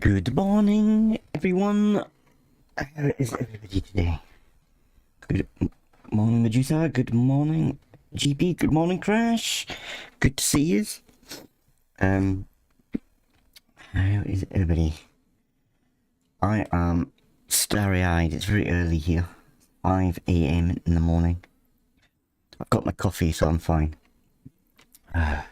Good morning, everyone. How is everybody today? Good morning, Medusa. Good morning, GP. Good morning, Crash. Good to see you. How is everybody? I am starry-eyed. It's very early here. 5 a.m. in the morning. I've got my coffee, so I'm fine. I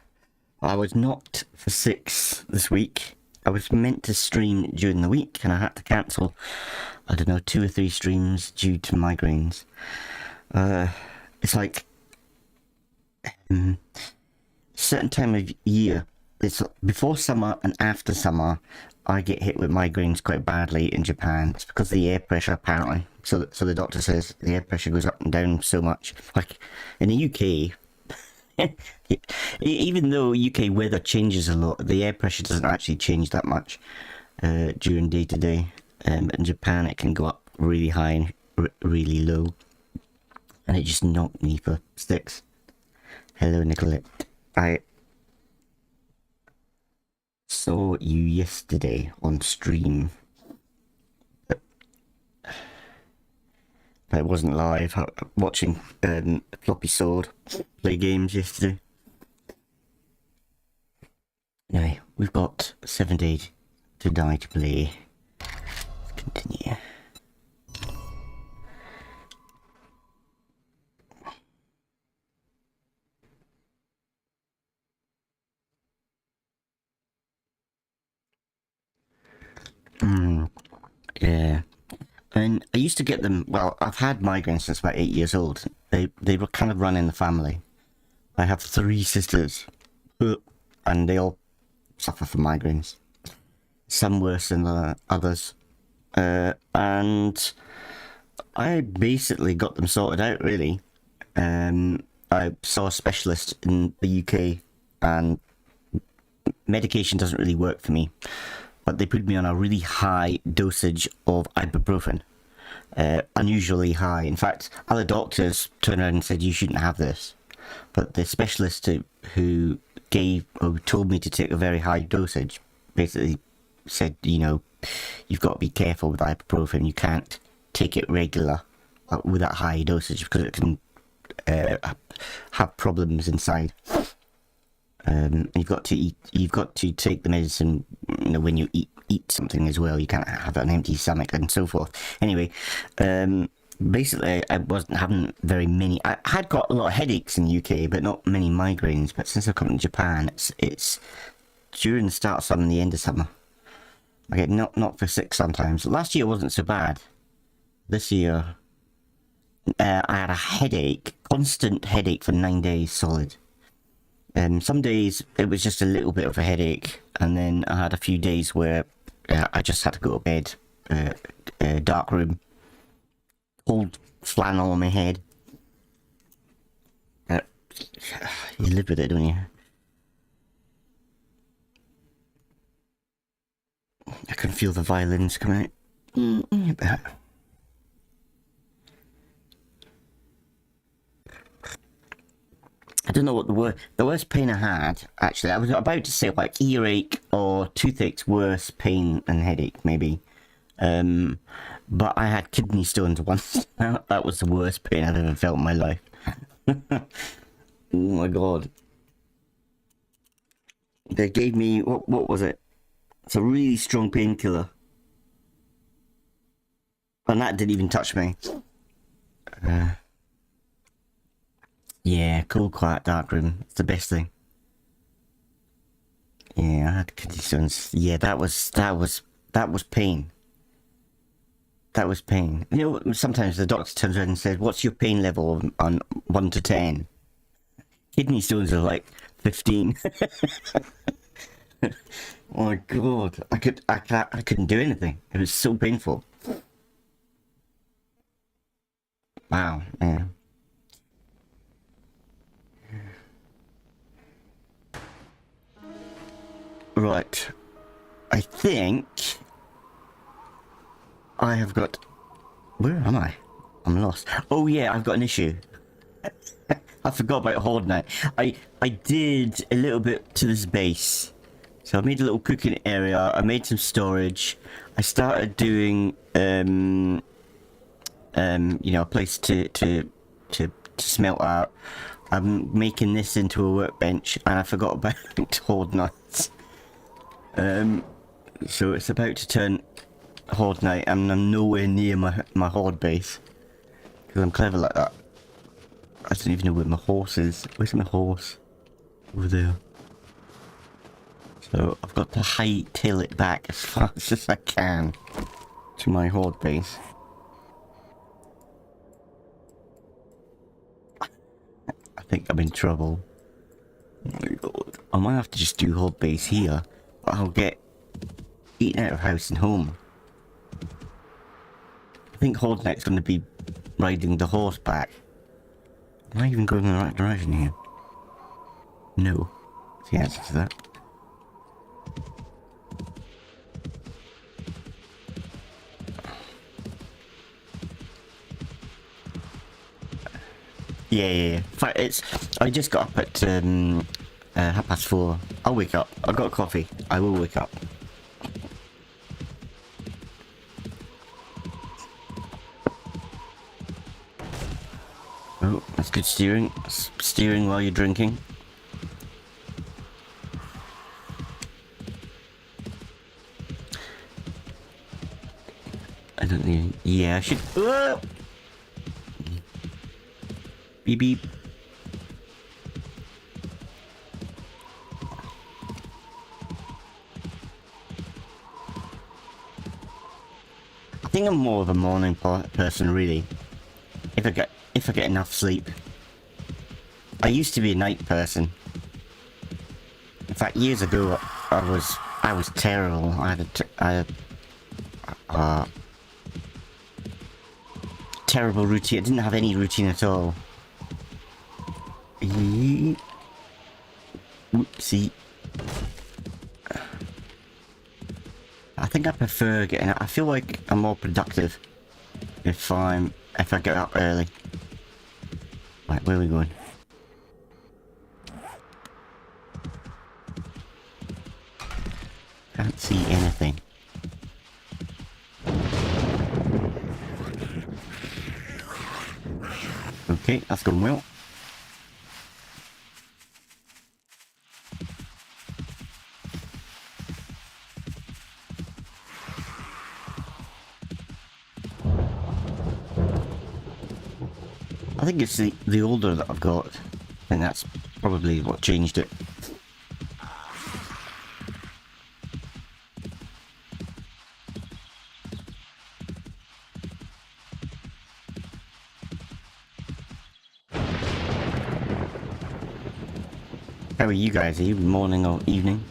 was knocked for 6 this week. I was meant to stream during the week, and I had to cancel, I don't know, 2 or 3 streams due to migraines. It's like certain time of year. It's before summer and after summer. I get hit with migraines quite badly in Japan. It's because of the air pressure, apparently. So the doctor says the air pressure goes up and down so much. Like in the UK. Even though UK weather changes a lot, the air pressure doesn't actually change that much during day to day. In Japan, it can go up really high and really low, and it just knocked me for 6. Hello, Nicolette. I saw you yesterday on stream, but it wasn't live. Watching Floppy Sword play games yesterday. Anyway, we've got 7 days to die to play. Let's continue. Yeah. And I used to get them, well, I've had migraines since about 8 years old. They were kind of run in the family. I have 3 sisters, and they all suffer from migraines. Some worse than the others. And I basically got them sorted out, really. I saw a specialist in the UK, and medication doesn't really work for me. But they put me on a really high dosage of ibuprofen. Unusually high. In fact, other doctors turned around and said, you shouldn't have this. But the specialist who told me to take a very high dosage basically said, you know, you've got to be careful with ibuprofen. You can't take it regular with that high dosage because it can have problems inside. You've got to take the medicine, you know, when you eat something as well. You can't have an empty stomach and so forth. Anyway, basically, I wasn't having very many. I had got a lot of headaches in the UK, but not many migraines. But since I've come to Japan, it's during the start of summer and the end of summer. I get not for 6 sometimes. Last year wasn't so bad. This year, I had a headache, constant headache for 9 days solid. Some days it was just a little bit of a headache, and then I had a few days where I just had to go to bed, dark room, cold flannel on my head. You live with it, don't you? I can feel the violins coming out. I don't know what the worst pain I had, actually. I was about to say like earache or toothache's worse pain than headache, maybe. But I had kidney stones once. That was the worst pain I've ever felt in my life. Oh my god. They gave me, what was it? It's a really strong painkiller. And that didn't even touch me. Yeah, cool, quiet, dark room. It's the best thing. Yeah, I had kidney stones. Yeah, that was pain. That was pain. You know, sometimes the doctor turns around and says, "What's your pain level on 1 to 10?" Kidney stones are like 15. Oh my god, I couldn't do anything. It was so painful. Wow, yeah. Right, I think I have got... Where am I? I'm lost. Oh yeah, I've got an issue. I forgot about Hord now. I did a little bit to this base So I made a little cooking area. I made some storage. I started doing, you know, a place to smelt out. I'm making this into a workbench, and I forgot about Horde nights. So it's about to turn Horde night, and I'm nowhere near my Horde base because I'm clever like that. I don't even know where my horse is. Where's my horse? Over there. So I've got to hightail it back as fast as I can to my Horde base. I think I'm in trouble. Oh my god. I might have to just do Horde base here, but I'll get eaten out of house and home. I think Horde Night's going to be riding the horse back. Am I even going in the right direction here? No. That's the answer to that. Yeah. I just got up at 4:30. I'll wake up. I got a coffee. I will wake up. Oh, that's good steering. Steering while you're drinking. I don't think. Yeah, I should. Beep beep. I think I'm more of a morning person, really. If I get enough sleep. I used to be a night person. In fact, years ago, I was terrible. I had a terrible routine. I didn't have any routine at all. Oopsie. I think I prefer getting up. I feel like I'm more productive if I get up early. Right, where are we going? Can't see anything. Okay, that's going well. I think it's the older that I've got. I think that's probably what changed it. How are you guys? Are you morning or evening?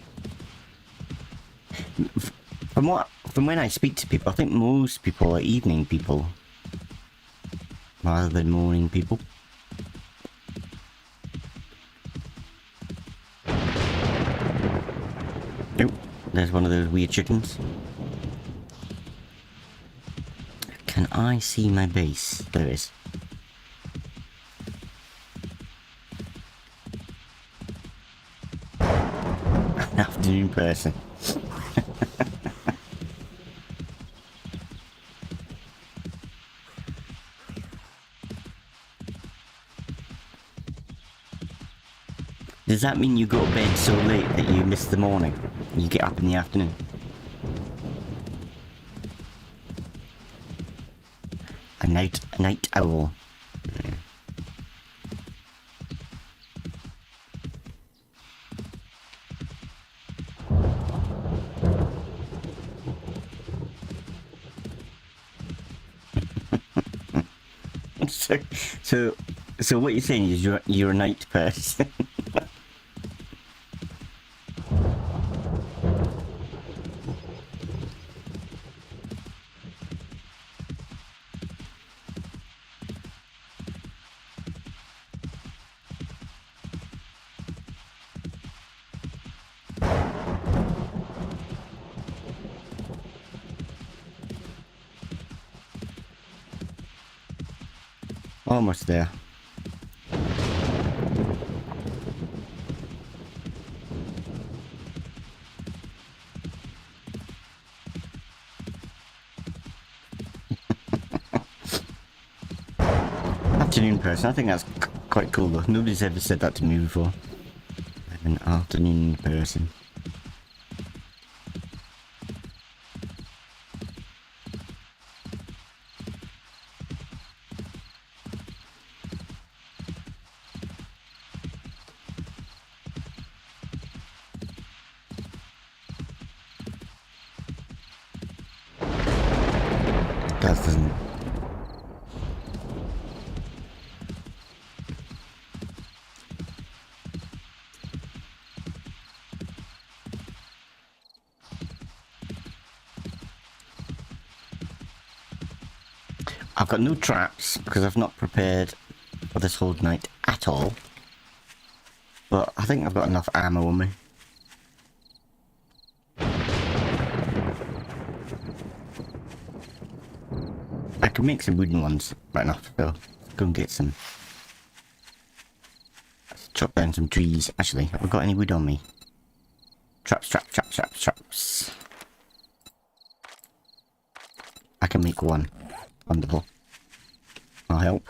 From when I speak to people, I think most people are evening people rather than morning people. Oh, there's one of those weird chickens. Can I see my base? There it is. Afternoon person. Does that mean you go to bed so late that you miss the morning? And you get up in the afternoon? A night owl. So what you're saying is you're a night person. Almost there. afternoon person. I think that's quite cool though. Nobody's ever said that to me before. I'm an afternoon person. That doesn't. I've got no traps because I've not prepared for this whole night at all. But I think I've got enough ammo on me. I can make some wooden ones right enough, so go and get some. Let's chop down some trees. Actually, have I got any wood on me? Traps, traps, traps, traps, traps. I can make one. Wonderful. I'll help.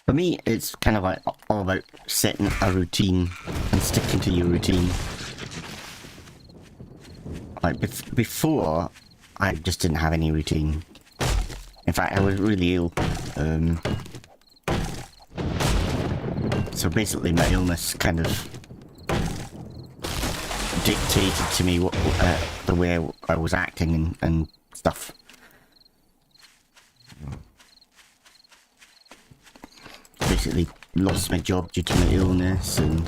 For me, it's kind of like all about setting a routine and sticking to your routine. Like before, I just didn't have any routine. In fact, I was really ill. So basically, my illness kind of dictated to me what the way I was acting and stuff. Basically lost my job due to my illness and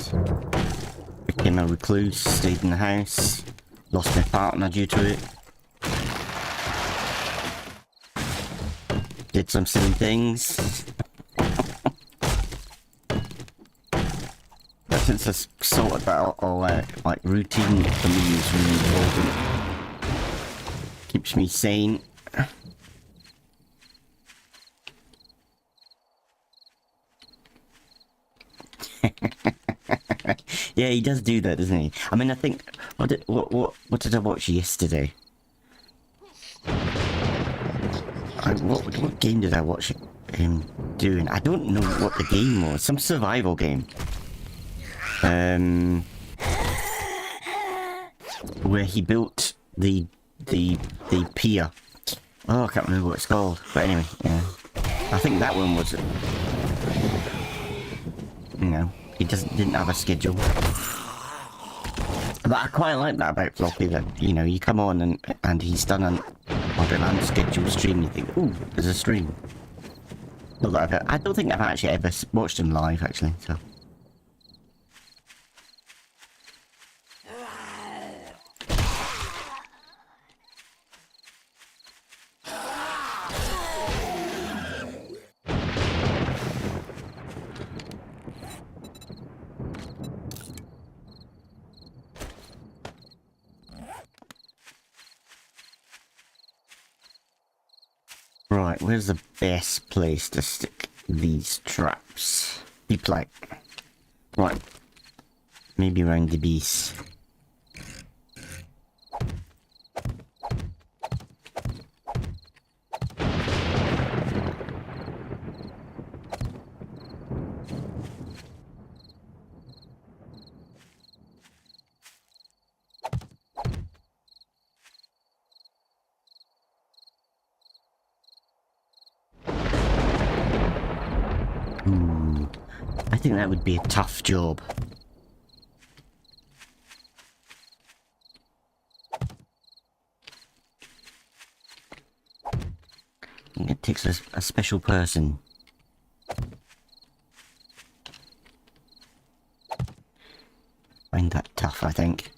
became a recluse, stayed in the house, lost my partner due to it. Did some silly things. But since I sorted that all out, like routine for me is really important. Keeps me sane. Yeah, he does do that, doesn't he? I mean, I think what did I watch yesterday? What game did I watch him doing? I don't know what the game was. Some survival game. Where he built the pier. Oh, I can't remember what it's called. But anyway, yeah. I think that one was. You know, he didn't have a schedule. But I quite like that about Floppy, that, you know, you come on and he's done an unscheduled stream, you think, ooh, there's a stream. Not that I don't think I've actually ever watched him live, actually, so. Right, where's the best place to stick these traps? Deep light. Right. Maybe around the base. I think that would be a tough job. I think it takes a special person. Find that tough, I think.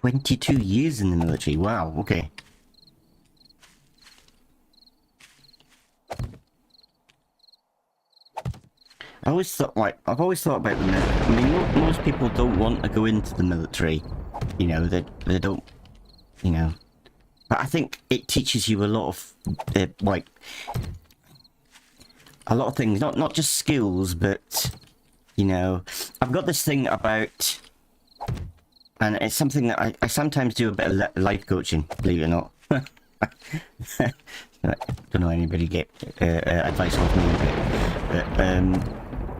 22 years in the military. Wow, okay. I always thought, like, I've always thought about the military. I mean, most people don't want to go into the military. You know, they don't, you know. But I think it teaches you a lot of, like, a lot of things. Not just skills, but, you know. I've got this thing about, and it's something that I sometimes do a bit of life coaching, believe it or not. I don't know anybody get advice off me, but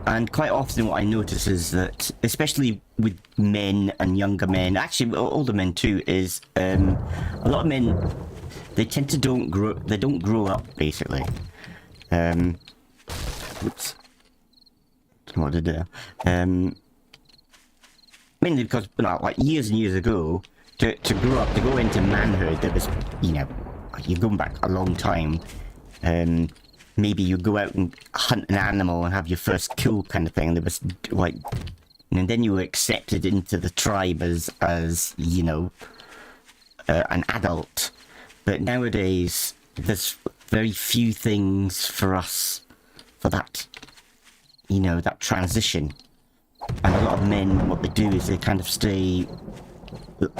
and quite often what I notice is that, especially with men and younger men, actually older men too, is a lot of men, they tend to don't grow up, basically. Oops. Don't know what to do. Mainly because, you know, like years and years ago, to grow up, to go into manhood, there was, you know, you're going back a long time. Maybe you go out and hunt an animal and have your first kill kind of thing. There was like, and then you were accepted into the tribe as you know, an adult. But nowadays, there's very few things for us for that, you know, that transition. And a lot of men, what they do is they kind of stay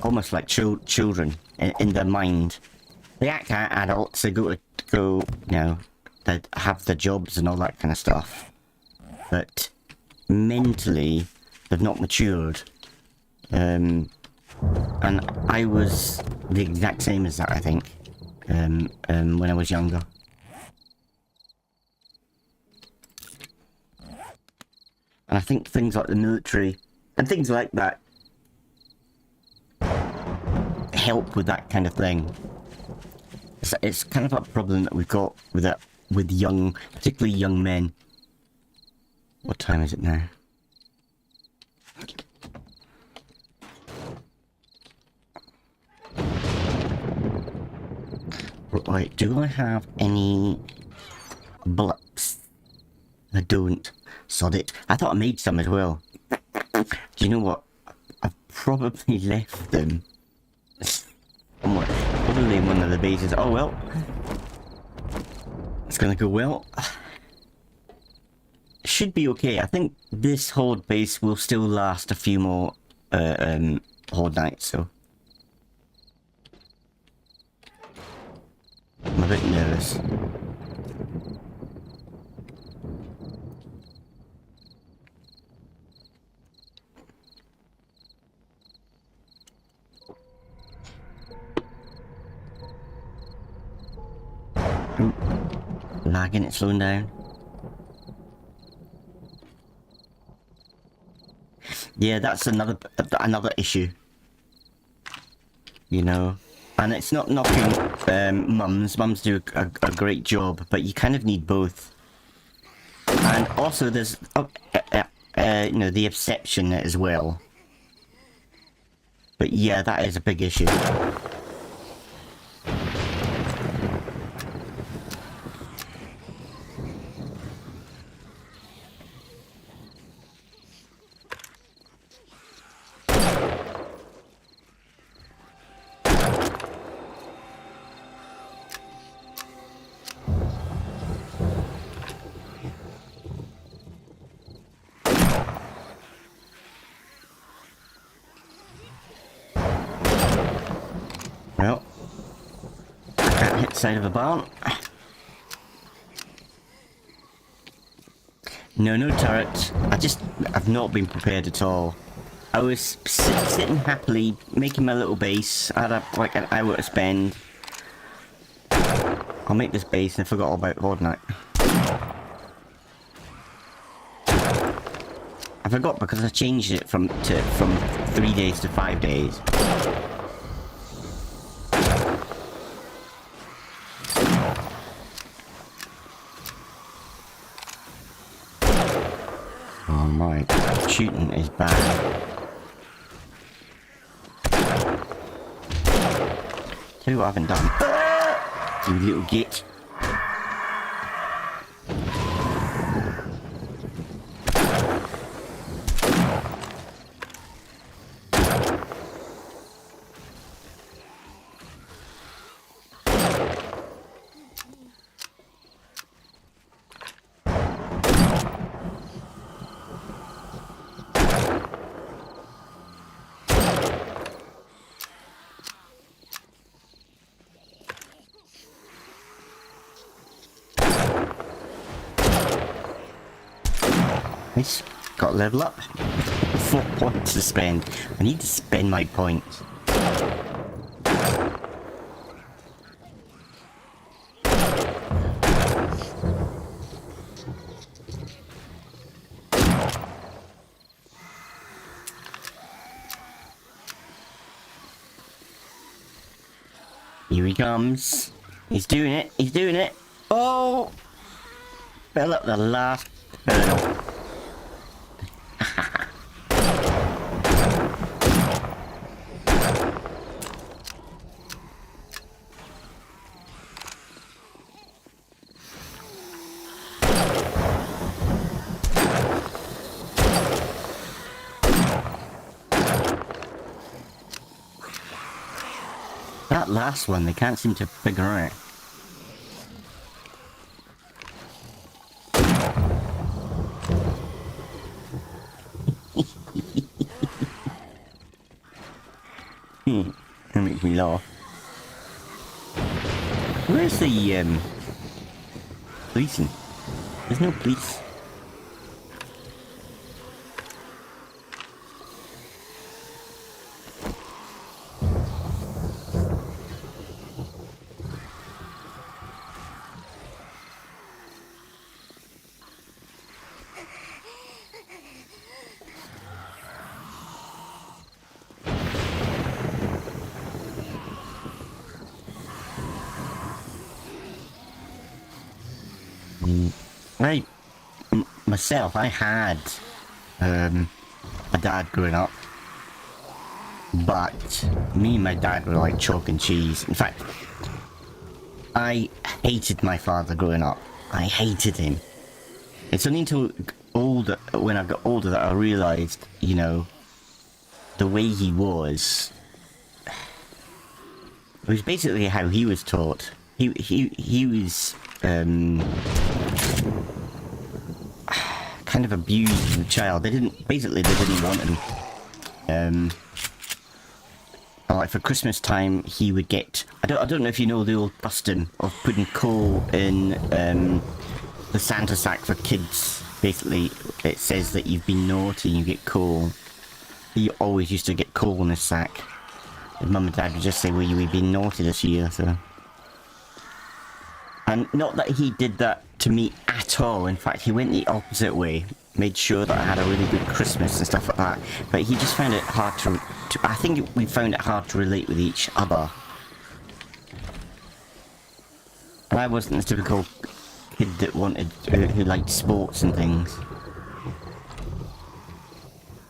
almost like children in their mind. They act like adults. They go, you know, they have their jobs and all that kind of stuff. But mentally, they've not matured. And I was the exact same as that, I think, when I was younger. And I think things like the military and things like that help with that kind of thing. It's kind of a problem that we've got with that, with young, particularly young men. What time is it now? Right, do I have any bullocks? I don't. Sod it. I thought I made some as well. Do you know what? I've probably left them. Probably in one of the bases. Oh well. It's gonna go well. Should be okay. I think this Horde base will still last a few more Horde nights, so. I'm a bit nervous. Lagging, it's slowing down. Yeah, that's another issue. You know, and it's not knocking mums. Mums do a great job, but you kind of need both. And also, there's you know, the exception as well. But yeah, that is a big issue. Well, I can't hit the side of a barn. No turret. I've not been prepared at all. I was sitting happily, making my little base. I had like an hour to spend. I'll make this base and I forgot all about Horde night. I forgot because I changed it from 3 days to 5 days. Oh my, shooting is bad. Tell you what I haven't done. You little git. Nice. Got to level up. 4 points to spend. I need to spend my points. Here he comes. He's doing it. He's doing it. Oh! Fell up the last hurdle. That last one, they can't seem to figure out. That makes me laugh. Where's the Gliese? There's no Gliese. Myself, I had a dad growing up, but me and my dad were like chalk and cheese. In fact, I hated my father growing up. I hated him. It's only until when I got older that I realised, you know, the way he was. It was basically how he was taught. He was kind of abused as a child. They didn't want him. Like for Christmas time, he would get. I don't know if you know the old custom of putting coal in the Santa sack for kids. Basically, it says that you've been naughty and you get coal. He always used to get coal in his sack. His mum and dad would just say, well, you've been naughty this year, so. And not that he did that to me at all. In fact, he went the opposite way. Made sure that I had a really good Christmas and stuff like that. But he just found it hard to I think we found it hard to relate with each other. And I wasn't the typical kid that wanted, who liked sports and things.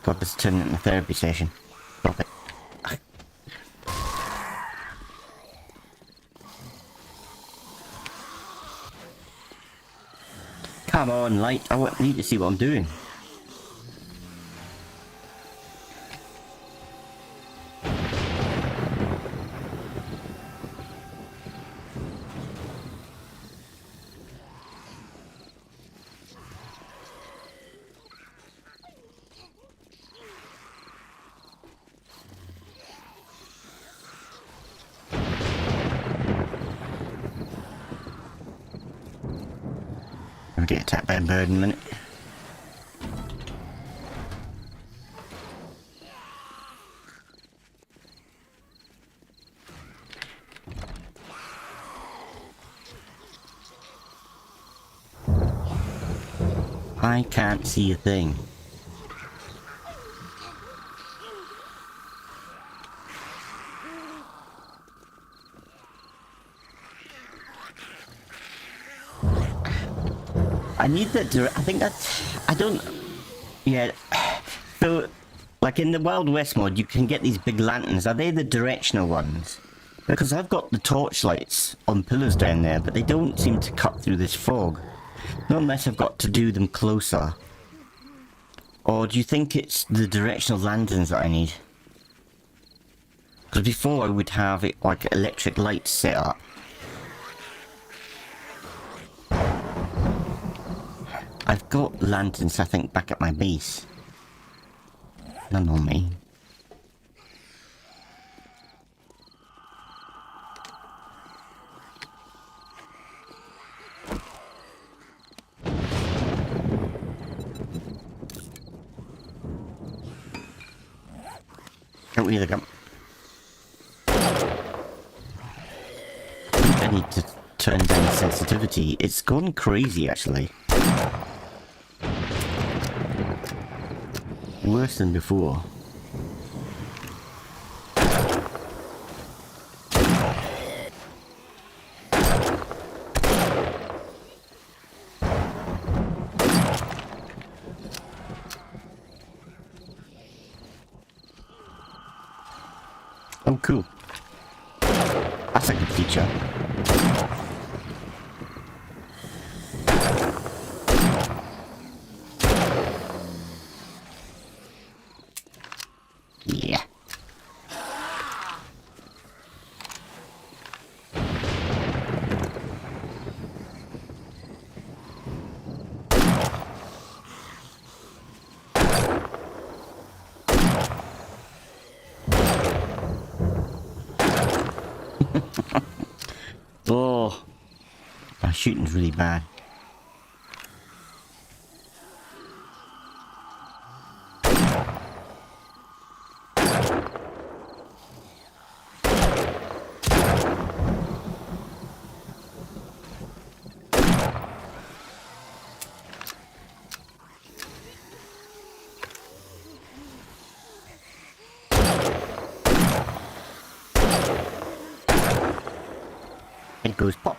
God, this is turning into a therapy session. Stop it. Come on, light. I need to see what I'm doing. I'll get attacked by a bird in a minute. I can't see a thing. I need that. I think that's. I don't. Yeah. So, like in the Wild West mod, you can get these big lanterns. Are they the directional ones? Because I've got the torchlights on pillars down there, but they don't seem to cut through this fog. Not unless I've got to do them closer. Or do you think it's the directional lanterns that I need? Because before I would have it like electric lights set up. I've got lanterns, I think, back at my base. None on me. Oh, here they come. I think I need to turn down sensitivity. It's gone crazy, actually. Worse than before. Oh, cool. That's a good feature. Yeah. Oh, my shooting's really bad. It goes pop.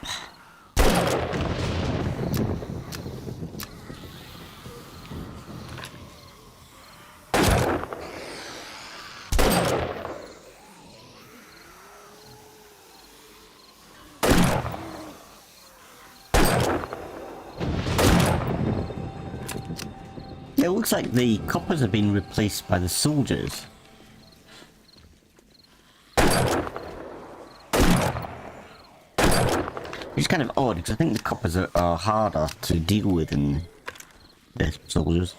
It looks like the coppers have been replaced by the soldiers. It's kind of odd because I think the coppers are harder to deal with than the soldiers.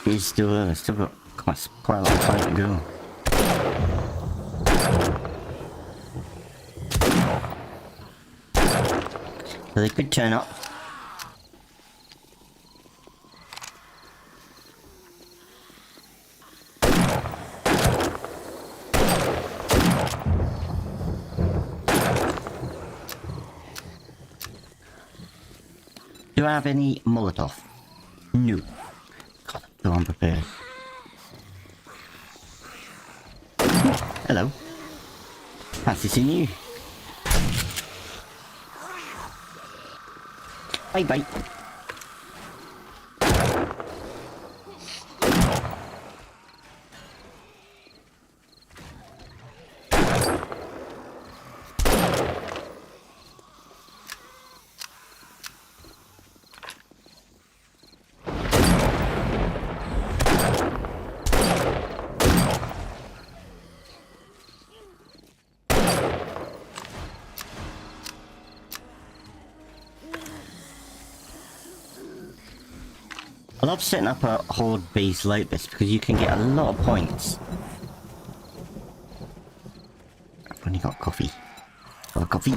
He's still there, still got quite a lot of time to go. So they could turn up. Do I have any Molotov? No. God, I'm so unprepared. Hello. Fancy seeing you. Bye bye. I love setting up a Horde base like this because you can get a lot of points. I've only got coffee. Got coffee.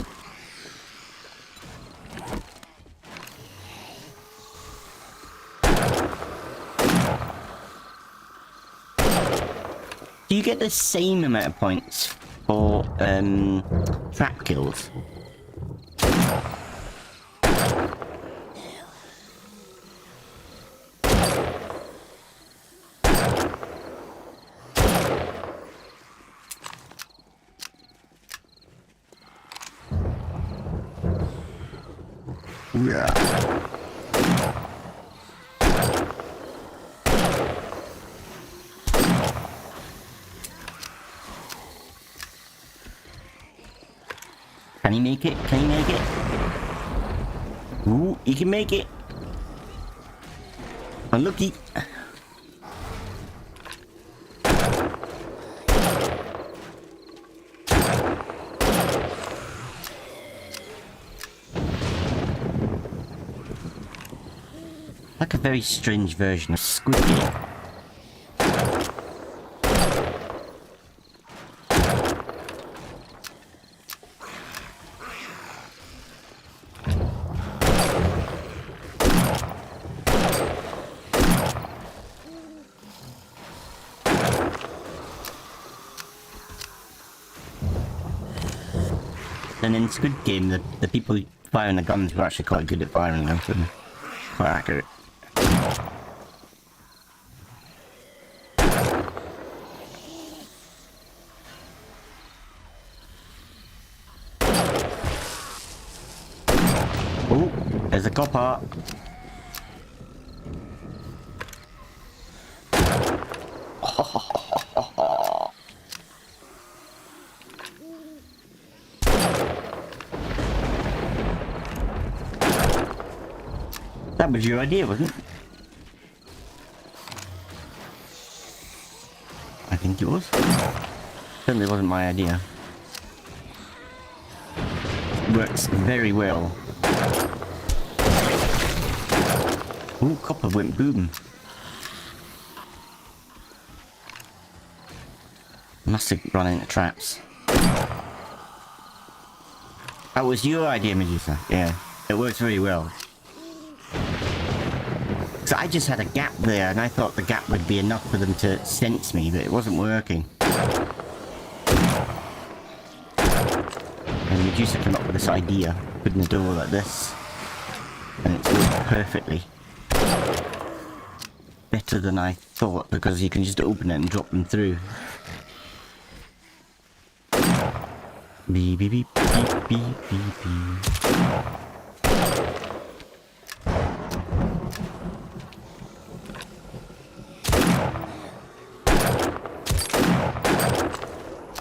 Do you get the same amount of points for trap kills? Yeah. Can he make it? Can he make it? Ooh, he can make it. Unlucky. Like a very strange version of Squid Game. And in Squid Game, the people firing the guns were actually quite good at firing them, so quite accurate. Oh, there's a copper. That was your idea, wasn't it? I think it was. Certainly wasn't my idea. Works very well. Ooh, copper went boom. Must have run into traps. That was your idea, Medusa. Yeah, it works very well. So I just had a gap there, and I thought the gap would be enough for them to sense me, but it wasn't working. And Medusa came up with this idea, putting the door like this, and it's worked perfectly. Better than I thought, because you can just open it and drop them through. Beep beep beep beep beep beep beep.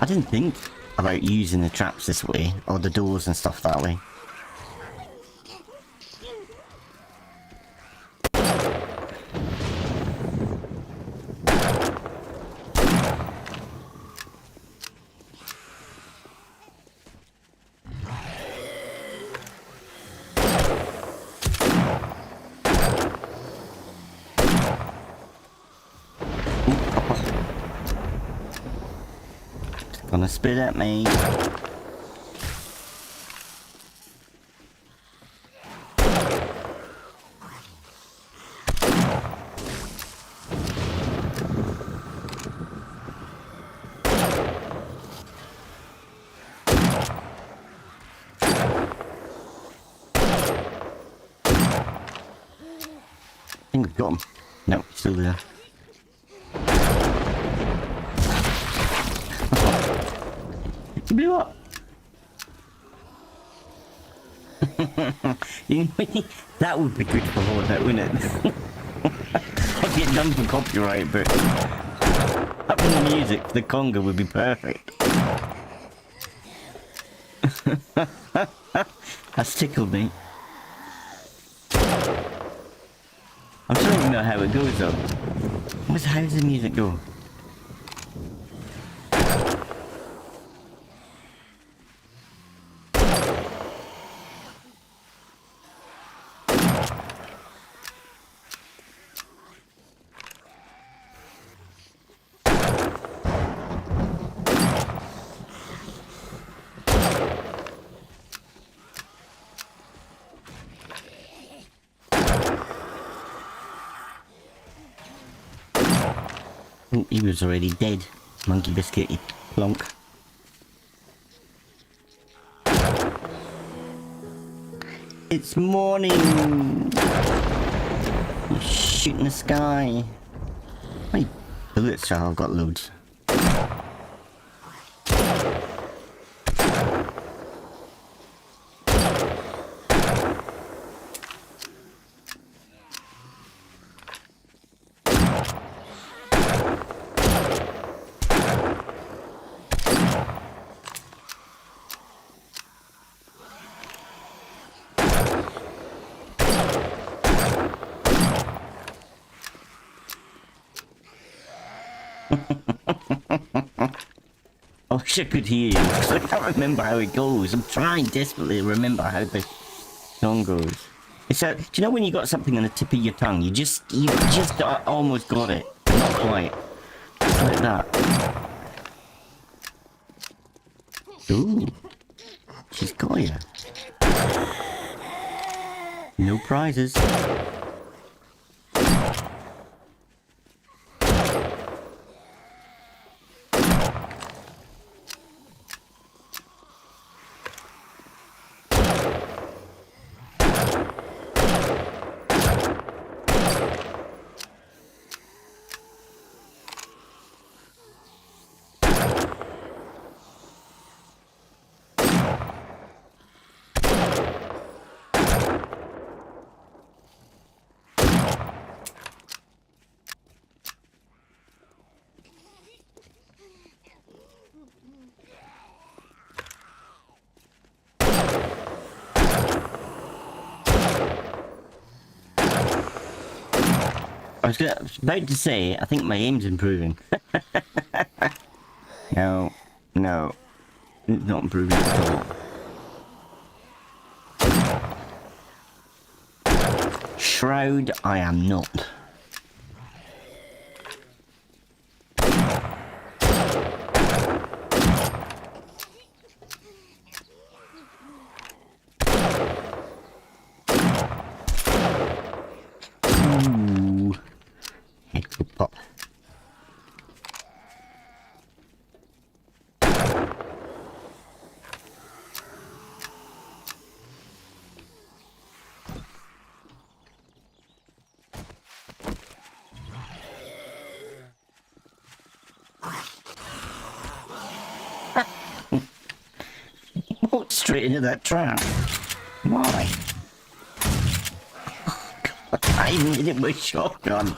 I didn't think about using the traps this way, or the doors and stuff that way. Gonna spit at me. I think we've got him. No, he's still there. He blew up. That would be good for Hord, that wouldn't it? I'd get done for copyright, but having the music for the conga would be perfect. That's tickled me. I'm still don't know how it goes though. How does the music go? Oh, he was already dead. Monkey Biscuit, he plonk. It's morning! You shoot in the sky. How many bullets have I got? Loads. wish I could hear you, because I can't remember how it goes. I'm trying desperately to remember how the song goes. It's a, do you know when you got something on the tip of your tongue? You just almost got it, but not quite. Just like that. Ooh, she's got you. No prizes. I was about to say, I think my aim's improving. No, it's not improving at all. Shroud, I am not. Ooh. Head could pop. Walked straight into that trap. Why? Oh, God, I hit it with a shotgun.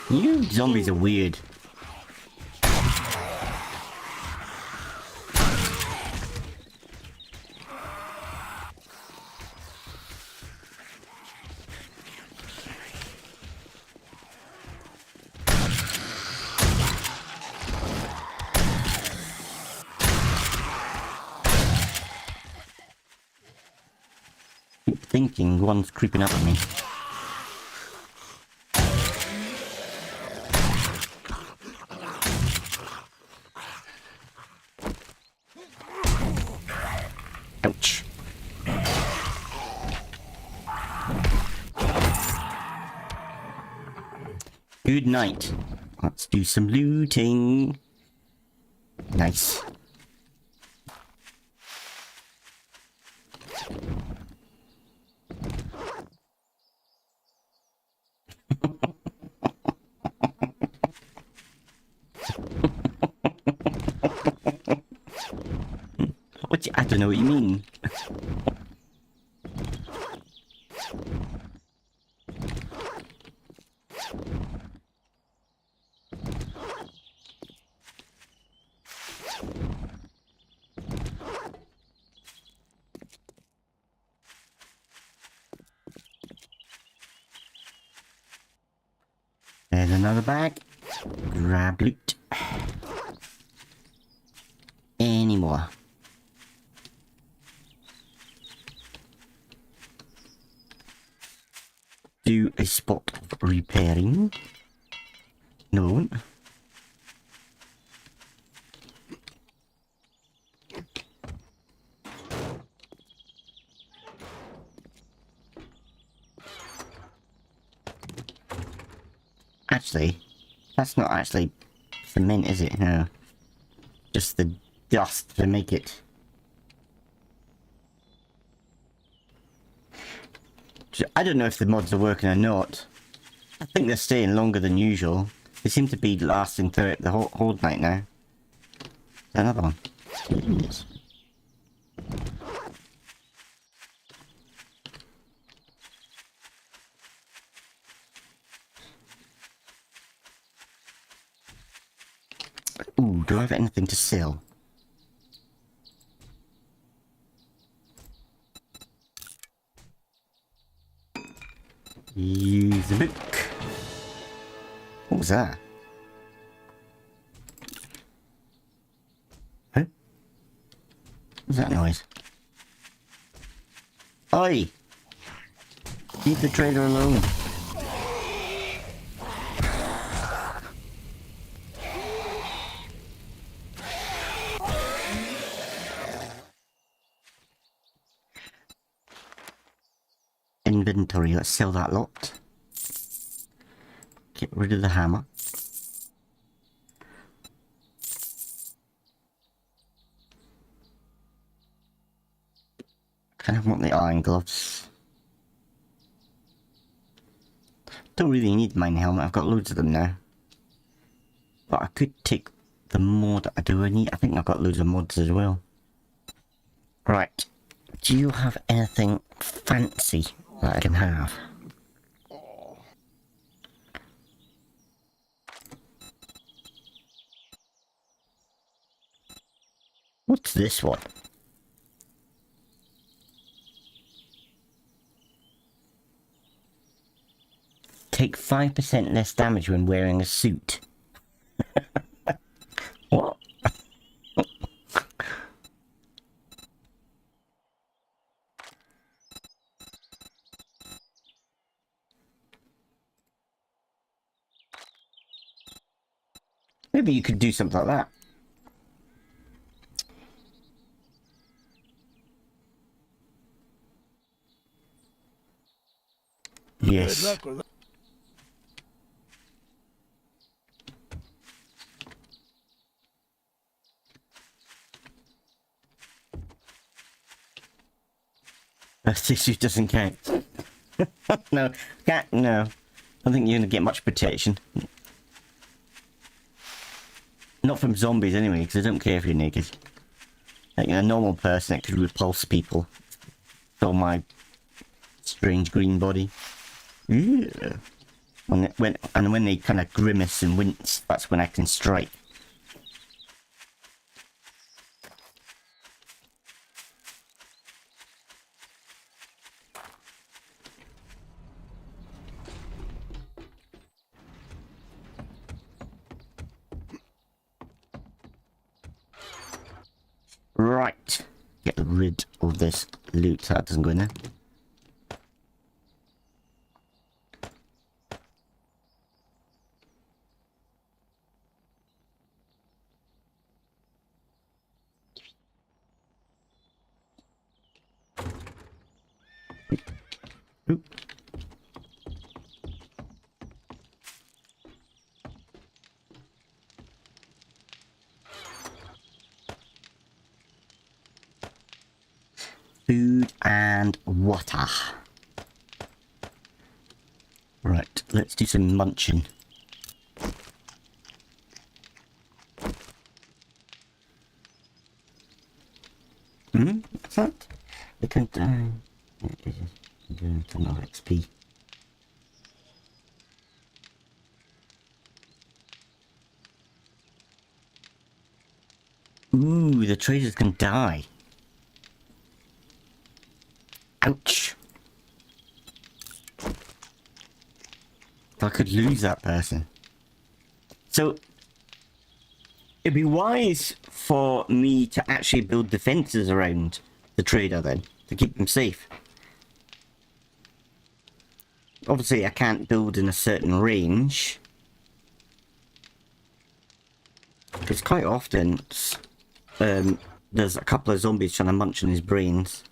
You zombies are weird. Keep thinking one's creeping up on me. Ouch. Good night. Let's do some looting. Nice. I don't know what you mean. There's another bag. Grab loot. Any more? Do a spot of repairing. No. Actually, that's not actually cement, is it? No. Just the dust to make it. I don't know if the mods are working or not. I think they're staying longer than usual. They seem to be lasting throughout the whole night now. Another one. Jeez. Ooh, do I have anything to sell? Use the book. What was that? Huh? What was that noise? Oi! Leave the trader alone. Inventory, let's sell that lot. Get rid of the hammer. Kind of want the iron gloves. Don't really need mine helmet, I've got loads of them now. But I could take the mod. I think I've got loads of mods as well. Right. Do you have anything fancy that I can have? What's this one? Take 5% less damage when wearing a suit. What? Maybe you could do something like that. Yes. This doesn't count. No, can't. No, I don't think you're gonna get much protection. Not from zombies anyway, because I don't care if you're naked. Like a normal person, it could repulse people. So my strange green body. Yeah. When they kind of grimace and wince, that's when I can strike. Right. Get rid of this loot so that doesn't go in there. Oop. Food and water. Right, let's do some munching. What's that? They can die. Doing some more XP. Ooh, the traders can die. Ouch. I could lose that person. So, it'd be wise for me to actually build defenses around the trader then, to keep them safe. Obviously, I can't build in a certain range. Because quite often, there's a couple of zombies trying to munch on his brains.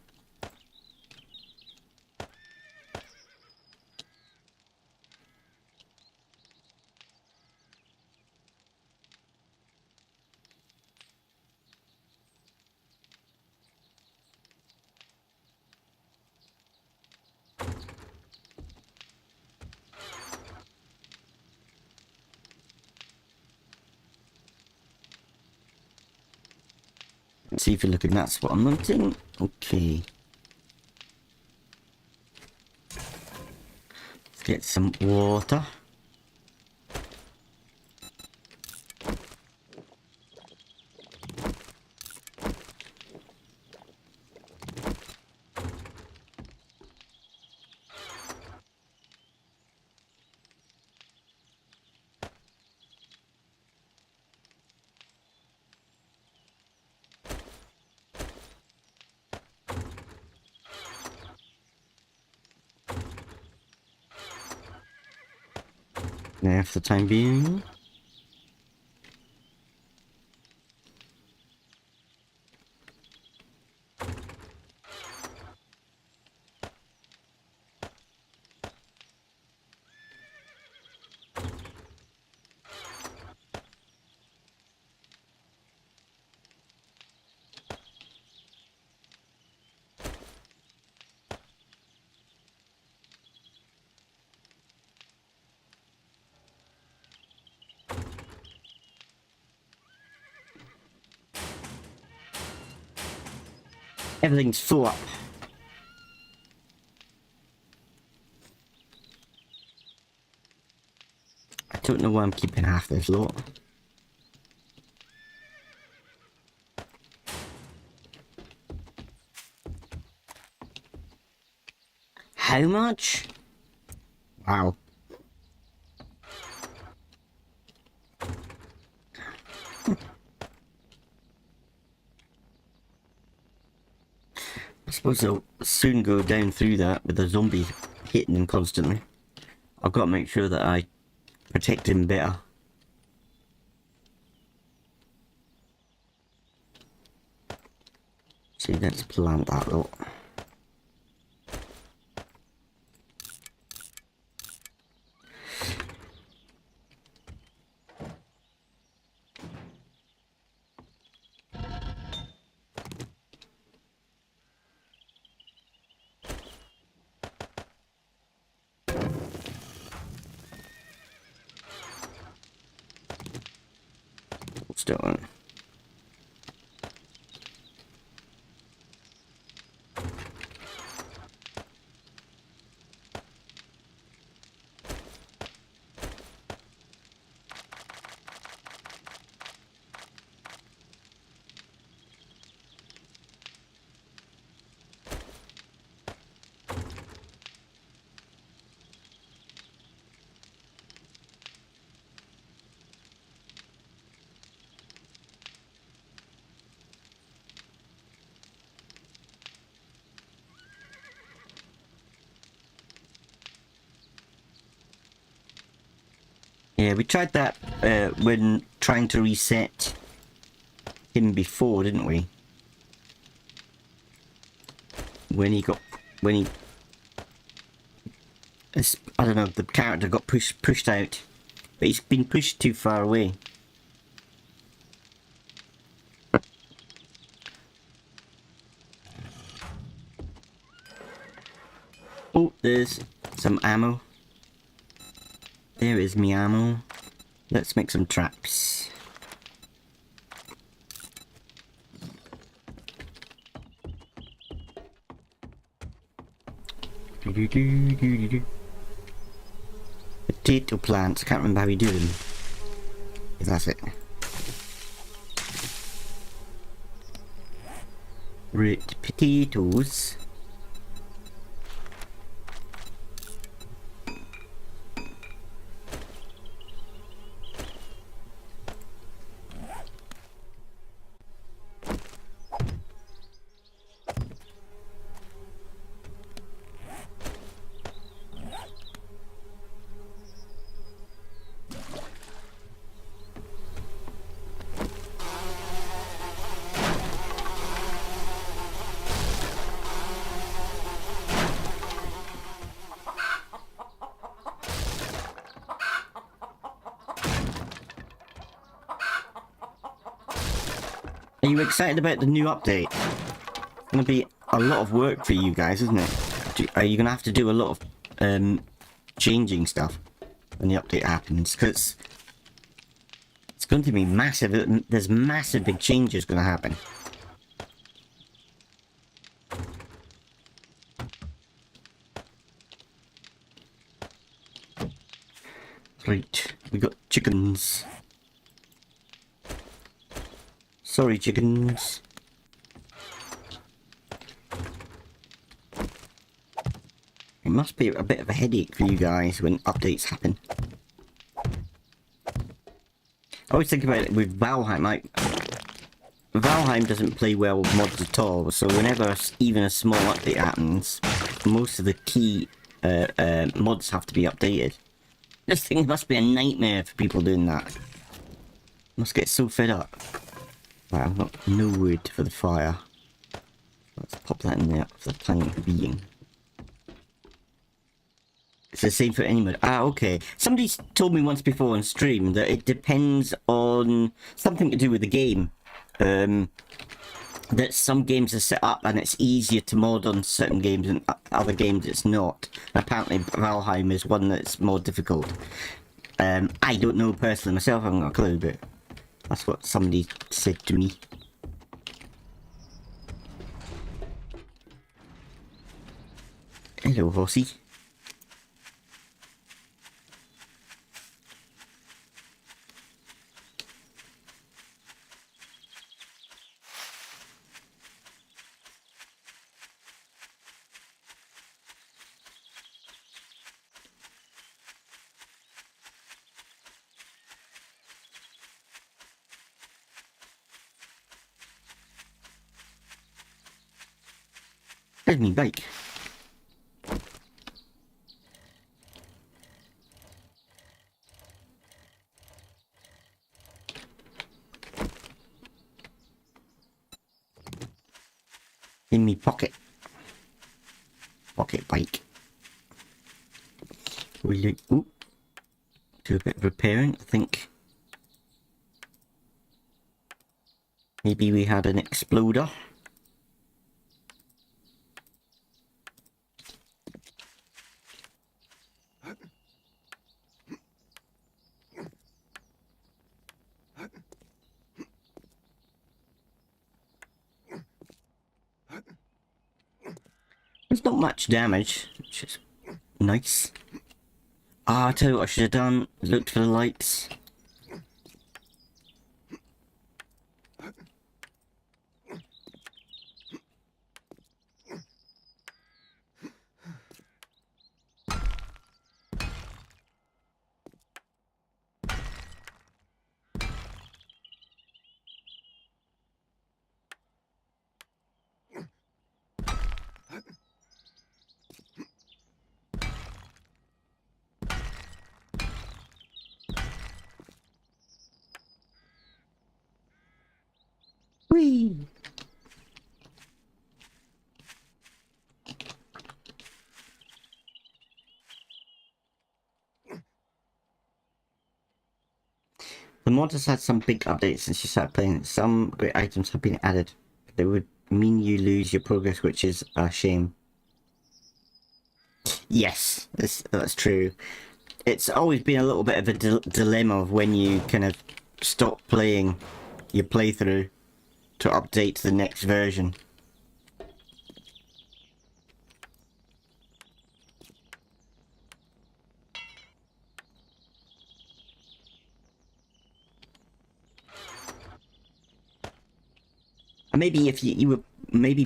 Let's see if you're looking at that spot I'm hunting. Okay. Let's get some water. There for the time being. Everything's full up. I don't know why I'm keeping half this lot. How much? Wow. I suppose I'll soon go down through that with the zombie hitting him constantly. I've got to make sure that I protect him better. See, let's plant that lot. Still on. Yeah, we tried that when trying to reset him before, didn't we? When he, I don't know, the character got pushed out, but he's been pushed too far away. Oh, there's some ammo. There is me ammo. Let's make some traps. Potato plants. I can't remember how we do them. That's it. Root potatoes. Are you excited about the new update? It's going to be a lot of work for you guys, isn't it? Are you going to have to do a lot of changing stuff when the update happens? Because it's going to be massive. There's massive big changes going to happen. Right, we got chickens. Sorry, chickens. It must be a bit of a headache for you guys when updates happen. I always think about it with Valheim, like, Valheim doesn't play well with mods at all, so whenever even a small update happens, most of the key mods have to be updated. This thing must be a nightmare for people doing that. Must get so fed up. Right, I've got no wood for the fire. Let's pop that in there for the time being. It's the same for any mode. Ah, okay. Somebody told me once before on stream that it depends on something to do with the game. That some games are set up and it's easier to mod on certain games and other games it's not. Apparently Valheim is one that's more difficult. I don't know personally myself, I haven't got a clue, but that's what somebody said to me. Hello, horsey. There's me bike. In me pocket. Pocket bike. Will you do a bit of repairing? I think maybe we had an exploder. There's not much damage, which is nice. Ah, I tell you what I should have done. Looked for the lights. Whee! The mod has had some big updates since you started playing. Some great items have been added. They would mean you lose your progress, which is a shame. Yes, that's true. It's always been a little bit of a dilemma of when you kind of stop playing your playthrough to update to the next version. And maybe if you were maybe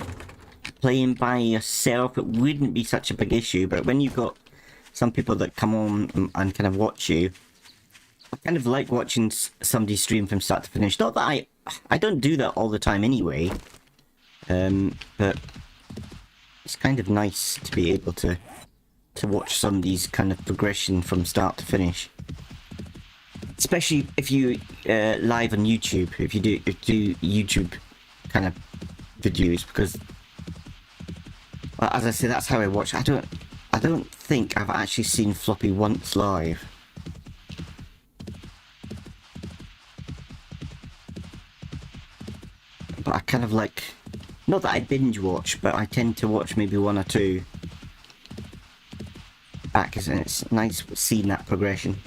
playing by yourself, it wouldn't be such a big issue, but when you've got some people that come on and kind of watch you, I kind of like watching somebody stream from start to finish. Not that I don't do that all the time anyway, but it's kind of nice to be able to watch somebody's kind of progression from start to finish. Especially if you live on YouTube, if you do YouTube kind of videos, because well, as I say, that's how I watch. I don't think I've actually seen Floppy once live. But I kind of like, not that I binge watch, but I tend to watch maybe one or two back, and it's nice seeing that progression.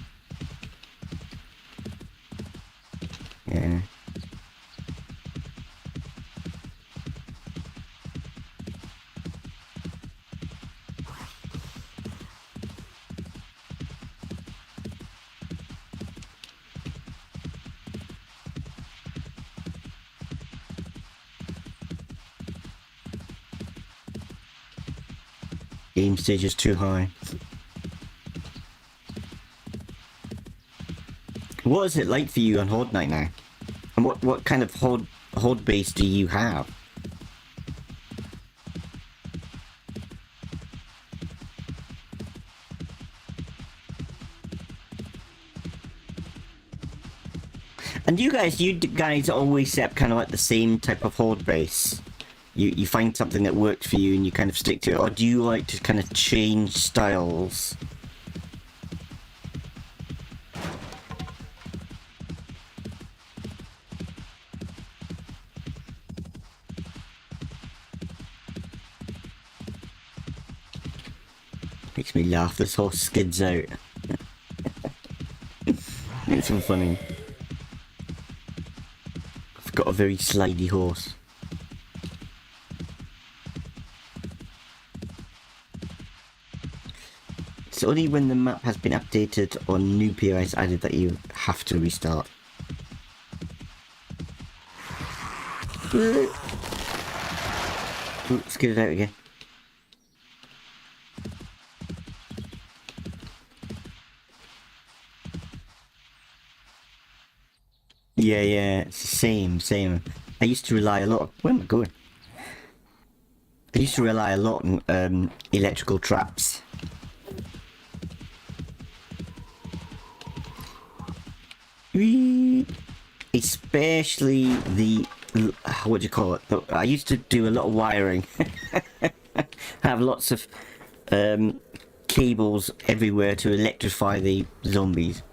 Yeah. Game stage is too high. What is it like for you on Horde night now? And what kind of Horde base do you have? And you guys always set up kind of like the same type of horde base? You find something that works for you and you kind of stick to it, or do you like to kind of change styles? Makes me laugh, this horse skids out. It's so funny. I've got a very slidey horse. It's only when the map has been updated or new POIs added that you have to restart. Ooh, let's get it out again. Yeah, it's the same. I used to rely a lot. Where am I going? I used to rely a lot on electrical traps. Especially the, what do you call it? I used to do a lot of wiring. Have lots of cables everywhere to electrify the zombies.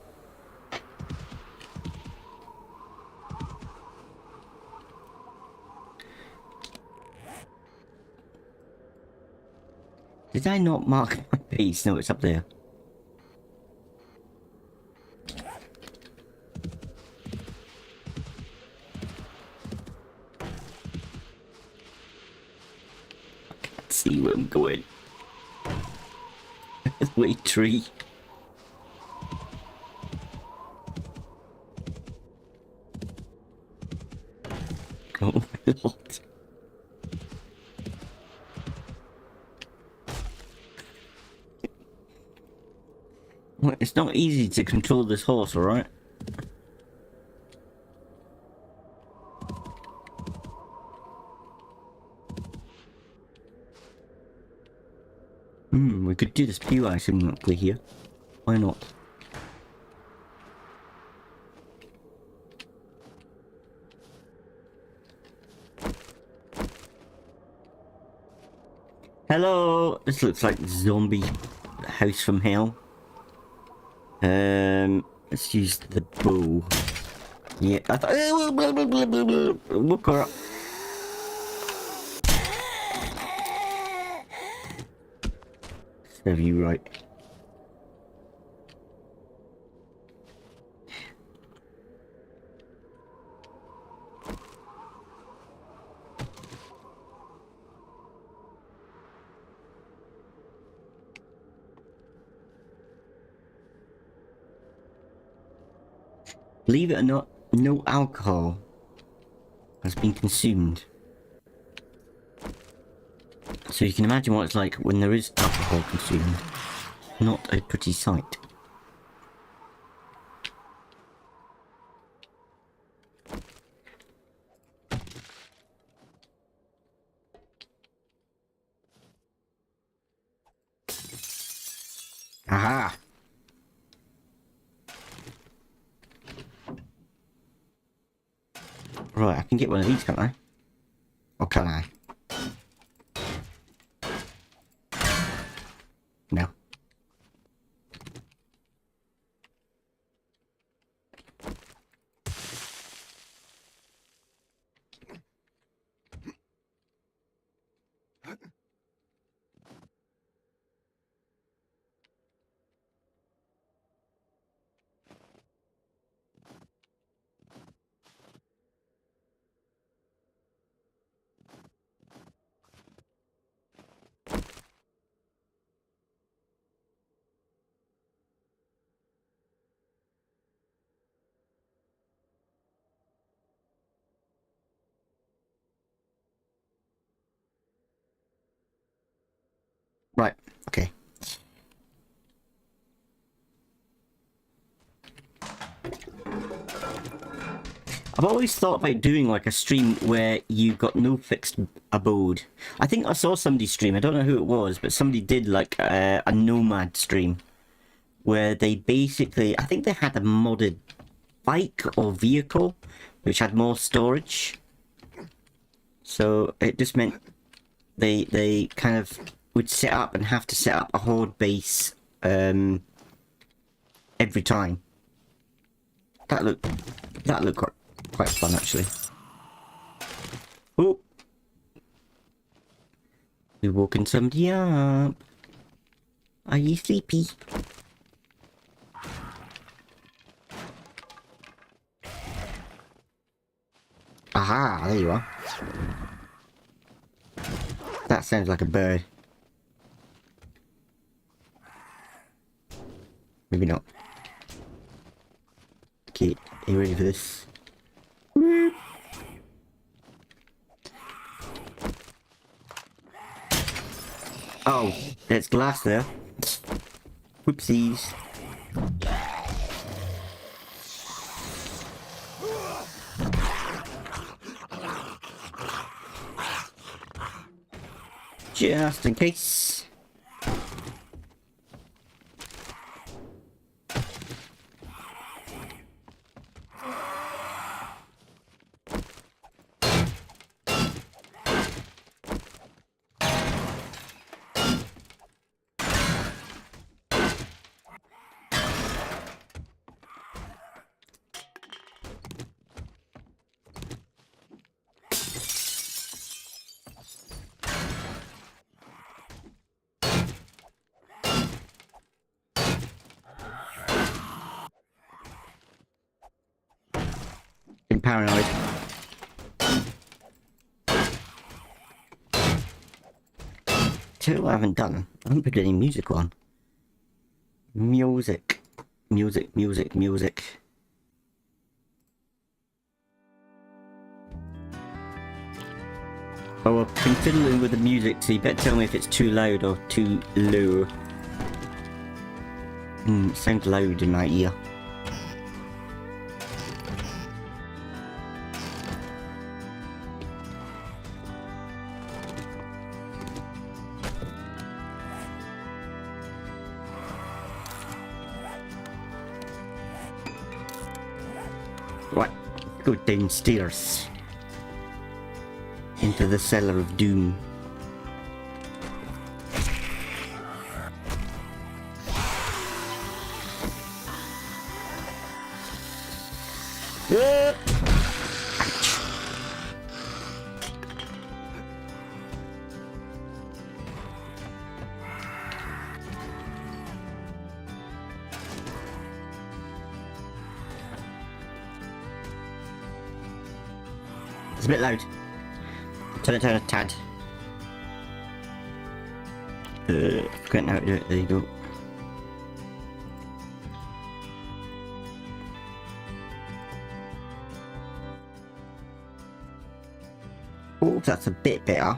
Did I not mark my base? No, it's up there. See where I'm going. Wait, tree. Oh my lord. Well, it's not easy to control this horse, alright? We could do this POI simultaneously here. Why not? Hello! This looks like zombie house from hell. Let's use the bow. Yeah, I thought. Look her up. Serve you right. Believe it or not, no alcohol has been consumed. So you can imagine what it's like when there is alcohol consumed. Not a pretty sight. Aha! Right, I can get one of these, can't I? Or can I? No. Right, okay. I've always thought about doing like a stream where you got no fixed abode. I think I saw somebody stream, I don't know who it was, but somebody did like a nomad stream where they basically, I think they had a modded bike or vehicle which had more storage. So it just meant they kind of would set up and have to set up a Horde base every time. That looked quite fun actually. Oh, we're walking somebody up. Are you sleepy? Aha, there you are. That sounds like a bird. Maybe not. Okay, are you ready for this? Oh, there's glass there. Whoopsies. Just in case. Been paranoid. Tell you what I haven't done. I haven't put any music on. Music. Music, music, music. Oh, I've been fiddling with the music, so you better tell me if it's too loud or too low. It sounds loud in my ear. Right, go downstairs. Into the cellar of doom. It's a bit loud. Turn it down a tad. Forgetting how to do it. There you go. Oh, that's a bit better.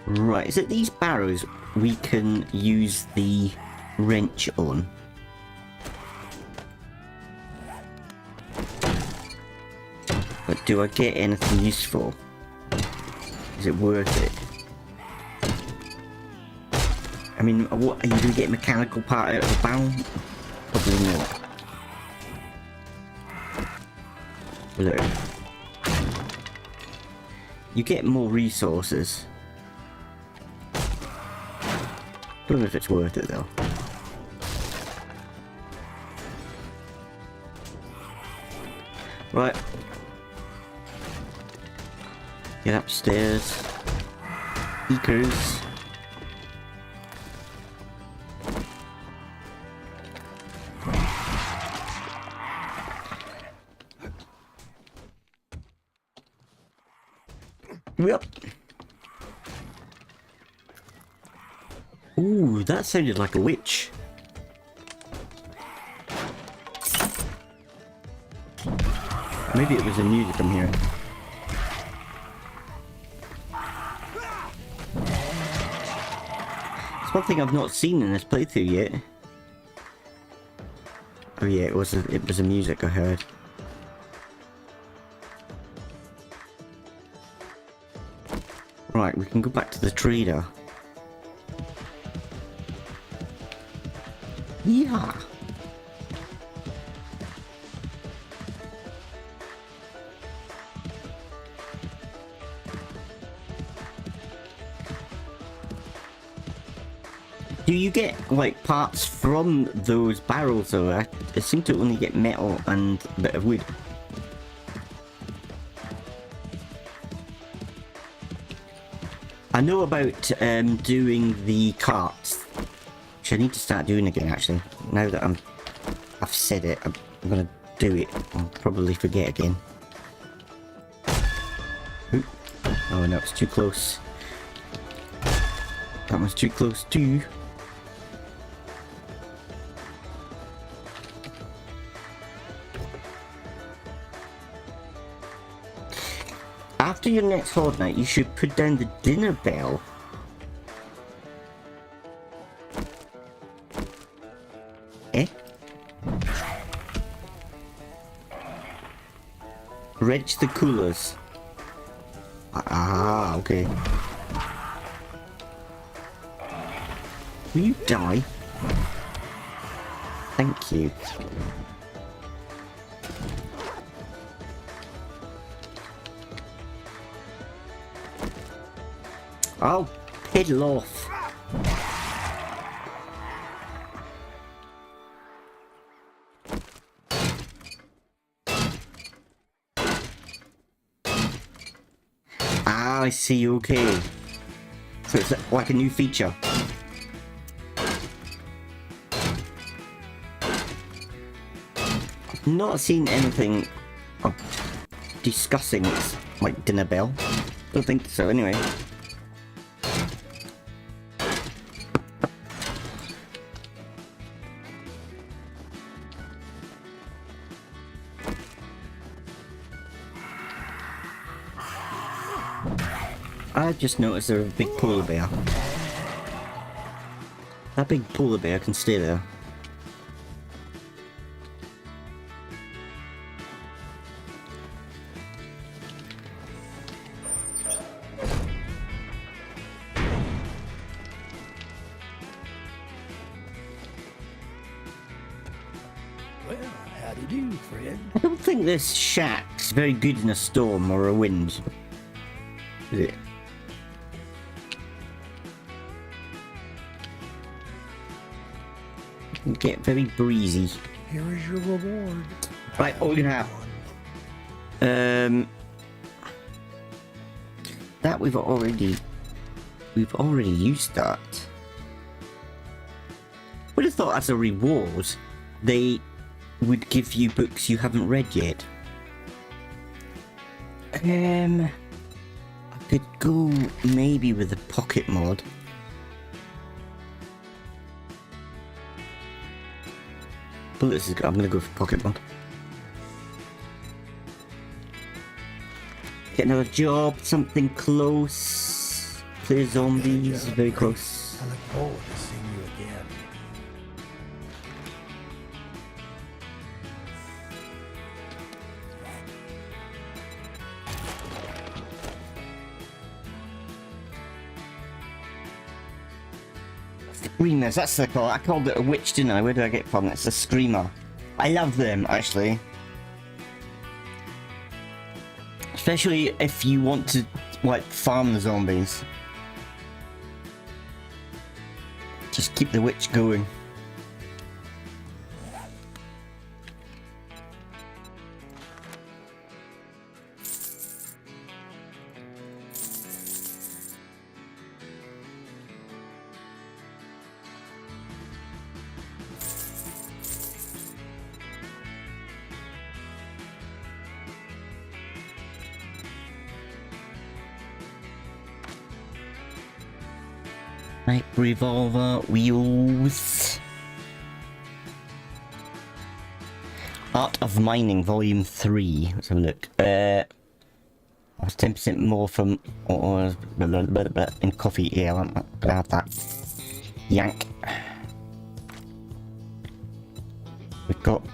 Right, is it these barrows we can use the wrench on? But do I get anything useful? Is it worth it? I mean, what are you going to get a mechanical part out of the barrel? Probably not. Look. You get more resources. Don't know if it's worth it though. Right. Get upstairs. Eekers. Yep. Ooh, that sounded like a witch. Maybe it was the music I'm hearing. It's one thing I've not seen in this playthrough yet. Oh yeah, it was a music I heard. Right, we can go back to the trader. Yeah. Do you get like parts from those barrels though? I seem to only get metal and a bit of wood. I know about doing the carts, which I need to start doing again actually. Now that I've said it, I'm gonna do it. I'll probably forget again. Oop. Oh no, it's too close. That was too close too. After your next Horde night, you should put down the dinner bell. Eh? Reach the coolers. Ah, okay. Will you die? Thank you. Oh, piddle off. Ah, I see, okay. So it's like a new feature. I've not seen anything discussing like dinner bell. Don't think so anyway. I just noticed there's a big polar bear. That big polar bear can stay there. Well, how do you do, friend? I don't think this shack's very good in a storm or a wind. Is it? Get very breezy. Here is your reward. Right, what are we gonna have? That we've already used that. Would have thought as a reward they would give you books you haven't read yet. I could go maybe with the pocket mod. Bullets is good. I'm gonna go for pocket mod. Get another job, something close. Play zombies, very close. I look forward to seeing you again. Screamers, that's the call. I called it a witch, didn't I? Where did I get it from? It's a screamer. I love them, actually. Especially if you want to, like, farm the zombies. Just keep the witch going. Right, revolver wheels. Art of Mining, Volume 3. Let's have a look. I was 10% more from in coffee. Yeah, I'm gonna have that. Yank. Got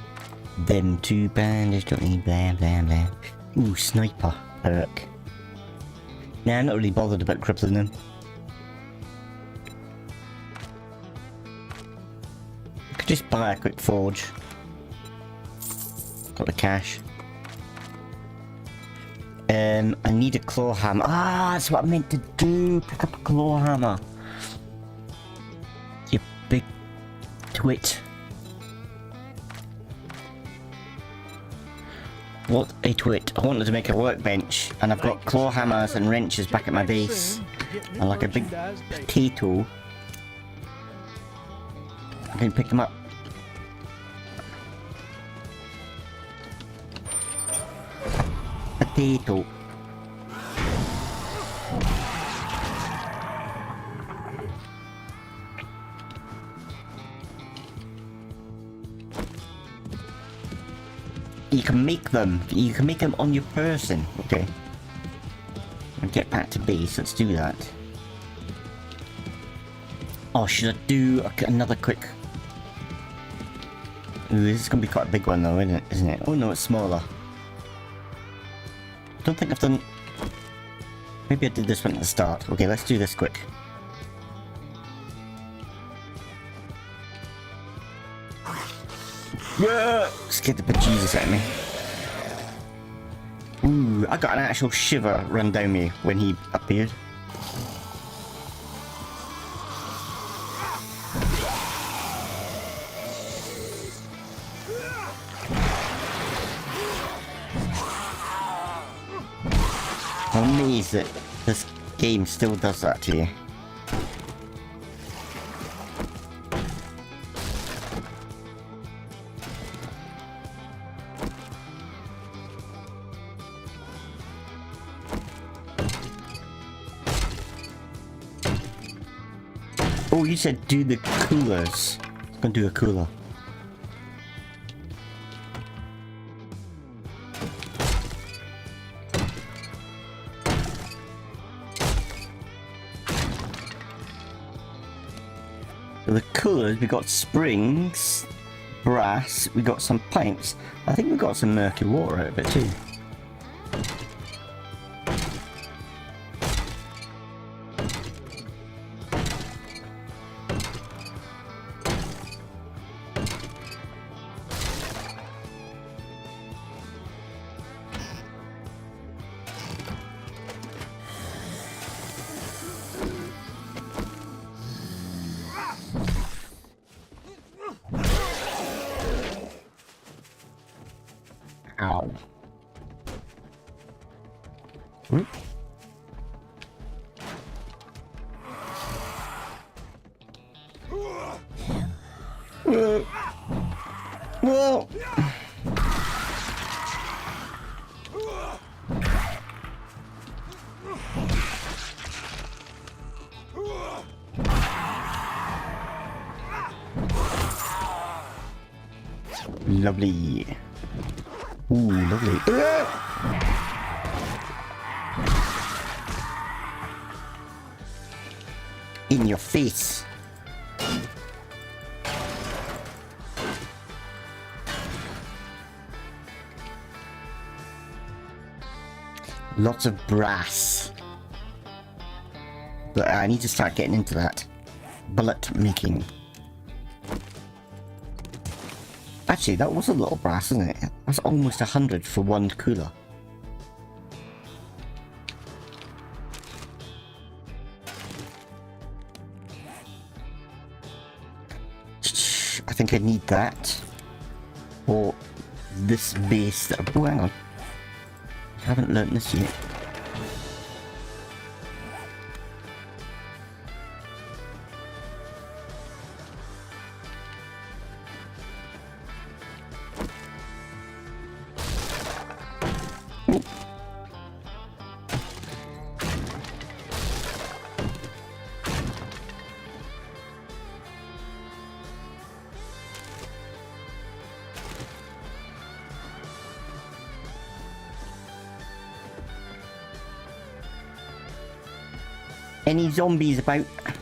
them two bandage, don't need blah blah blah. Ooh, sniper perk. Nah, I'm not really bothered about crippling them. Could just buy a quick forge. Got the cash. I need a claw hammer. Ah, that's what I meant to do. Pick up a claw hammer. You big twit. What a twit. I wanted to make a workbench, and I've got claw hammers and wrenches back at my base. And like a big potato, I can pick them up. Potato. You can make them. You can make them on your person. Okay. I'll get back to base. Let's do that. Oh, should I do another quick? Ooh, this is gonna be quite a big one though, isn't it? Oh no, it's smaller. Don't think I've done... Maybe I did this one at the start. Okay, let's do this quick. Yeah! Scared the bejesus out of me. Ooh, I got an actual shiver run down me when he appeared. I'm amazed that this game still does that to you. Oh, you said do the coolers. I'm gonna do a cooler. The coolers, we got springs, brass, we got some pipes. I think we got some murky water out of it too. Ow. Whoop. Whoa. Whoa. Lovely. Ooh, lovely. In your face. Lots of brass. But I need to start getting into that. Bullet making. Actually, that was a lot of brass, isn't it? That's almost 100 for one cooler. I think I need that. Or this base that... Oh, hang on. I haven't learnt this yet. Any zombies about? I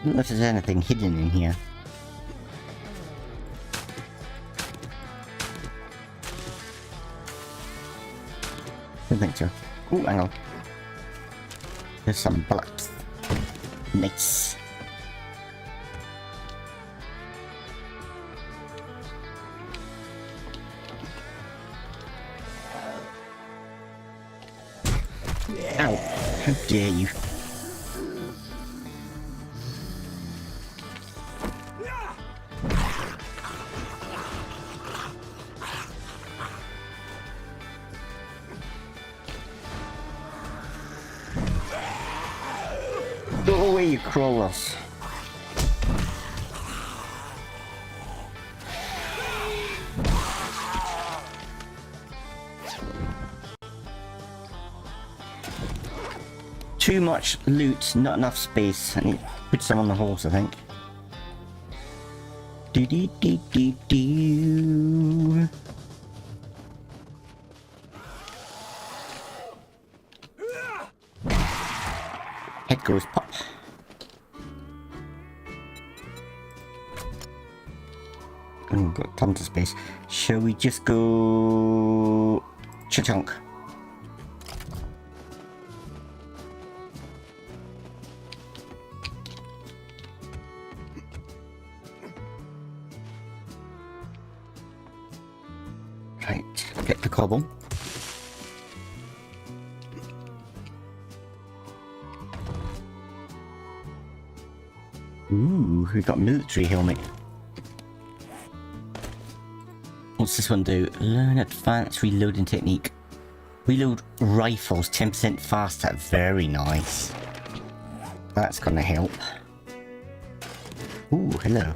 don't know if there's anything hidden in here. I think so. Oh, hang on. There's some bullets. Nice. Ow! How dare you! Go away, you crawlers! Too much loot, not enough space. I need to put some on the horse, I think. Do do do do do. Head goes pop. Oh, got tons of space. Shall we just go cha-chunk? Right, get the cobble. Ooh, we got military helmet. What's this one do? Learn advanced reloading technique. Reload rifles 10% faster. Very nice. That's gonna help. Ooh, hello.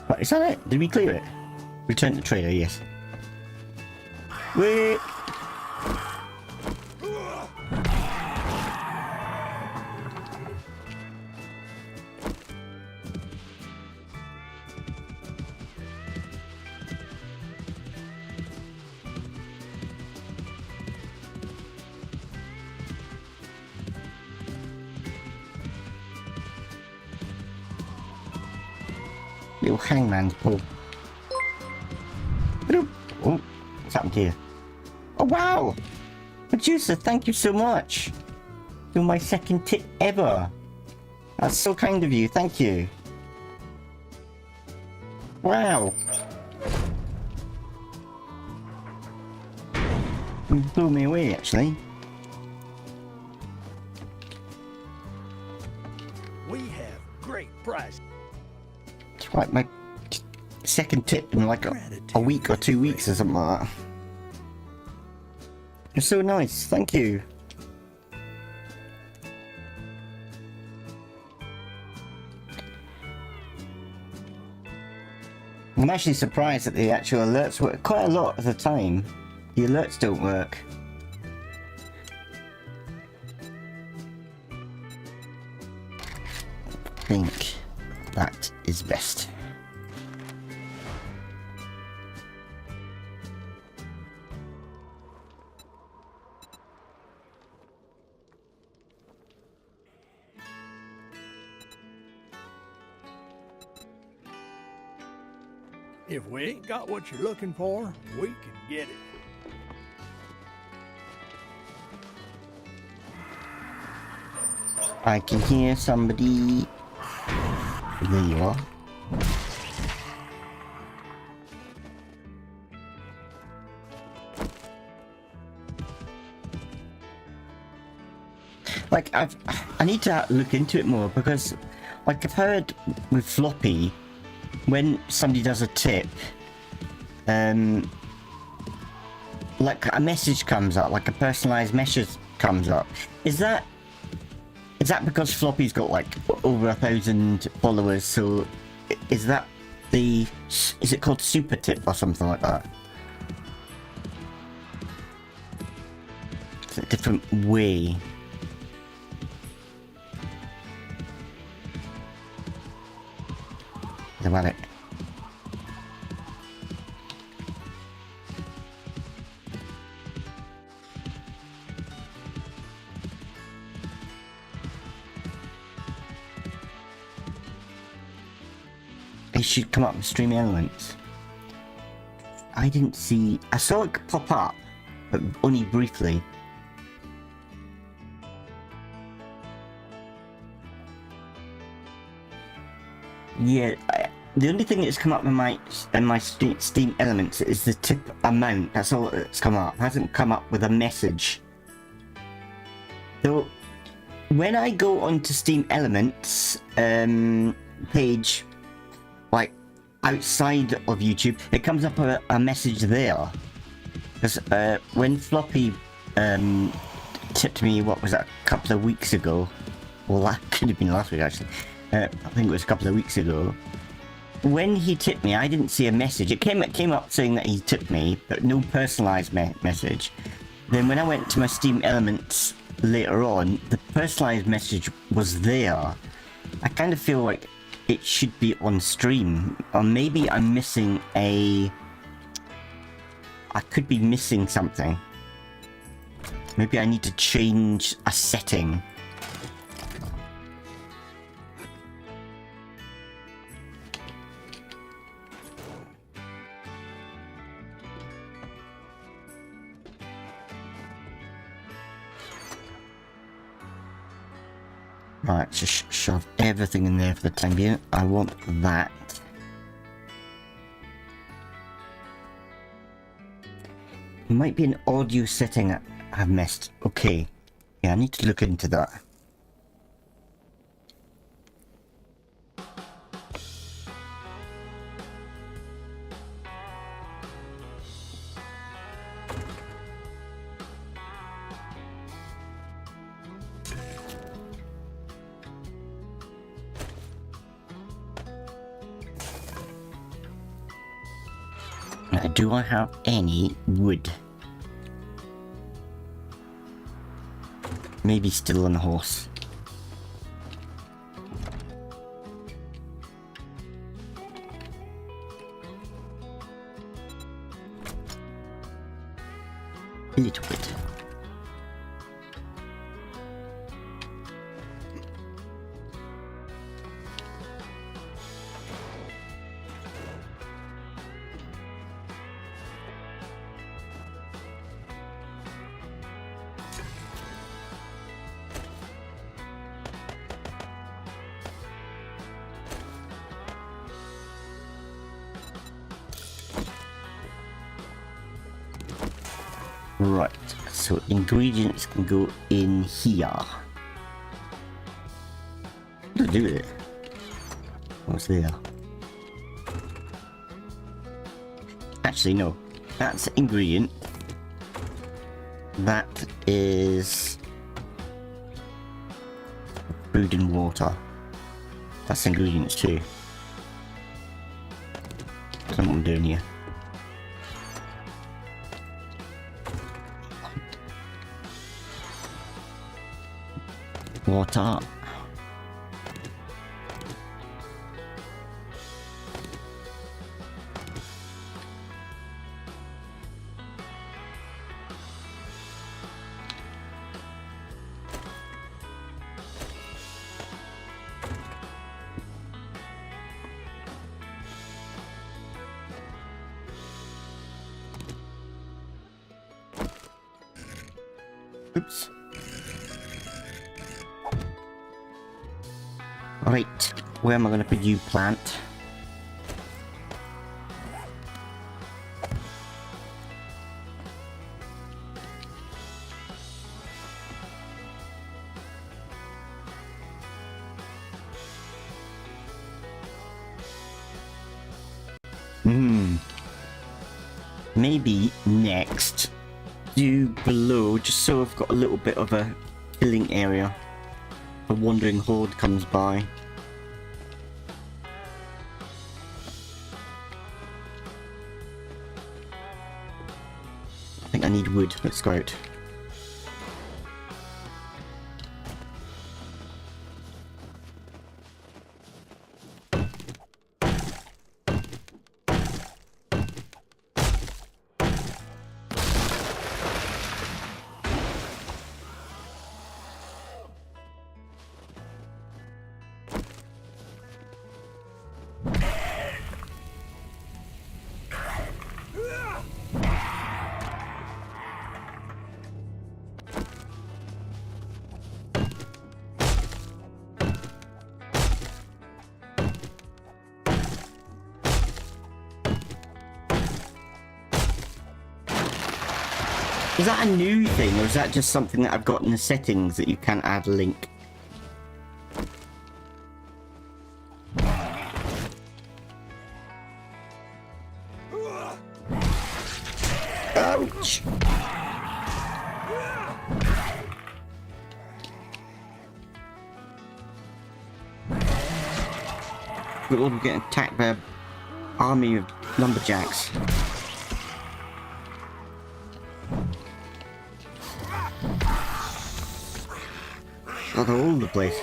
What, is that it? Did we clear it? Return to trader, yes. Wait! Little hangman's pull. Oh, what's happened here? Oh wow! Producer, thank you so much! You're my second tip ever! That's so kind of you, thank you! Wow! You blew me away actually. We have great prices. It's like my second tip in like a week or 2 weeks or something like that. You're so nice, thank you. I'm actually surprised that the actual alerts work quite a lot of the time. The alerts don't work. I think that is best. If we ain't got what you're looking for, we can get it. I can hear somebody. There you are. Like I need to look into it more because, like I've heard with Floppy, when somebody does a tip, like a message comes up, like a personalized message comes up. Is that because Floppy's got like over 1,000 followers? So is that is it called super tip or something like that? It's a different way. About it. it should come up in Stream Elements. I didn't see... I saw it pop up, but only briefly. Yeah, the only thing that's come up in my Steam Elements is the tip amount. That's all that's come up. It hasn't come up with a message. So when I go onto Steam Elements page, like outside of YouTube, it comes up a message there. Because when Floppy tipped me, what was that, a couple of weeks ago? Well, that could have been last week actually. I think it was a couple of weeks ago. When he tipped me, I didn't see a message. It came up saying that he tipped me, but no personalized message. Then when I went to my Steam Elements later on, the personalized message was there. I kind of feel like it should be on stream, or maybe I'm missing I could be missing something. Maybe I need to change a setting. Right, just shove everything in there for the time being. I want that. Might be an audio setting I've missed. Okay. Yeah, I need to look into that. Now, do I have any wood? Maybe still on the horse. A little bit. Right, so ingredients can go in here. What do I do with it? What's there? Actually, no. That's ingredient. That is food and water. That's ingredients too. I don't know what I'm doing here. Water. Oops. Right, where am I going to put you, plant? Maybe next, do below, just so I've got a little bit of a killing area. A wandering horde comes by. I think I need wood. Let's go out. Is that a new thing, or is that just something that I've got in the settings that you can add a link? Ouch! We're getting attacked by an army of lumberjacks. Oh, they're all over the place.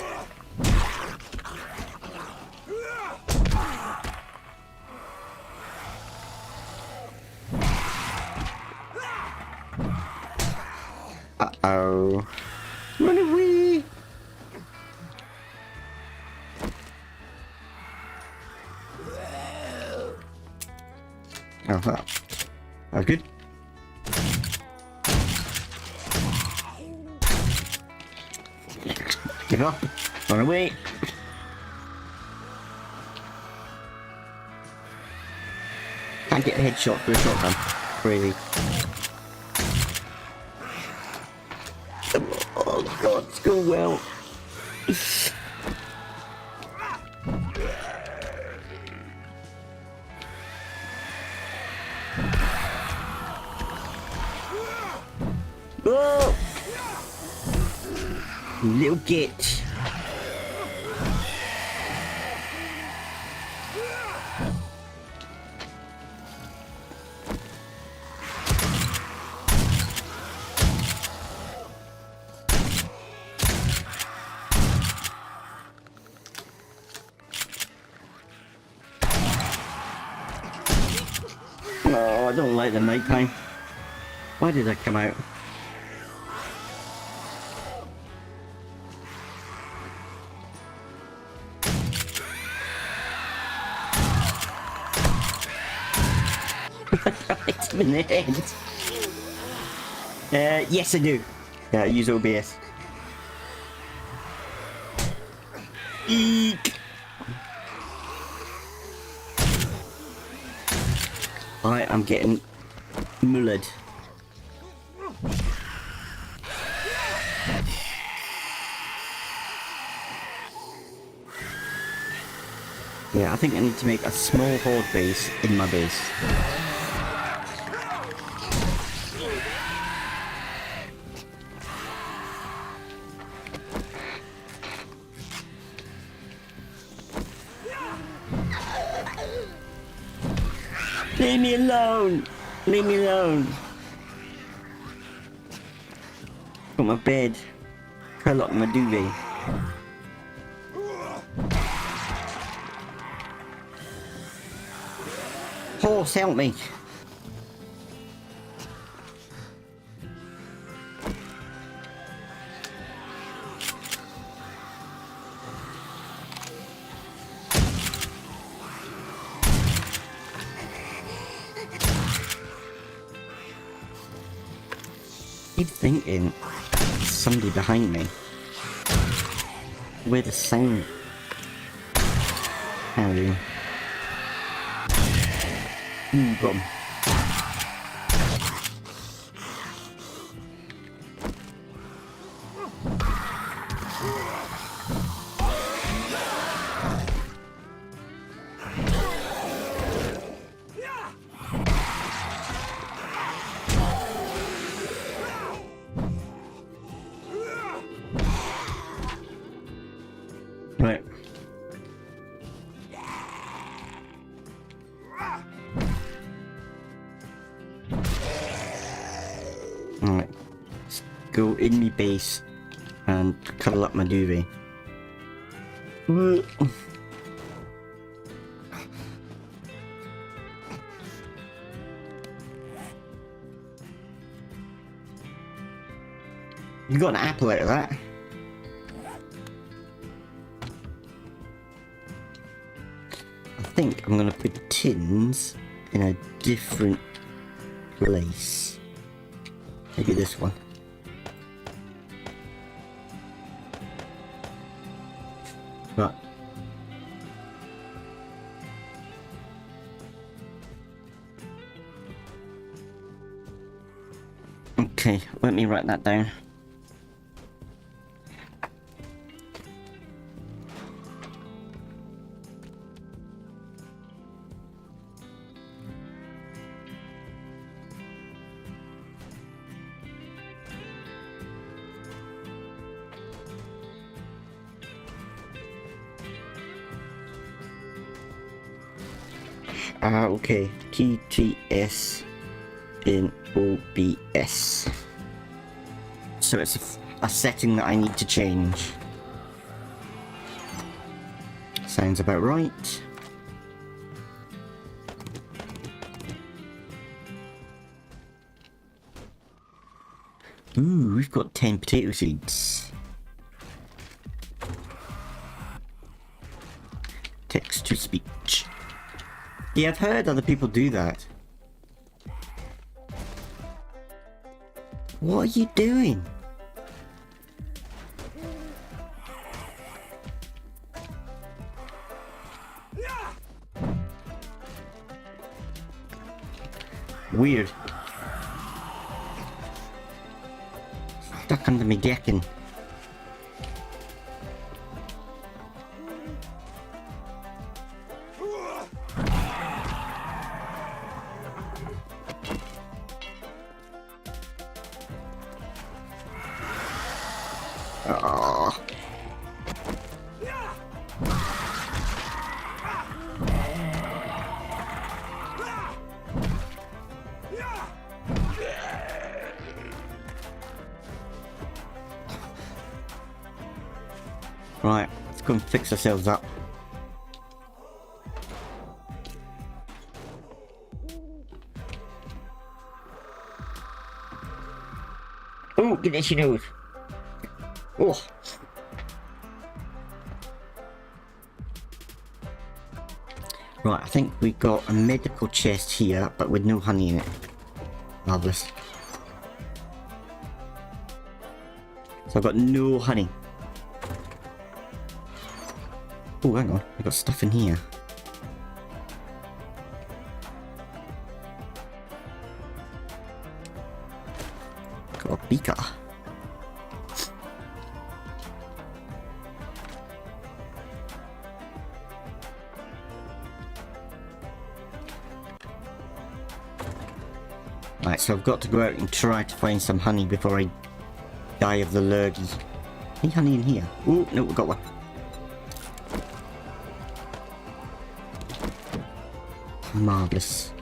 Uh-oh. Run away! Oh, well. Oh, good. Give up. Run away. Can't get a headshot for a shotgun. Really. Oh god, it's going well. Oh! Little git. Oh, I don't like the nighttime. Why did I come out? It's in the head. Yes I do. Yeah, I use OBS. Eek! I'm getting mullered. Yeah, I think I need to make a small horde base in my base. Leave me alone! Leave me alone! Got my bed. Curl up my duvet. Horse, help me! Keep thinking there's somebody behind me. Where the sound? How are you? Got him. Right. Alright. Let's go in my base and cuddle up my duvet. You got an apple out of that? I think I'm gonna put the tins in a different place. Maybe this one. Right. Okay, let me write that down. Okay. TTS in OBS. So it's a setting that I need to change. Sounds about right. Ooh, we've got 10 potato seeds. Text to speech. Yeah, I've heard other people do that. What are you doing? Weird. Stuck under me decking. Oh. Right, let's go and fix ourselves up. Oh, get that your nose. Oh. Right, I think we got a medical chest here, but with no honey in it. Marvellous. So I've got no honey. Oh, hang on, I've got stuff in here. Got a beaker. Right, so I've got to go out and try to find some honey before I die of the lurgy. Any honey in here? Oh, no, we've got one. Marvellous.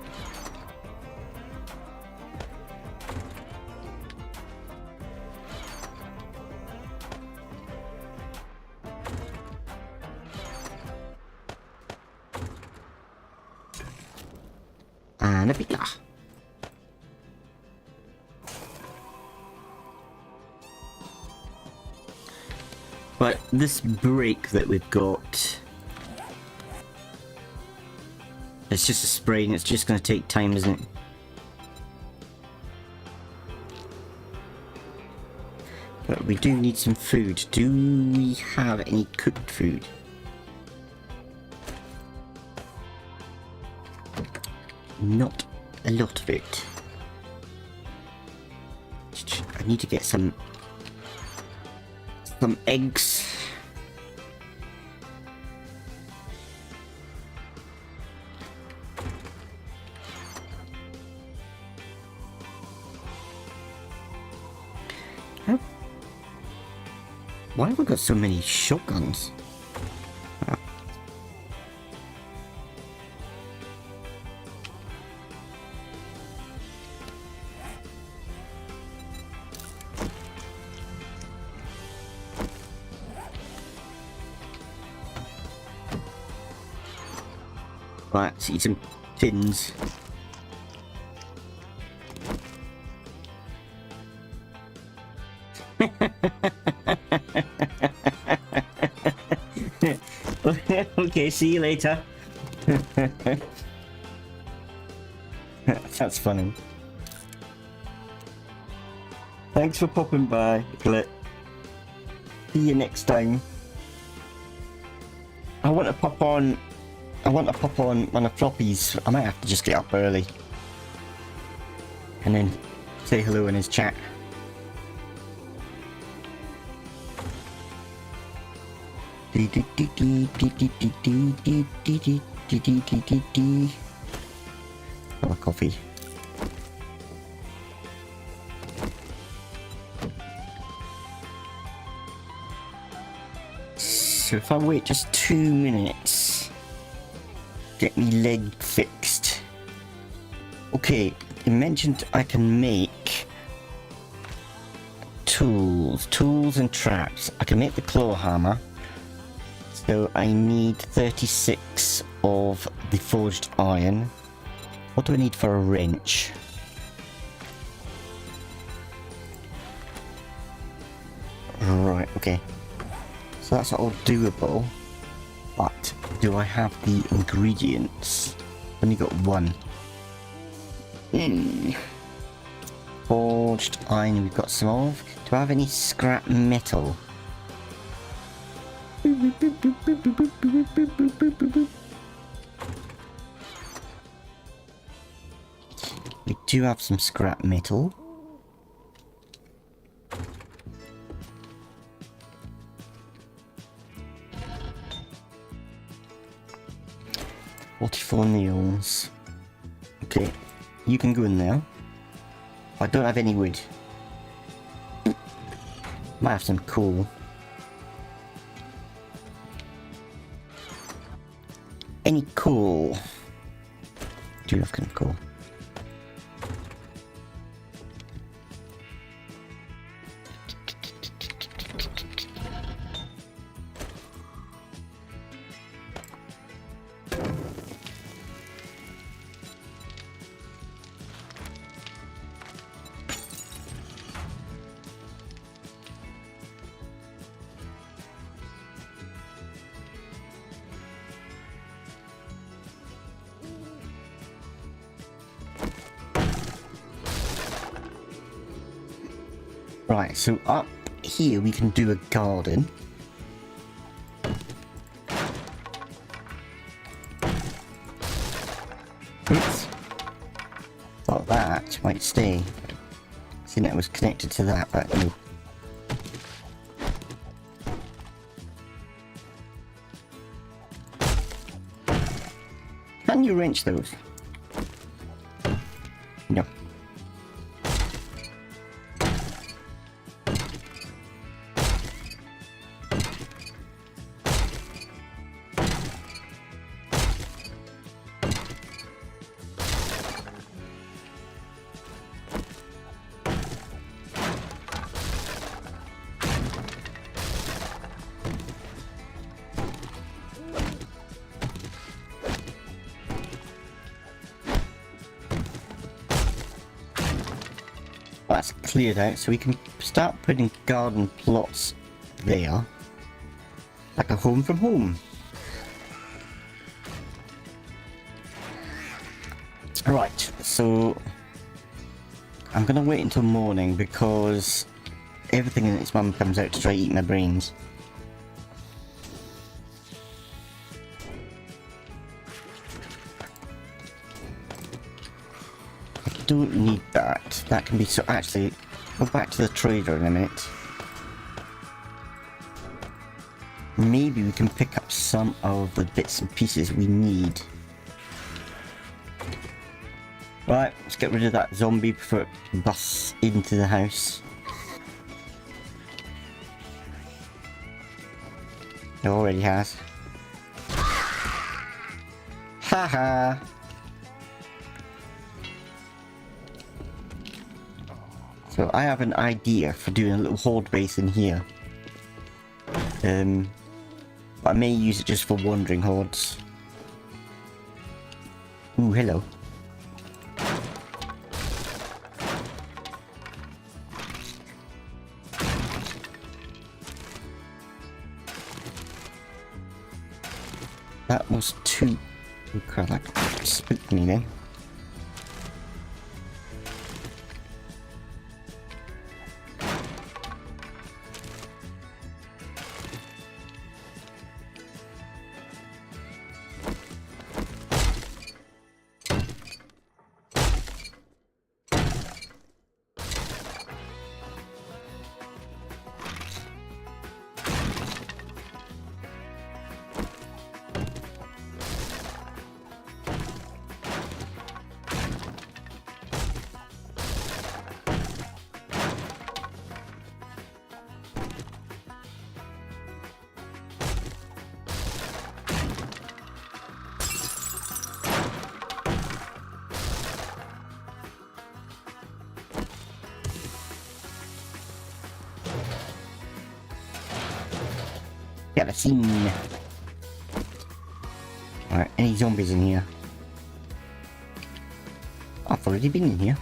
And a beaker. But this break that we've got, it's just a spray and it's just going to take time, isn't it? But we do need some food. Do we have any cooked food? Not a lot of it. I need to get some eggs. Why have we got so many shotguns? Right, let's eat some tins. Okay, see you later. That's funny. Thanks for popping by, Glit. See you next time. I want to pop on one of Floppy's. I might have to just get up early and then say hello in his chat. Have a coffee. So if I wait just 2 minutes, get me leg fixed. Okay, you mentioned I can make tools and traps. I can make the claw hammer. So I need 36 of the forged iron. What do I need for a wrench? Right, okay. So that's all doable. But do I have the ingredients? Only got one. Forged iron we've got some of. Do I have any scrap metal? We do have some scrap metal. $44 nails. Okay, you can go in there. I don't have any wood. Might have some coal. Any coal? Do you have kind of coal? Right, so up here we can do a garden. Oops. Thought that might stay. See, that was connected to that, but no. Can you wrench those? No. That's cleared out, so we can start putting garden plots there. Like a home from home. Right, so I'm gonna wait until morning because everything in its mum comes out to try to eat my brains. Don't need that. That can be so. Actually, go back to the trader in a minute. Maybe we can pick up some of the bits and pieces we need. Right, let's get rid of that zombie before it busts into the house. It already has. Haha. So I have an idea for doing a little horde base in here. But I may use it just for wandering hordes. Ooh, hello. That was too... Oh crap, that spooked me then. Kerosene. Alright, any zombies in here? I've already been in here.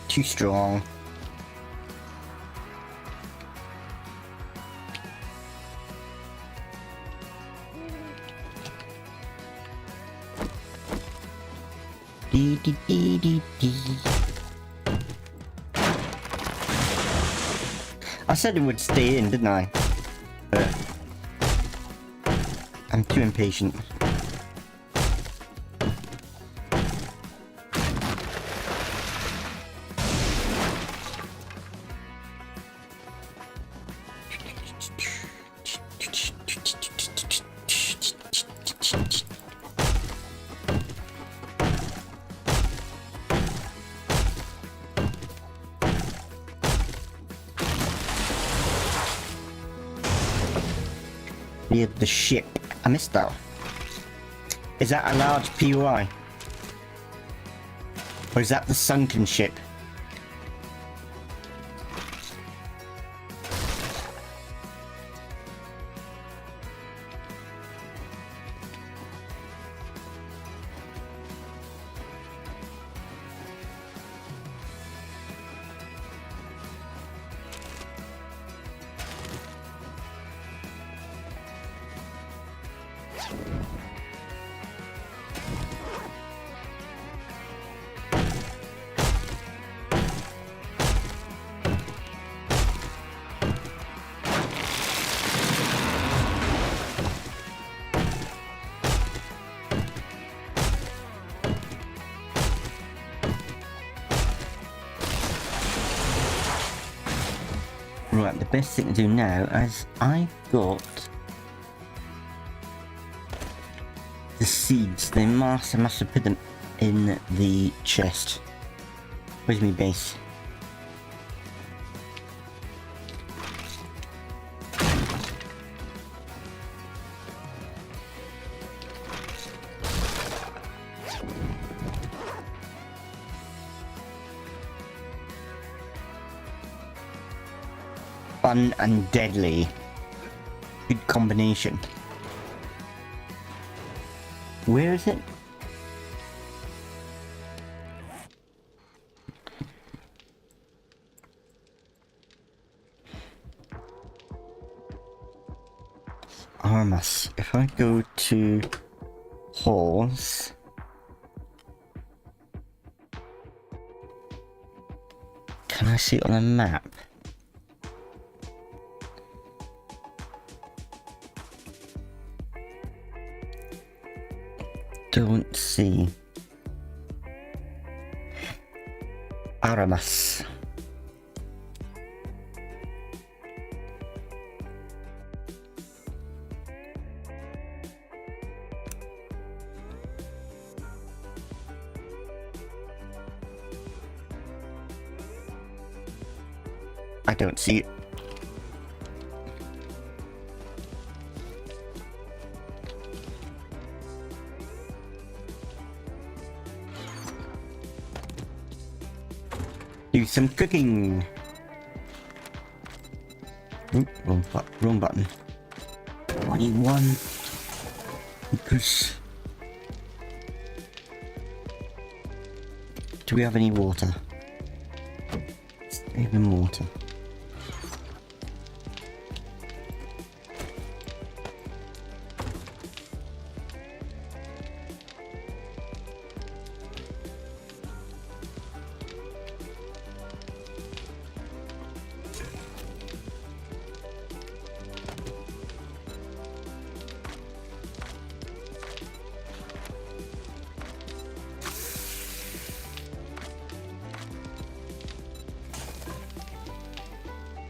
Too strong. Dee dee dee dee dee. I said it would stay in, didn't I? But I'm too impatient. The ship. I missed that. Is that a large POI? Or is that the sunken ship? Right, the best thing to do now is I've got the seeds. I must have put them in the chest. Where's my base? Fun and deadly. Good combination. Where is it? Armas. If I go to halls. Can I see it on a map? Don't see. Aramas. I don't see it. Do some cooking. Oop, wrong button. 21. Because. Do we have any water? Even water.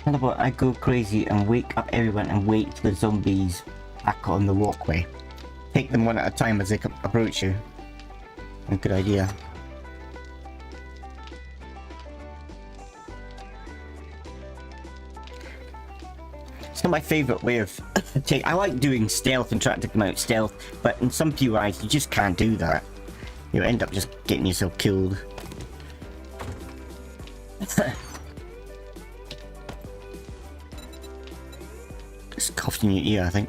How about I go crazy and wake up everyone and wait for the zombies back on the walkway? Take them one at a time as they approach you. A good idea. It's not my favourite way of I like doing stealth and trying to take them out stealth, but in some POIs you just can't do that. You end up just getting yourself killed. in your ear, I think.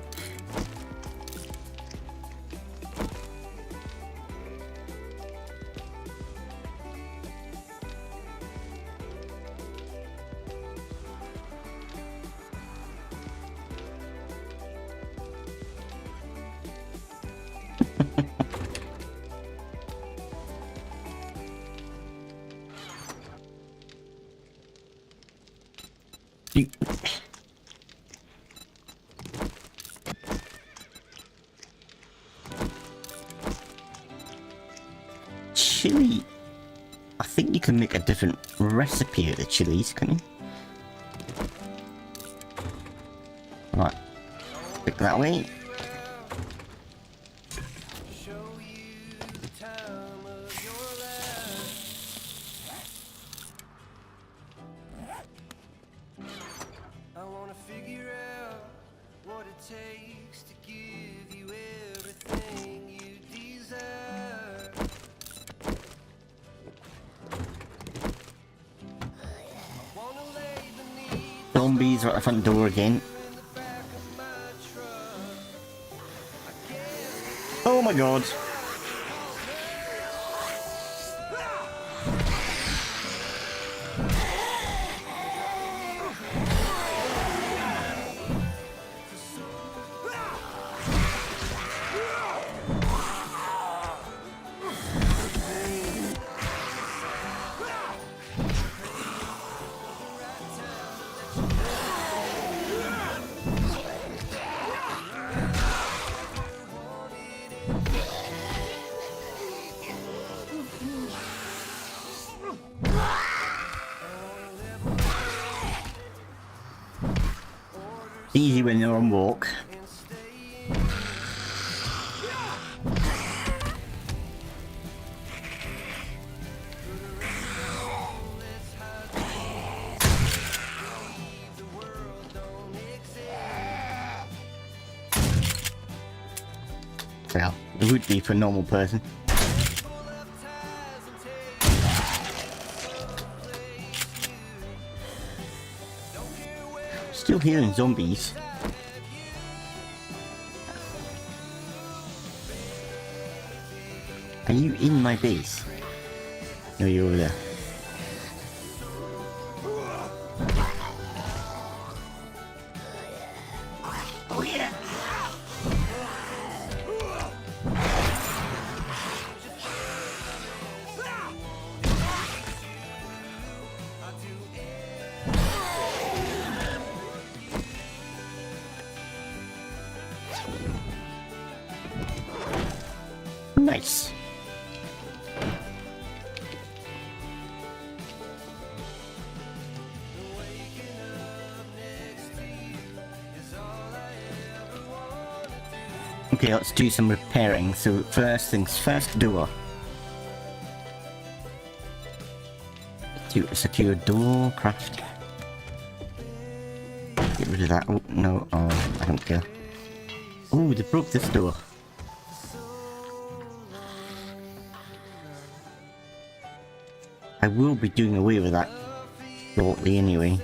You- Chili. I think you can make a different recipe of the chilies, can you? Right. Click that way. Zombies are at the front door again. Oh my god. Easy when you're on walk. Well, it would be for a normal person. Still hearing zombies. Are you in my base? No, you're over there. Oh yeah! Nice. Okay, let's do some repairing. So first things first, door. Do a secure door, craft. Get rid of that. Oh no, oh, I don't care. Oh, they broke this door. I will be doing away with that shortly anyway.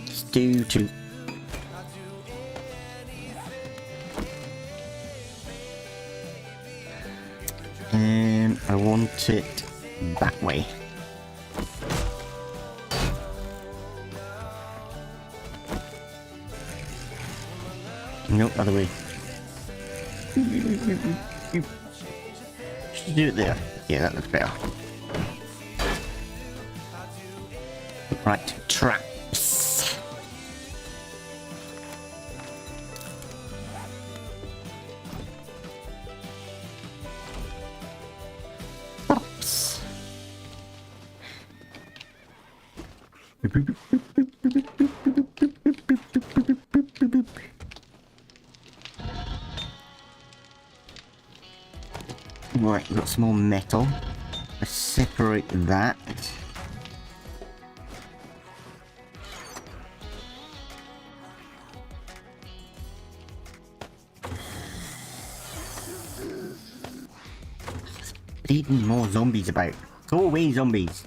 Let's do two. I want it that way. Nope, other way. Should do it there. Yeah, that looks better. Right, traps. Pops. Right, we've got some more metal. Let's separate that. Bleeding more zombies about. Go away, zombies.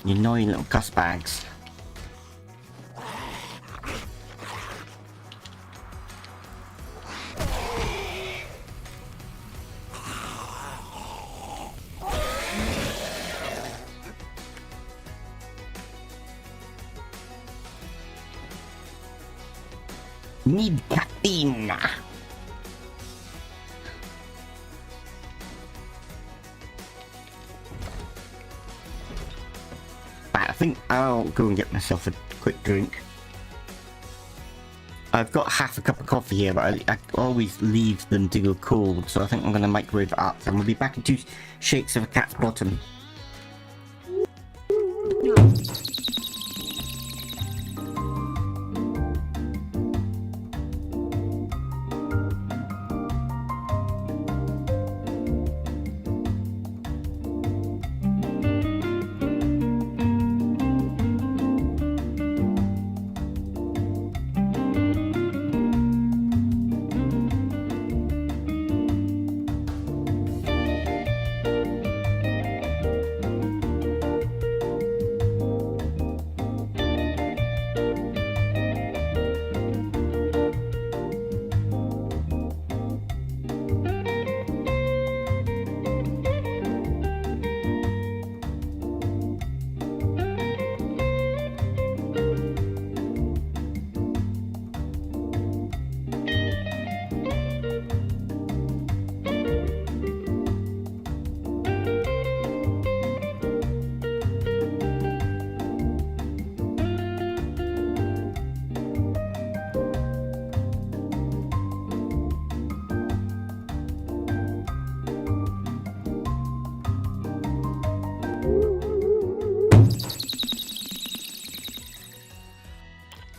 You annoying little Gus bags. Need caffeine. I think I'll go and get myself a quick drink. I've got half a cup of coffee here, but I always leave them to go cold, so I think I'm going to microwave it up. And we'll be back in 2 shakes of a cat's bottom.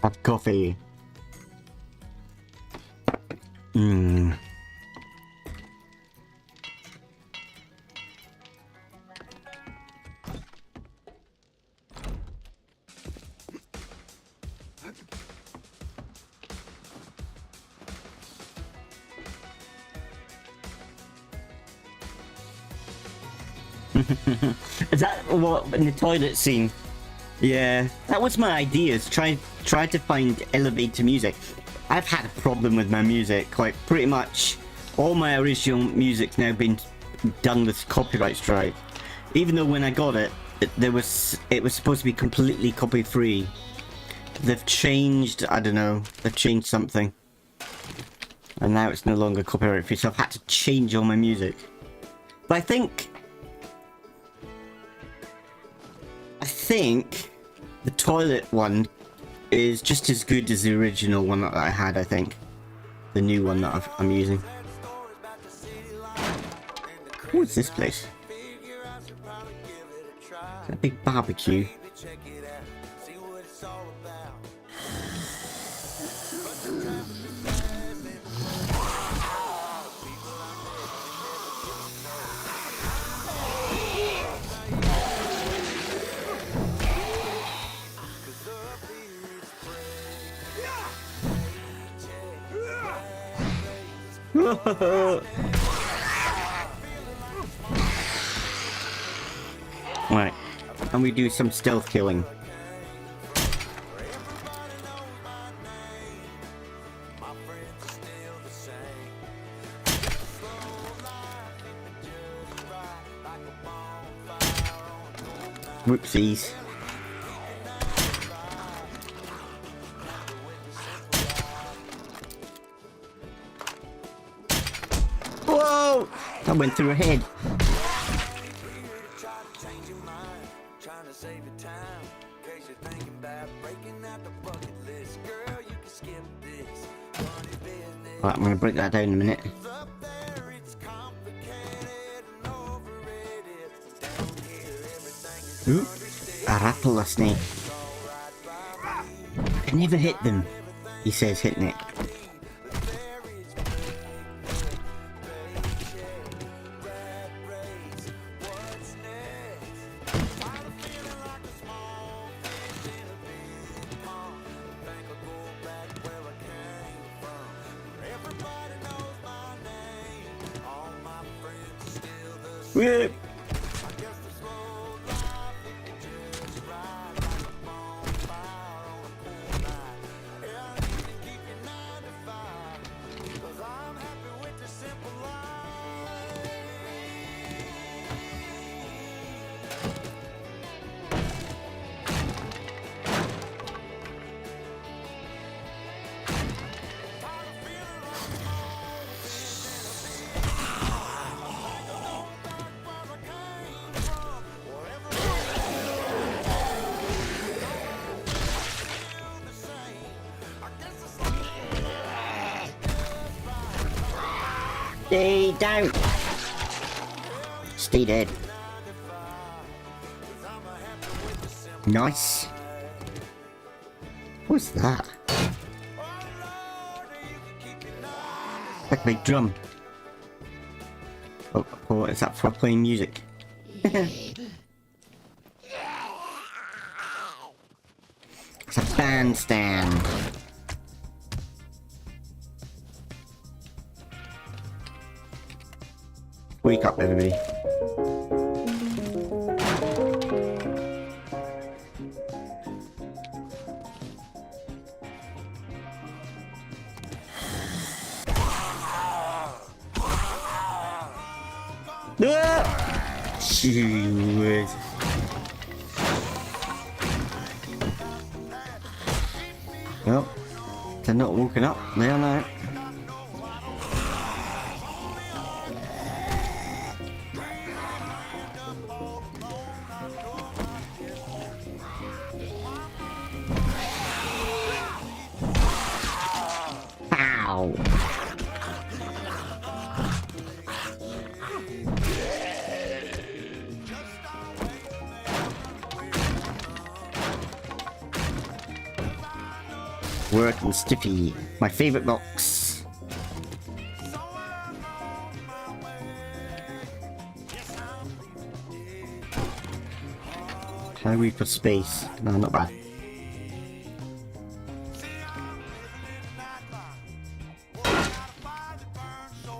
Hot coffee. Mmm. Is that what in the toilet scene? Yeah, that was my idea, is try to find elevator music. I've had a problem with my music, like pretty much all my original music's now been done with copyright strike. Even though when I got it, it was supposed to be completely copy free. They've changed, I don't know, they've changed something. And now it's no longer copyright free, so I've had to change all my music. But I think the toilet one is just as good as the original one that I had, I think. The new one that I'm using. What's this place? It's a big barbecue. Right, and we do some stealth killing. Whoopsies. Whoa! That went through her head. Right, I'm gonna break that down in a minute. Ooh, a rapala snake. I never hit them, he says, hitting it. Stay down. Stay dead. Nice. What's that? Like a big drum. Oh, is that for playing music? It's a bandstand. Wake up, everybody. Shoot. Well, they're not walking up. They are now. Ow. Working stiffy. My favorite box. Can I read for space? No, not bad.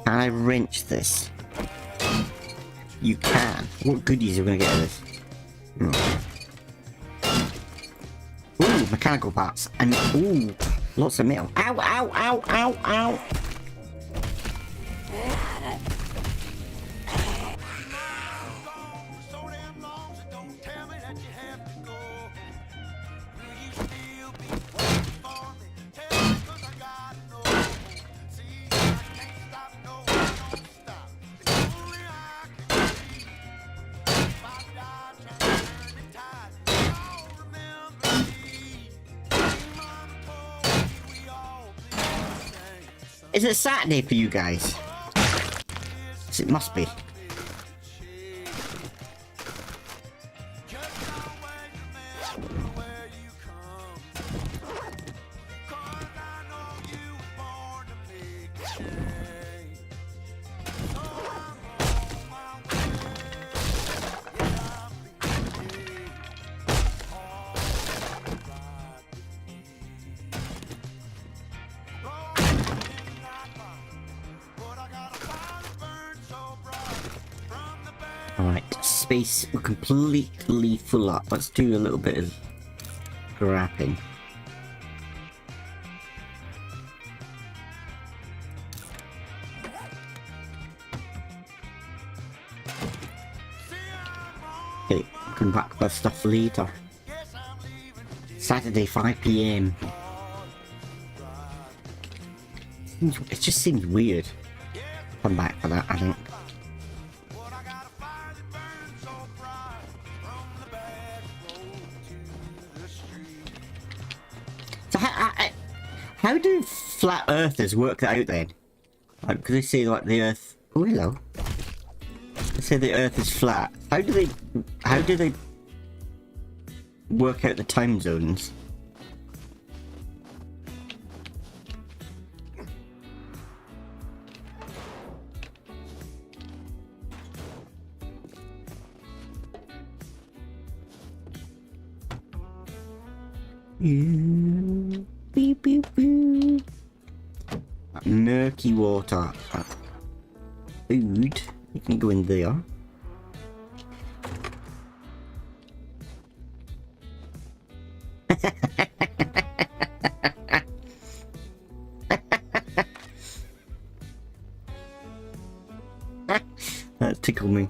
Can I wrench this? You can. What goodies are we gonna get out of this? Ooh, mechanical parts. And ooh, lots of metal. Ow, ow, ow, ow, ow. Is it Saturday for you guys? Yes, it must be. Alright, space, we're completely full up. Let's do a little bit of grapping. Okay, come back with stuff later. Saturday, 5 PM. It just seems weird. Come back for that, I think. So how do flat earthers work that out then? Like, because they say like the earth. Oh, hello. They say the earth is flat. How do they work out the time zones? Beep, beep, beep. Murky water. Food. You can go in there. That tickled me.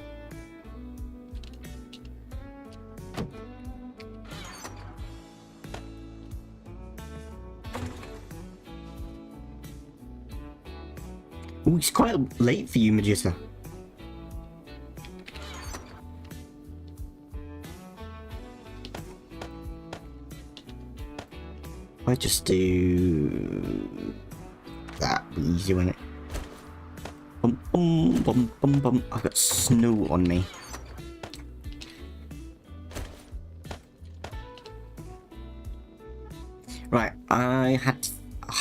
Oh, it's quite late for you, Medusa. I just do that. Be easy, won't it? Bum, bum, bum, bum, bum. I've got snow on me. Right, I had a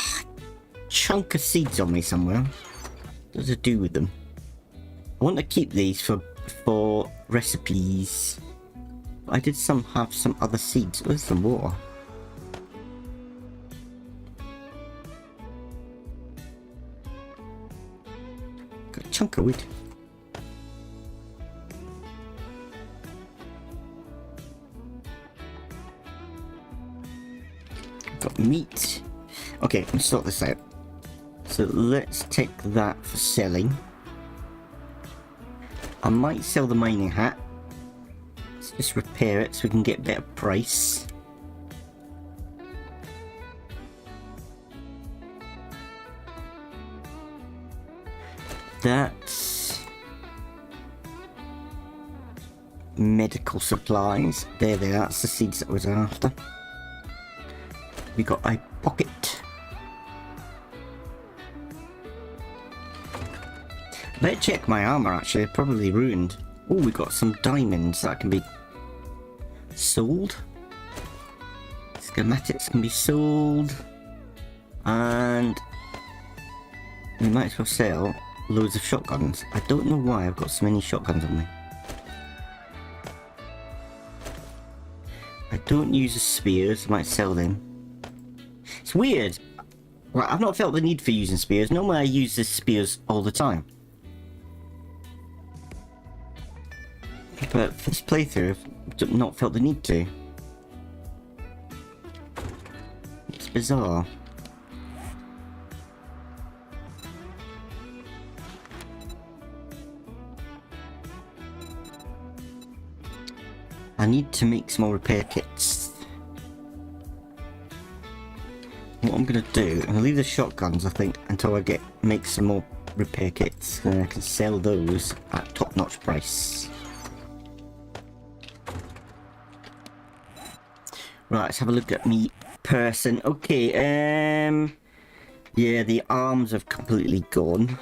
chunk of seeds on me somewhere. What does it do with them? I want to keep these for recipes. I did have some other seeds. Where's some water? Got a chunk of wood. Got meat. Okay, let's sort this out. So let's take that for selling. I might sell the mining hat. Let's just repair it so we can get a better price. That's medical supplies. There they are. That's the seeds that I was after. We got a pocket. Better check my armor actually, probably ruined. Oh, we got some diamonds that can be sold. Schematics can be sold. And we might as well sell loads of shotguns. I don't know why I've got so many shotguns on me. I don't use the spears, I might sell them. It's weird. Right, I've not felt the need for using spears. Normally I use the spears all the time. But for this playthrough, I've not felt the need to. It's bizarre. I need to make some more repair kits. What I'm gonna do, I'm gonna leave the shotguns, I think, until I make some more repair kits, and I can sell those at top-notch price. Right, let's have a look at me person. Okay, yeah, the arms have completely gone.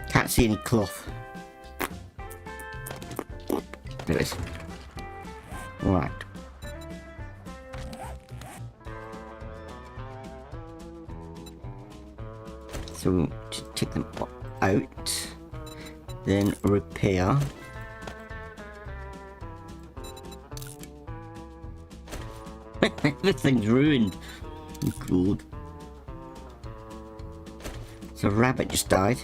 Can't see any cloth. There it is. Right. So to take them out, then repair. Everything's ruined. Good. So a rabbit just died.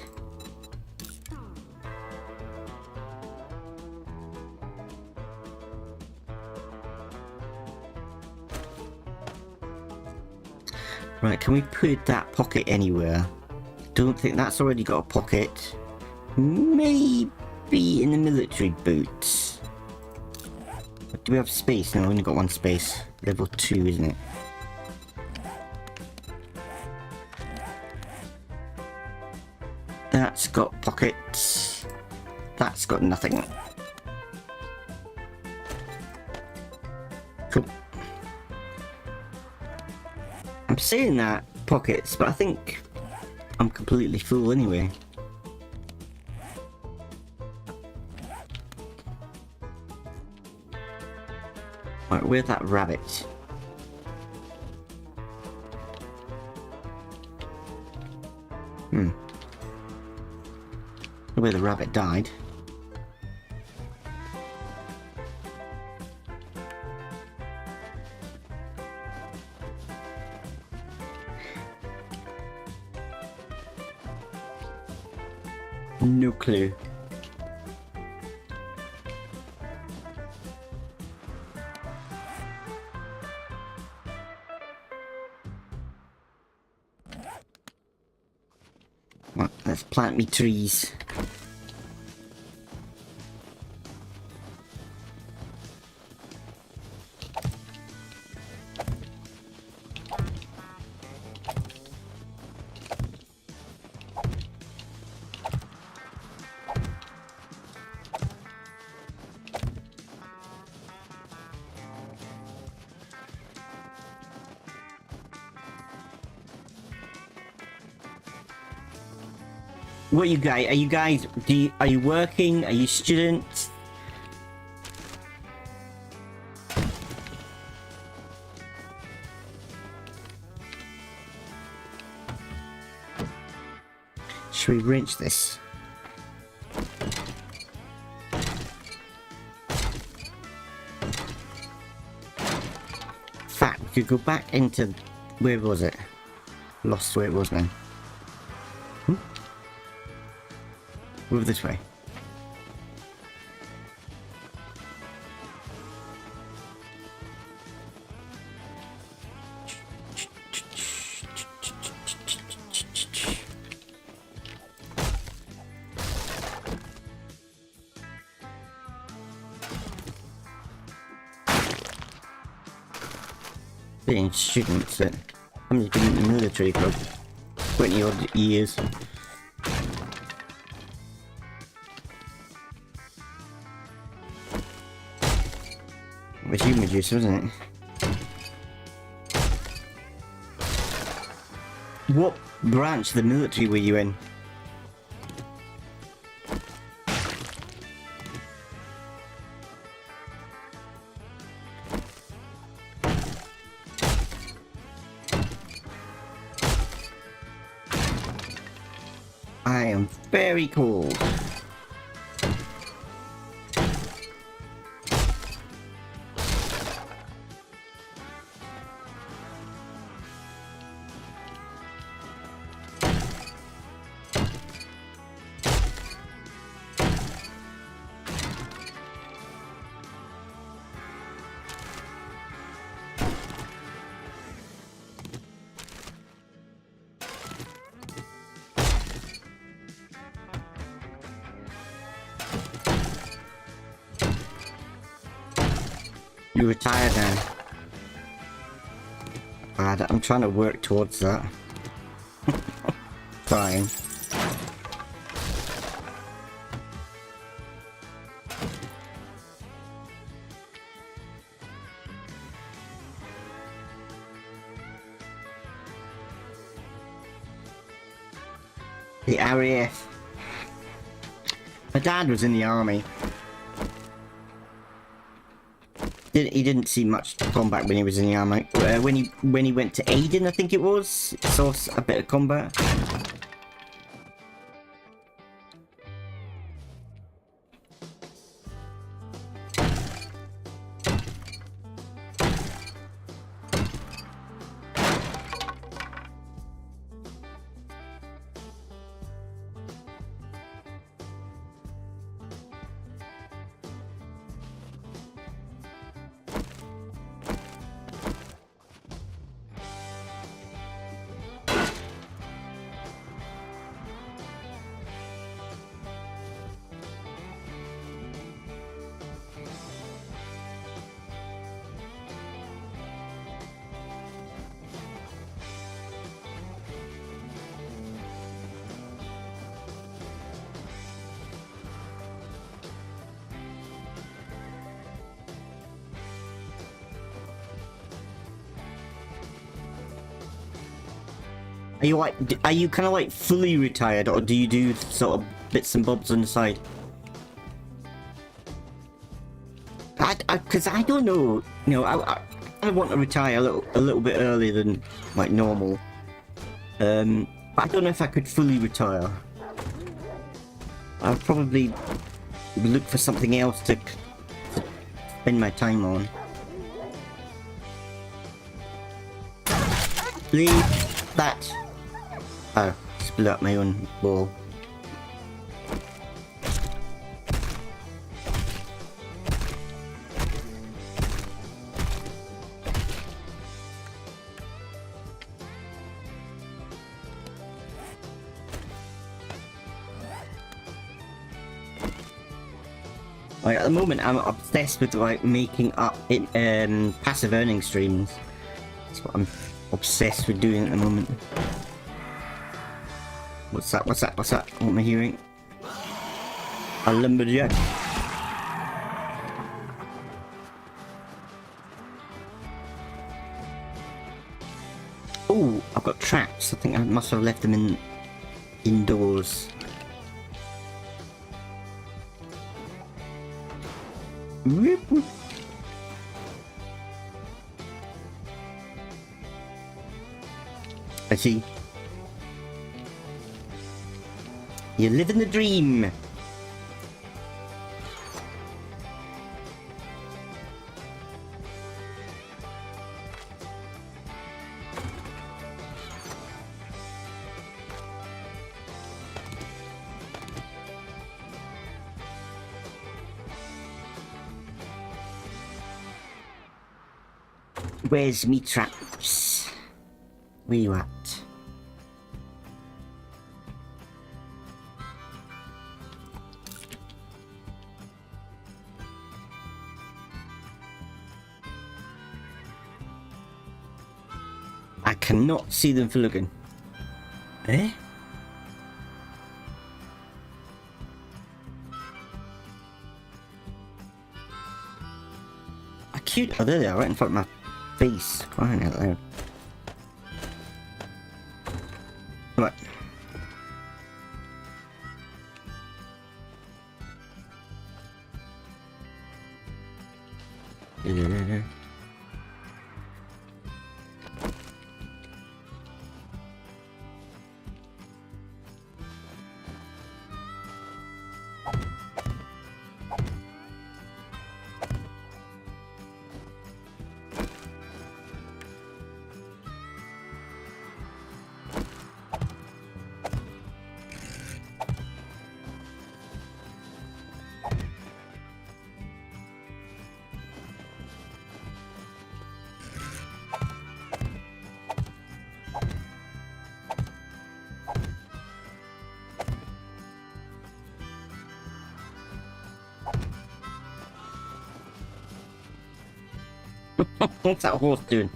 Right, can we put that pocket anywhere? Don't think that's already got a pocket. Maybe in the military boots. But do we have space? No, we only got one space. Level 2, isn't it? That's got pockets. That's got nothing. Cool. I'm saying that pockets, but I think I'm completely full anyway. Right, where's that rabbit? Where the rabbit died. No clue. Well, let's plant me trees. What are you guys? Are you guys? Are you working? Are you students? Should we wrench this? In fact, we could go back into... Where was it? Lost where it was now. Move this way. Being students that haven't been in the military for 20 odd years. It was human juice, wasn't it? What branch of the military were you in? I am very cold. You retired now. Bad. I'm trying to work towards that. Fine. The RAF. My dad was in the army. He didn't see much combat when he was in the army. When he went to Aden, I think it was, he saw a bit of combat. Are you kind of like fully retired, or do you do sort of bits and bobs on the side? Because I don't know. You know, I want to retire a little bit earlier than like normal. But I don't know if I could fully retire. I'll probably look for something else to spend my time on. Leave that. Oh, split up my own ball. Like, at the moment, I'm obsessed with like making up passive earning streams. That's what I'm obsessed with doing at the moment. What's that? What's that? What's that? What am I hearing? A lumberjack. Oh, I've got traps. I think I must have left them indoors. Whoop, whoop. I see. You're living the dream. Where's me traps? Where you at? I cannot see them for looking. Eh? How cute. Oh, there they are, right in front of my face. Crying out loud. Right. What's that horse doing?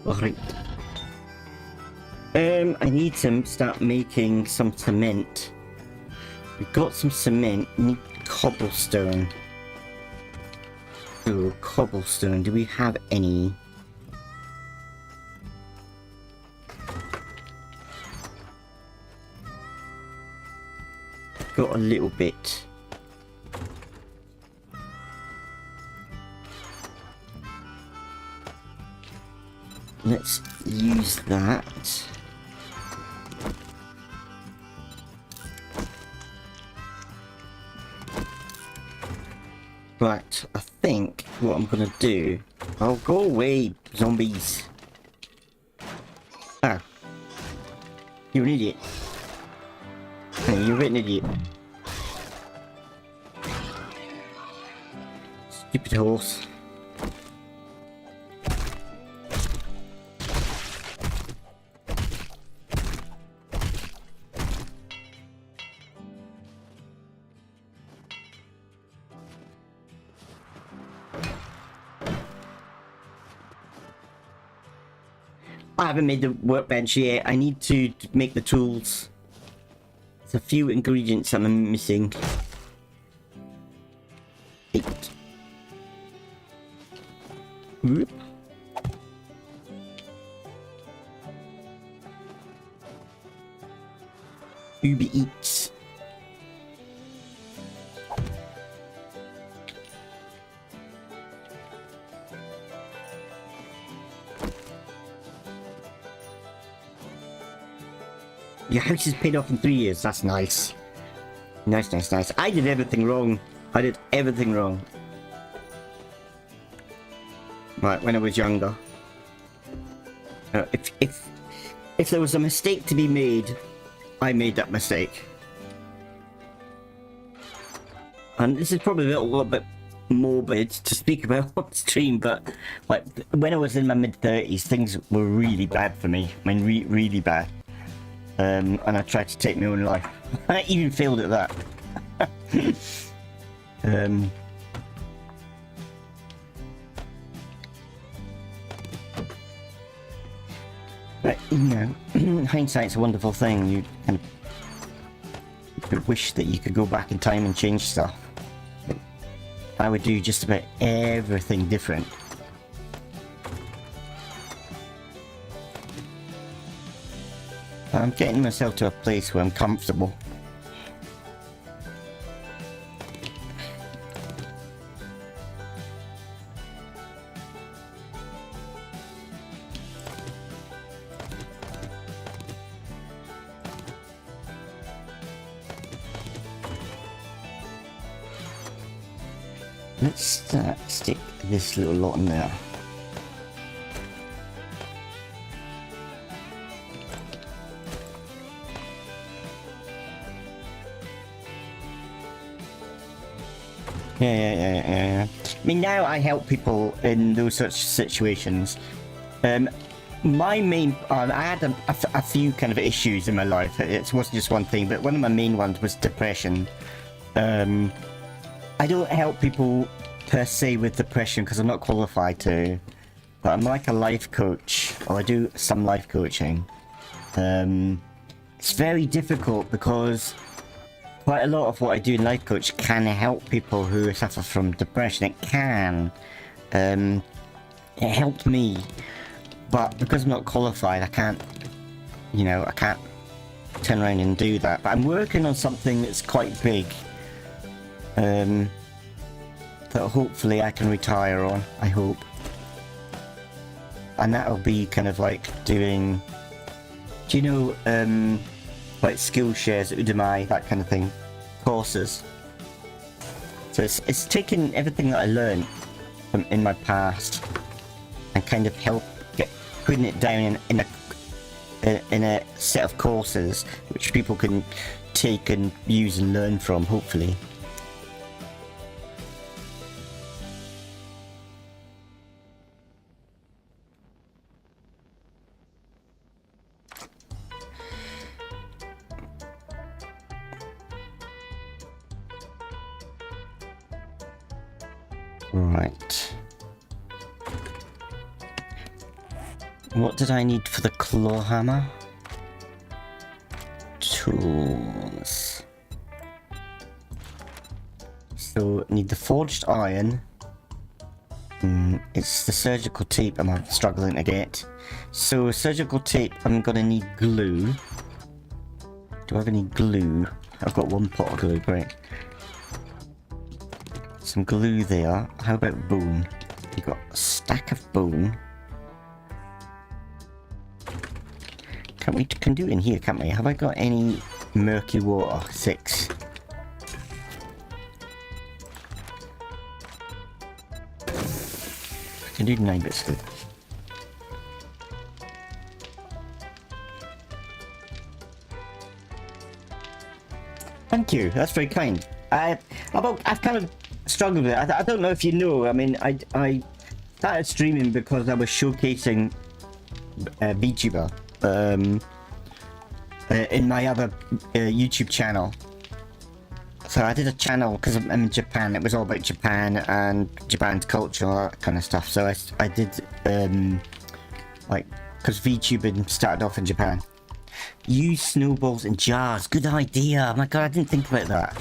Alright. I need to start making some cement. We've got some cement. Need cobblestone. Ooh, cobblestone. Do we have any? Got a little bit. Let's use that. Right, I think what I'm gonna do... Oh, go away, zombies. Ah. You're an idiot. Hey, you're an idiot. Stupid horse. I haven't made the workbench yet. I need to make the tools. There's a few ingredients I'm missing. 8. Whoop. Uber Eats. Your house is paid off in 3 years. That's nice. Nice, nice, nice. I did everything wrong. I did everything wrong. Right, when I was younger. If there was a mistake to be made, I made that mistake. And this is probably a little bit morbid to speak about on stream, but like when I was in my mid-30s, things were really bad for me. I mean, really bad. And I tried to take my own life. I even failed at that. But, you know, hindsight's a wonderful thing. You kind of wish that you could go back in time and change stuff. But I would do just about everything different. I'm getting myself to a place where I'm comfortable. Let's stick this little lot in there. Yeah. I mean, now I help people in those such situations. My main, I had a few kind of issues in my life. It wasn't just one thing, but one of my main ones was depression. I don't help people per se with depression because I'm not qualified to, but I'm like a life coach, or I do some life coaching. It's very difficult because quite a lot of what I do in life coach can help people who suffer from depression. It can. It helped me, but because I'm not qualified, I can't, you know, I can't turn around and do that. But I'm working on something that's quite big. That hopefully I can retire on, I hope. And that'll be kind of like doing, do you know, like Skillshares, Udemy, that kind of thing, courses. So it's taking everything that I learned from in my past and kind of putting it down in a set of courses which people can take and use and learn from, hopefully. Right. What did I need for the claw hammer? Tools. So, need the forged iron. It's the surgical tape I'm struggling to get. So, surgical tape, I'm gonna need glue. Do I have any glue? I've got one pot of glue, great. Some glue there. How about bone? We've got a stack of bone. We can do it in here, can't we? Have I got any murky water? 6. I can do 9 bits good. Thank you, that's very kind. I've kind of struggled with it. I don't know if you know, I mean, I started streaming because I was showcasing VTuber in my other YouTube channel. So I did a channel because I'm in Japan. It was all about Japan and Japan's culture, all that kind of stuff. So I did like, because VTubing started off in Japan. Use snowballs in jars. Good idea. Oh my god, I didn't think about that.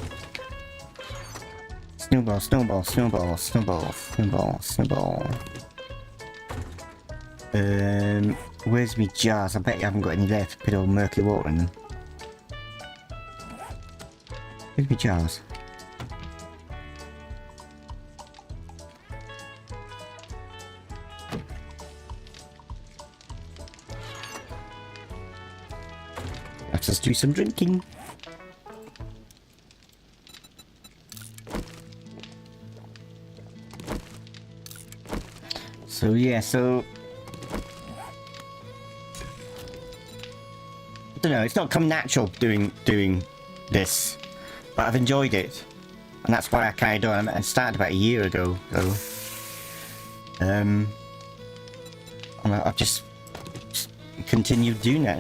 Snowball, snowball, snowball, snowball, snowball, snowball. Where's me jars? I bet you haven't got any left. Put all murky water in them. Where's me jars? Let's just do some drinking. So yeah, so I don't know, it's not come natural doing this, but I've enjoyed it, and that's why I carried on. I started about a year ago, so I've just continued doing that.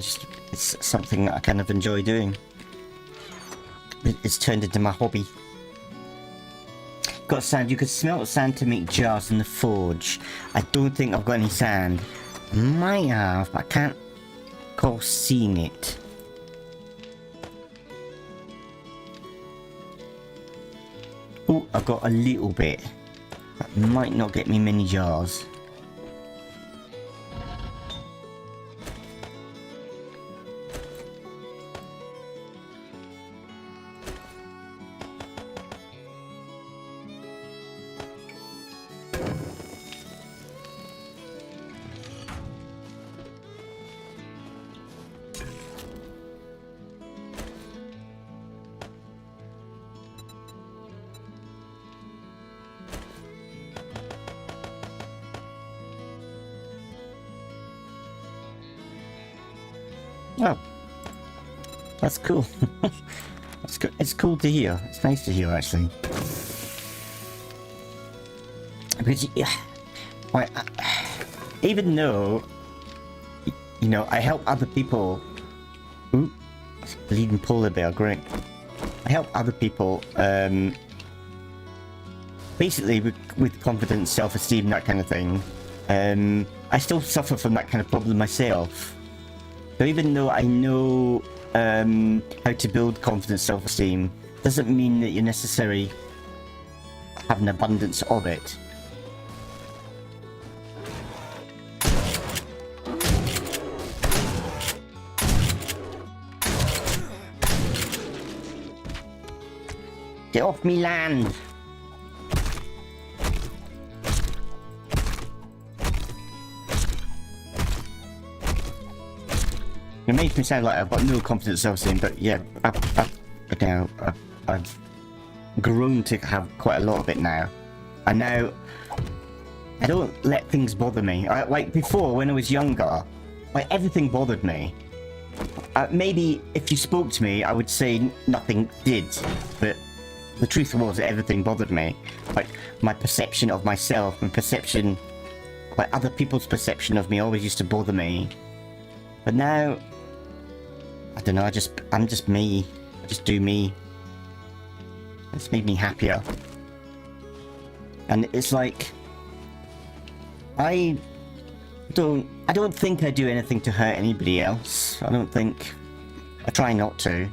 It's something that I kind of enjoy doing. It's turned into my hobby. Got sand. You could smelt sand to make jars in the forge. I don't think I've got any sand. I might have, but I can't recall seeing it. Oh, I've got a little bit. That might not get me many jars. Oh, that's cool. That's good. It's cool to hear. It's nice to hear, actually. Because, yeah, well, even though, you know, I help other people. Ooh, bleeding polar bear, great. I help other people, basically with confidence, self-esteem, that kind of thing. I still suffer from that kind of problem myself. So even though I know how to build confidence, self-esteem, doesn't mean that you necessarily have an abundance of it. Get off me land! It makes me sound like I've got no confidence self-esteem, but yeah, I've grown to have quite a lot of it now. And now, I don't let things bother me. Like before, when I was younger, like everything bothered me. Maybe if you spoke to me, I would say nothing did, but the truth was that everything bothered me. Like my perception of myself, my perception, like other people's perception of me always used to bother me. But now, I don't know, I'm just me. I just do me. It's made me happier. And it's like, I don't think I do anything to hurt anybody else. I don't think, I try not to.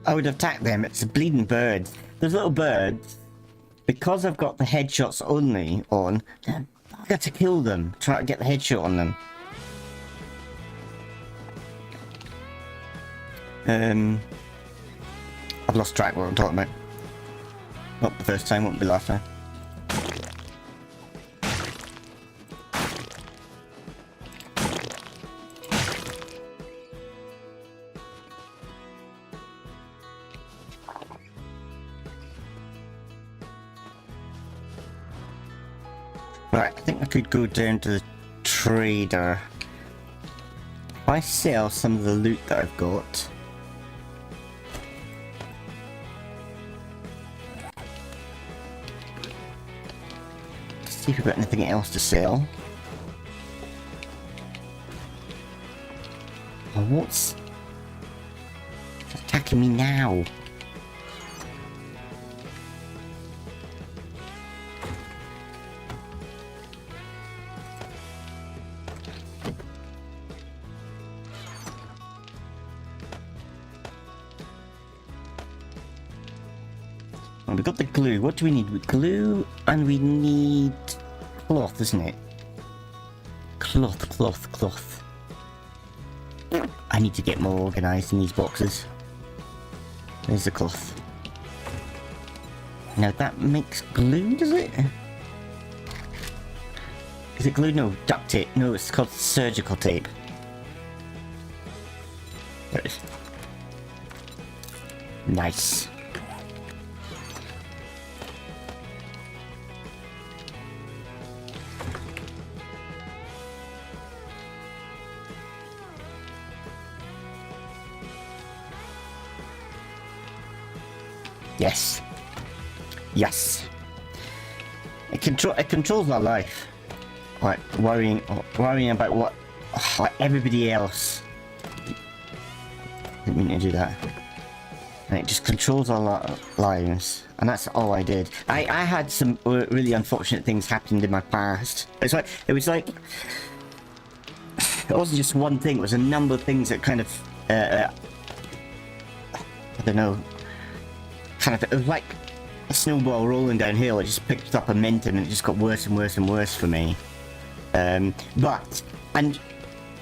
I would attack them. It's a bleeding bird. Those little birds, because I've got the headshots only on, I've got to kill them. Try to get the headshot on them. I've lost track of what I'm talking about. Not the first time, won't be the last time. Right, I think I could go down to the trader. If I sell some of the loot that I've got. See if we've got anything else to sell. Oh, what's attacking me now? Oh, we got the glue. What do we need? We glue and we need cloth, isn't it? Cloth, cloth, cloth. I need to get more organised in these boxes. There's the cloth. Now that makes glue, does it? Is it glue? No, duct tape. No, it's called surgical tape. There it is. Nice. Yes. Yes. It controls my life. Like worrying about what like everybody else. Didn't mean to do that. and it just controls our lives, and that's all I did. I had some really unfortunate things happened in my past. It wasn't just one thing, it was a number of things that kind of I don't know, it was like a snowball rolling downhill. It just picked up momentum and it just got worse and worse and worse for me. And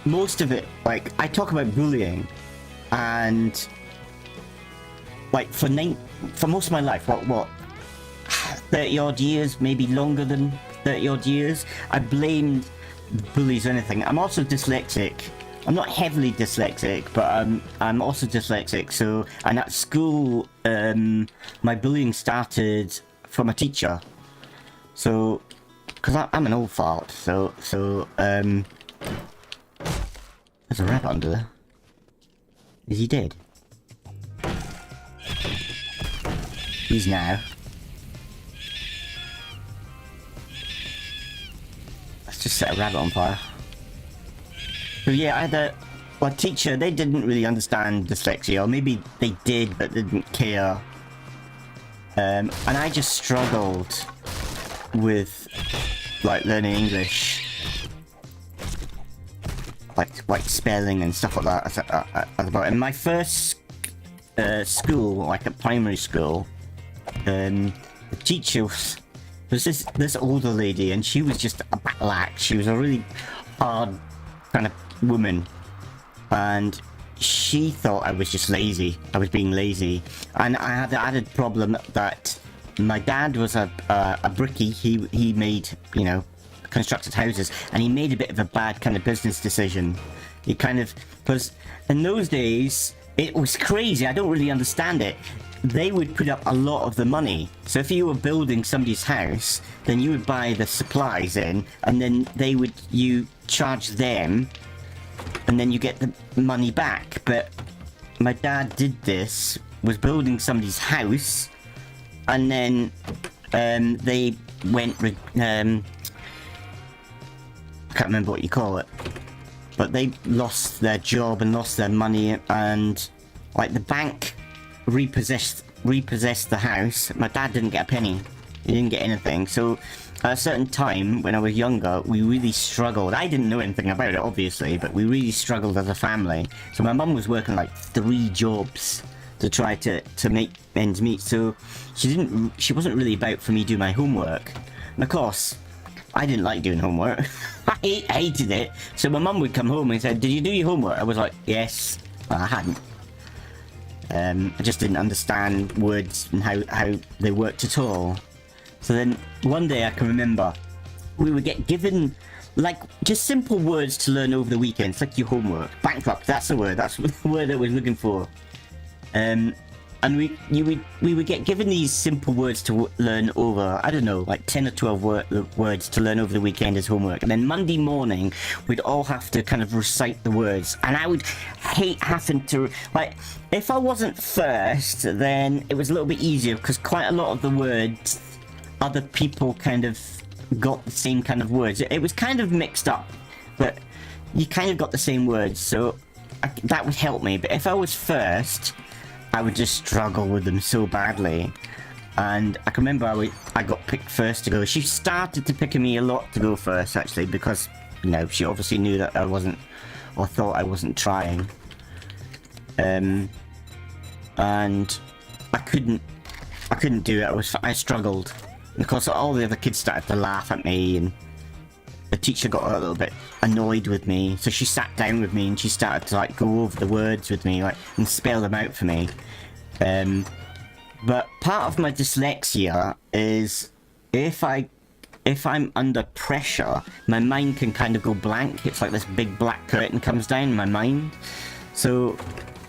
most of it, like, I talk about bullying, and like for most of my life, what 30 odd years, maybe longer than 30 odd years, I blamed bullies or anything. I'm also dyslexic. I'm not heavily dyslexic, but I'm also dyslexic. So, and at school, my bullying started from a teacher. So, because I'm an old fart, so there's a rabbit under there. Is he dead? He's now. Let's just set a rabbit on fire. So yeah, I had a teacher. They didn't really understand dyslexia, or maybe they did but didn't care. And I just struggled with like learning English, like spelling and stuff like that. In my first school, like at primary school, the teacher was this older lady, and she was just a batlack. She was a really hard kind of woman, and she thought I was just lazy. I was being lazy, and I had the added problem that my dad was a brickie. He made, you know, constructed houses, and he made a bit of a bad kind of business decision. He kind of, because in those days it was crazy. I don't really understand it. They would put up a lot of the money. So if you were building somebody's house, then you would buy the supplies in, and then you charge them, and then you get the money back. But my dad did this, was building somebody's house, and then they went with I can't remember what you call it, but they lost their job and lost their money, and like the bank repossessed the house. My dad didn't get a penny. He didn't get anything. So at a certain time when I was younger, we really struggled. I didn't know anything about it, obviously, but we really struggled as a family. So my mum was working like 3 jobs to try to make ends meet. So she wasn't really about for me to do my homework. And of course, I didn't like doing homework. I hated it. So my mum would come home and said, "Did you do your homework?" I was like, "Yes." Well, I hadn't. I just didn't understand words and how they worked at all. So then one day I can remember we would get given like just simple words to learn over the weekend. It's like your homework. Bankrupt, that's the word. That's the word I was looking for. And we would get given these simple words to learn over, I don't know, like 10 or 12 words to learn over the weekend as homework. And then Monday morning, we'd all have to kind of recite the words. And I would hate having to, like, if I wasn't first, then it was a little bit easier, because quite a lot of the words, other people kind of got the same kind of words. It was kind of mixed up, but you kind of got the same words, so that would help me. But if I was first, I would just struggle with them so badly. And I can remember I got picked first to go. She started to pick me a lot to go first, actually, because, you know, she obviously knew that I wasn't, or thought I wasn't trying. And I couldn't do it. I struggled. And of course, all the other kids started to laugh at me, and the teacher got a little bit annoyed with me, so she sat down with me and she started to like go over the words with me, like, and spell them out for me. But part of my dyslexia is if I'm under pressure, my mind can kind of go blank. It's like this big black curtain comes down in my mind. So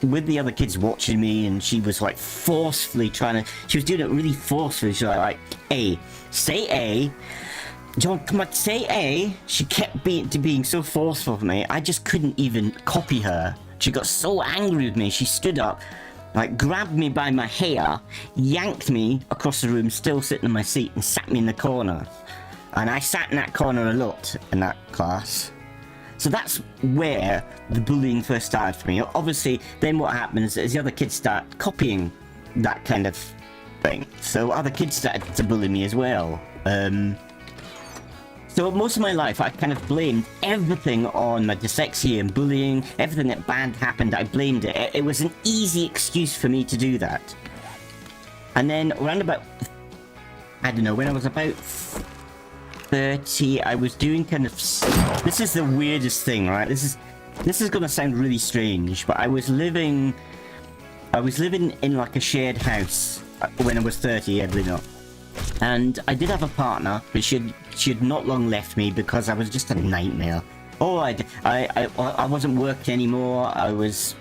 with the other kids watching me, and she was like forcefully she was doing it really forcefully. She was like, A, say A. John, come on, say A. She kept being so forceful for me. I just couldn't even copy her. She got so angry with me. She stood up, like grabbed me by my hair, yanked me across the room, still sitting in my seat, and sat me in the corner. And I sat in that corner a lot in that class. So that's where the bullying first started for me. Obviously, then what happens is the other kids start copying that kind of thing. So other kids started to bully me as well. So most of my life, I kind of blamed everything on my dyslexia and bullying. Everything that bad happened, I blamed it. It was an easy excuse for me to do that. And then around about, I don't know, when I was about 30, I was doing kind of... This is the weirdest thing, right? This is gonna sound really strange, but I was living in like a shared house when I was 30, I believe it or not. And I did have a partner, but she had not long left me because I was just a nightmare. Oh, I wasn't working anymore. I was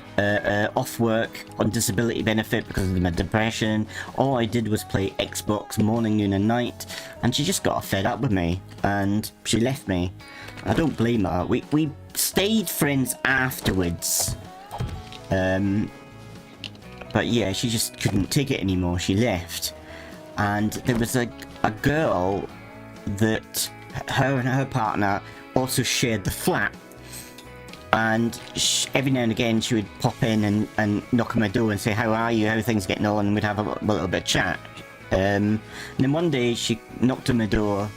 off work on disability benefit because of my depression. All I did was play Xbox morning, noon and night, and she just got fed up with me and she left me. I don't blame her. We stayed friends afterwards. But yeah, she just couldn't take it anymore. She left. And there was a girl that her and her partner also shared the flat. And every now and again she would pop in and knock on my door and say, how are you, how are things getting on, and we'd have a little bit of chat. And then one day she knocked on my door,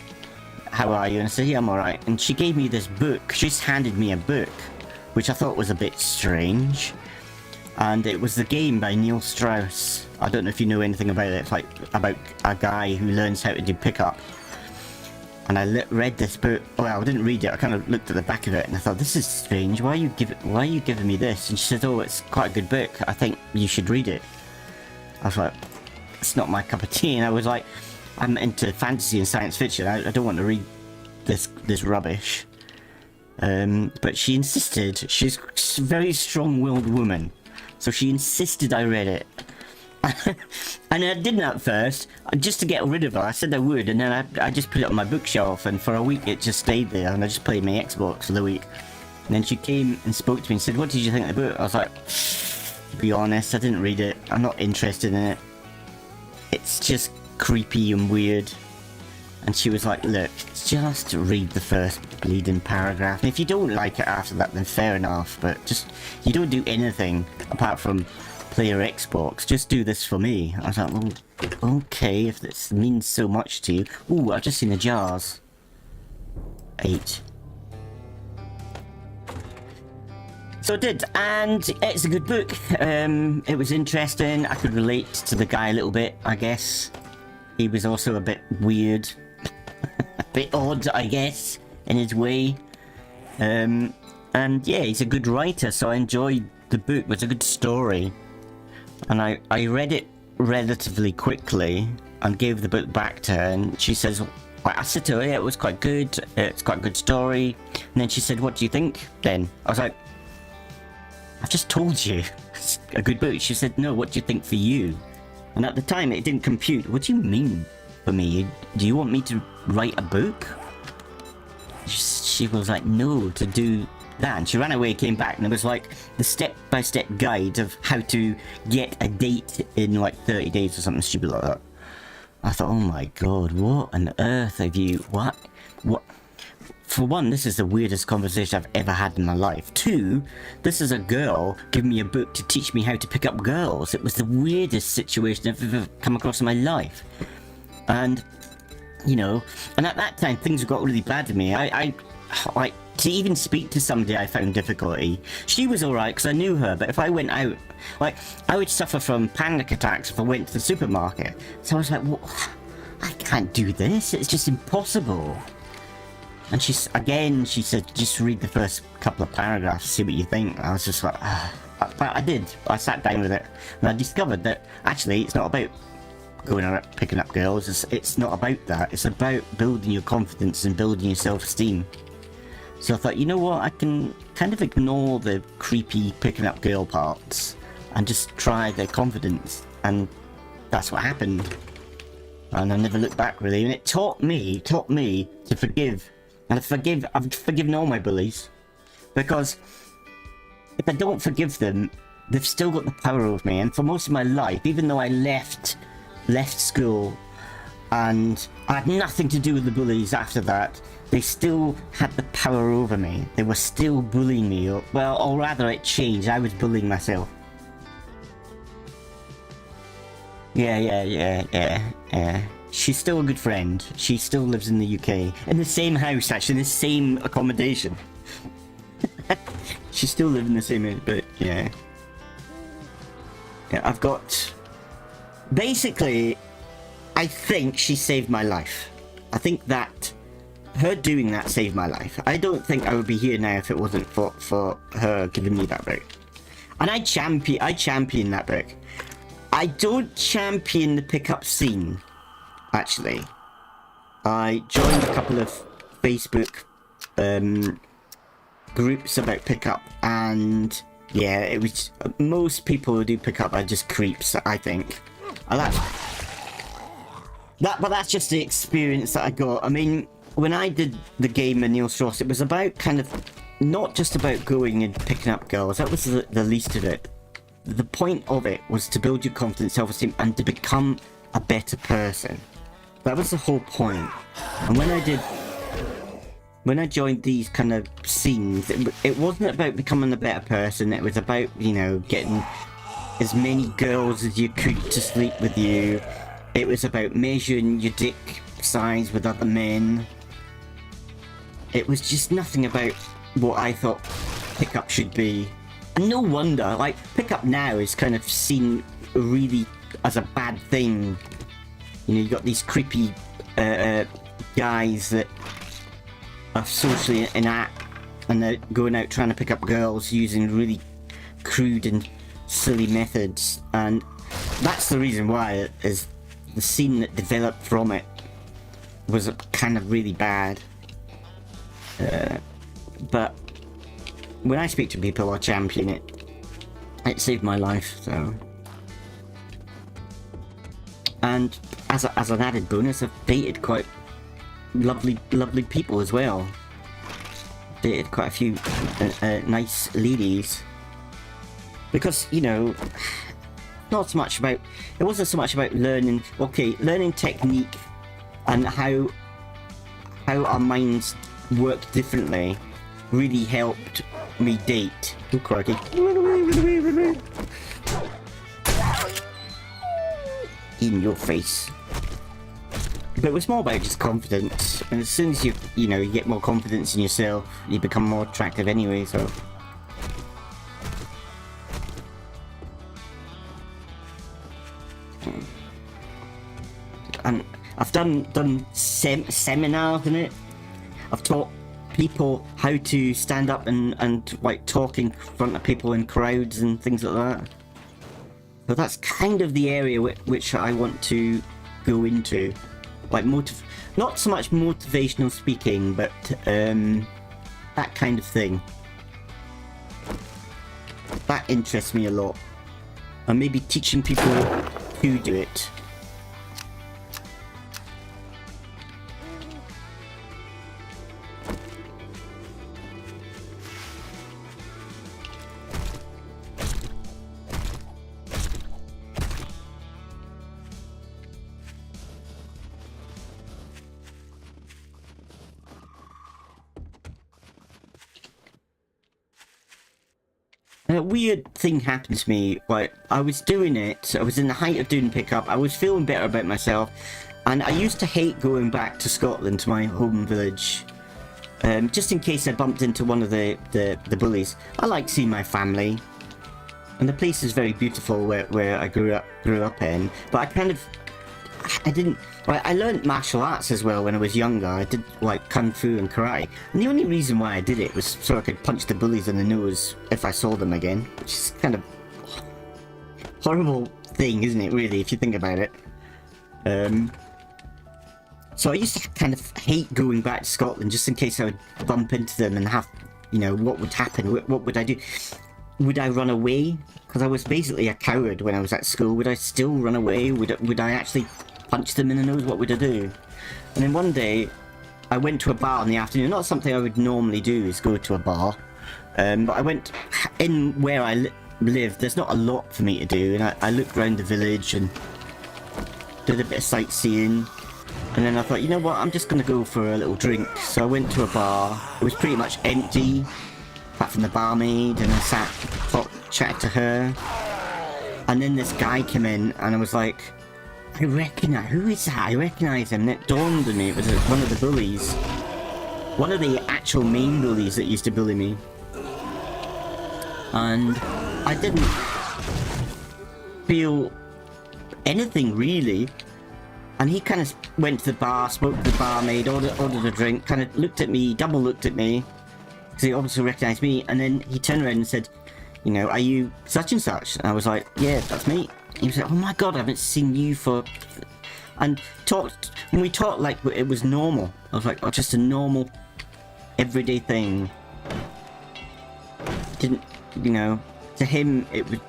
how are you, and I said, yeah, I'm alright. And she gave me this book. She just handed me a book, which I thought was a bit strange. And it was The Game by Neil Strauss. I don't know if you know anything about it. It's like about a guy who learns how to do pickup. And I read this book. Well, I didn't read it. I kind of looked at the back of it and I thought, this is strange. Why are you giving me this? And she said, oh, it's quite a good book. I think you should read it. I was like, it's not my cup of tea. And I was like, I'm into fantasy and science fiction. I don't want to read this rubbish. But she insisted. She's a very strong-willed woman. So she insisted I read it. And I didn't at first, just to get rid of her. I said I would, and then I just put it on my bookshelf, and for a week it just stayed there, and I just played my Xbox for the week. And then she came and spoke to me and said, what did you think of the book? I was like, to be honest, I didn't read it. I'm not interested in it. It's just creepy and weird. And she was like, look, just read the first bleeding paragraph. And if you don't like it after that, then fair enough. But just, you don't do anything apart from play your Xbox. Just do this for me. I was like, well, okay, if this means so much to you. Ooh, I've just seen the jars. 8. So I did, and it's a good book. It was interesting. I could relate to the guy a little bit, I guess. He was also a bit weird. A bit odd, I guess, in his way. And yeah, he's a good writer, so I enjoyed the book. It was a good story. And I read it relatively quickly and gave the book back to her, and she says, well, I said to her, yeah, it was quite good, it's quite a good story. And then she said, what do you think then? I was like, I've just told you it's a good book. She said, no, what do you think for you? And at the time it didn't compute. What do you mean for me? Do you want me to write a book? She was like, no, to do that. And she ran away, came back, and it was like the step-by-step guide of how to get a date in like 30 days or something stupid like that. I thought, oh my god, what on earth have you... What? For one, this is the weirdest conversation I've ever had in my life. 2, this is a girl giving me a book to teach me how to pick up girls. It was the weirdest situation I've ever come across in my life. And, you know, and at that time things got really bad to me. I like, to even speak to somebody I found difficulty. She was alright because I knew her, but if I went out, like, I would suffer from panic attacks if I went to the supermarket. So I was like, well, I can't do this, it's just impossible. And she said, just read the first couple of paragraphs, see what you think. I was just like, but I did. I sat down with it, and I discovered that actually it's not about going out picking up girls. It's not about that. It's about building your confidence and building your self-esteem. So I thought, you know what, I can kind of ignore the creepy picking up girl parts and just try the confidence. And that's what happened. And I never looked back really. And it taught me to forgive. And I've forgiven all my bullies. Because if I don't forgive them, they've still got the power over me. And for most of my life, even though I left school and I had nothing to do with the bullies after that, they still had the power over me. They were still bullying me. Or rather it changed. I was bullying myself. Yeah. She's still a good friend. She still lives in the UK. In the same house, actually, in the same accommodation. She still lives in the same, but yeah. Yeah, I've got... Basically, I think she saved my life. I think that her doing that saved my life. I don't think I would be here now if it wasn't for her giving me that book. And I champion that book. I don't champion the pickup scene, actually. I joined a couple of Facebook groups about pickup, and yeah, it was... Most people who do pickup are just creeps, I think. And but that's just the experience that I got. I mean, when I did the game in Neil Strauss, it was about kind of not just about going and picking up girls. That was the least of it. The point of it was to build your confidence, self-esteem, and to become a better person. That was the whole point. And when I joined these kind of scenes, it wasn't about becoming a better person. It was about, you know, getting as many girls as you could to sleep with you. It was about measuring your dick size with other men. It was just nothing about what I thought pickup should be. And no wonder, like, pickup now is kind of seen really as a bad thing. You know, you got these creepy guys that are socially inept and they're going out trying to pick up girls using really crude and silly methods. And that's the reason why, is the scene that developed from it was kind of really bad. But when I speak to people, I champion it. It saved my life, so. And as an added bonus, I've dated quite lovely people as well. Dated quite a few nice ladies. Because, you know, not so much about... It wasn't so much about learning... Okay, learning technique and how our minds work differently really helped me date. Oh, crikey. In your face. But it was more about just confidence. And as soon as you get more confidence in yourself, you become more attractive anyway, so... And I've done seminars in it. I've taught people how to stand up and like talk in front of people in crowds and things like that. So that's kind of the area which I want to go into, like not so much motivational speaking, but that kind of thing. That interests me a lot, and maybe teaching people to do it. A weird thing happened to me. Like, I was doing it, I was in the height of doing pickup, I was feeling better about myself, and I used to hate going back to Scotland, to my home village, just in case I bumped into one of the bullies. I like seeing my family, and the place is very beautiful where I grew up in, but I learned martial arts as well when I was younger. I did like kung fu and karate, and the only reason why I did it was so I could punch the bullies in the nose if I saw them again, which is kind of horrible thing, isn't it, really, if you think about it. So I used to kind of hate going back to Scotland just in case I would bump into them and have, what would happen, what would I do? Would I run away? Because I was basically a coward when I was at school. Would I still run away? Would I actually punch them in the nose? What would I do? And then one day I went to a bar in the afternoon. Not something I would normally do, is go to a bar, but I went in where I live. There's not a lot for me to do, and I looked around the village and did a bit of sightseeing, and then I thought, you know what, I'm just gonna go for a little drink. So I went to a bar. It was pretty much empty apart from the barmaid, and I chatted to her, and then this guy came in, and I was like, I recognize, who is that? I recognize him, and it dawned on me it was one of the bullies. One of the actual main bullies that used to bully me. And I didn't feel anything really. And he kind of went to the bar, spoke to the barmaid, ordered a drink, kind of looked at me, double looked at me, because he obviously recognized me, and then he turned around and said, you know, are you such and such? And I was like, yeah, that's me. He was like, oh my god, I haven't seen you for... And when we talked like it was normal. I was like, oh, just a normal, everyday thing. Didn't, you know, to him, it was...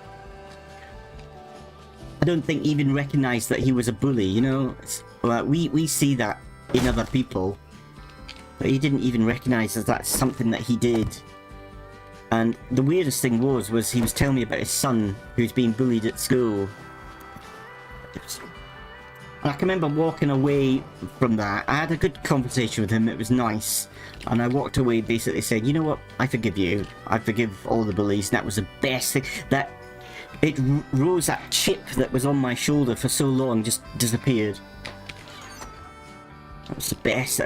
I don't think he even recognised that he was a bully, you know? Like, we see that in other people. But he didn't even recognise that that's something that he did. And the weirdest thing was he was telling me about his son who's being bullied at school. And I can remember walking away from that. I had a good conversation with him, it was nice. And I walked away basically saying, you know what, I forgive you. I forgive all the bullies. And that was the best thing. That it rose, that chip that was on my shoulder for so long just disappeared. That was the best.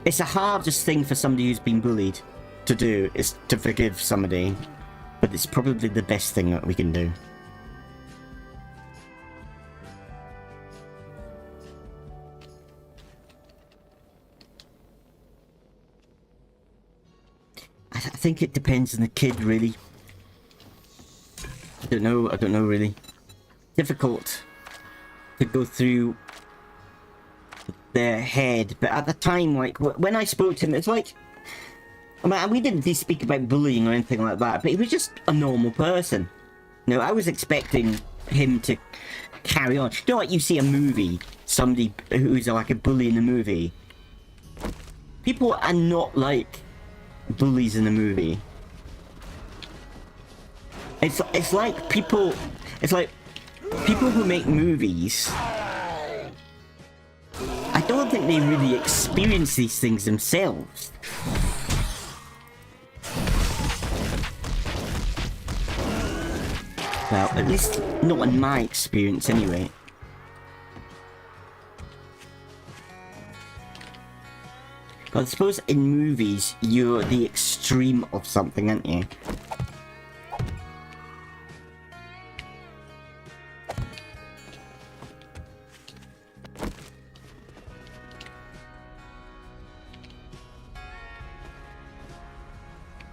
It's the hardest thing for somebody who's been bullied to do, is to forgive somebody. But it's probably the best thing that we can do. I think it depends on the kid, really. I don't know really. Difficult to go through their head, but at the time, like, when I spoke to him, it's like, I mean, we didn't speak about bullying or anything like that, but he was just a normal person. You know, I was expecting him to carry on. You know, like you see a movie, somebody who's like a bully in a movie. People are not like bullies in a movie. It's like people who make movies. I don't think they really experience these things themselves. Well, at least not in my experience anyway. But I suppose in movies, you're the extreme of something, aren't you?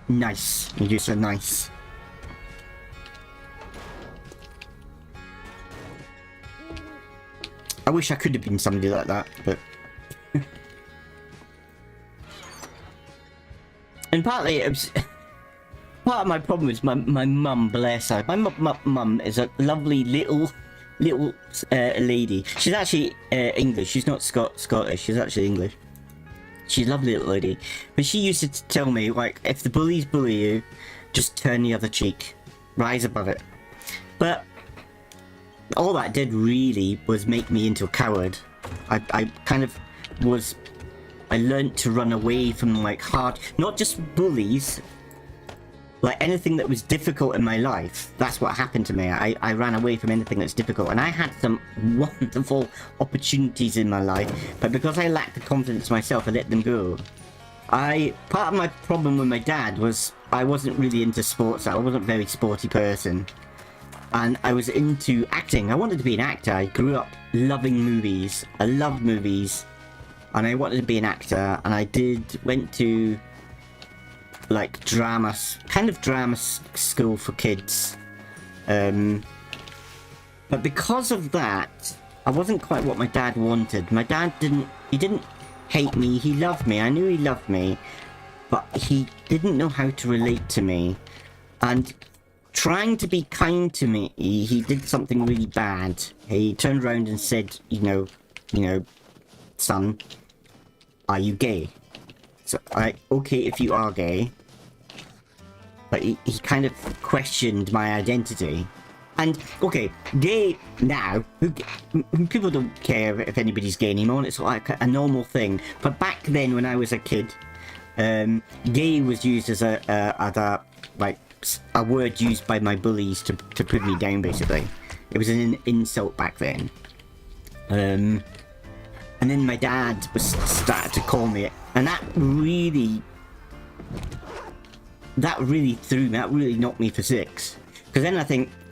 Nice. You just said nice. I wish I could have been somebody like that, but... And partly it was... Part of my problem is my mum, bless her. My mum is a lovely little lady. She's actually English. She's not Scottish. She's actually English. She's a lovely little lady. But she used to tell me, like, if the bullies bully you, just turn the other cheek. Rise above it. But all that did really was make me into a coward. I kind of was... I learnt to run away from, like, hard... Not just bullies. Like, anything that was difficult in my life. That's what happened to me. I ran away from anything that's difficult. And I had some wonderful opportunities in my life. But because I lacked the confidence myself, I let them go. Part of my problem with my dad was I wasn't really into sports. I wasn't a very sporty person. And I was into acting. I wanted to be an actor. I grew up loving movies. I loved movies. And I wanted to be an actor. And I went to... like drama school for kids, but because of that I wasn't quite what my dad wanted. My dad didn't hate me, he loved me, I knew he loved me, but he didn't know how to relate to me, and trying to be kind to me, he did something really bad. He turned around and said, you know, son, are you gay? So, okay, if you are gay. But he kind of questioned my identity. And, okay, gay now, people don't care if anybody's gay anymore, it's like a normal thing. But back then, when I was a kid, gay was used as a word used by my bullies to put me down, basically. It was an insult back then. And then my dad was started to call me it, and that really threw me. That really knocked me for six. Because then I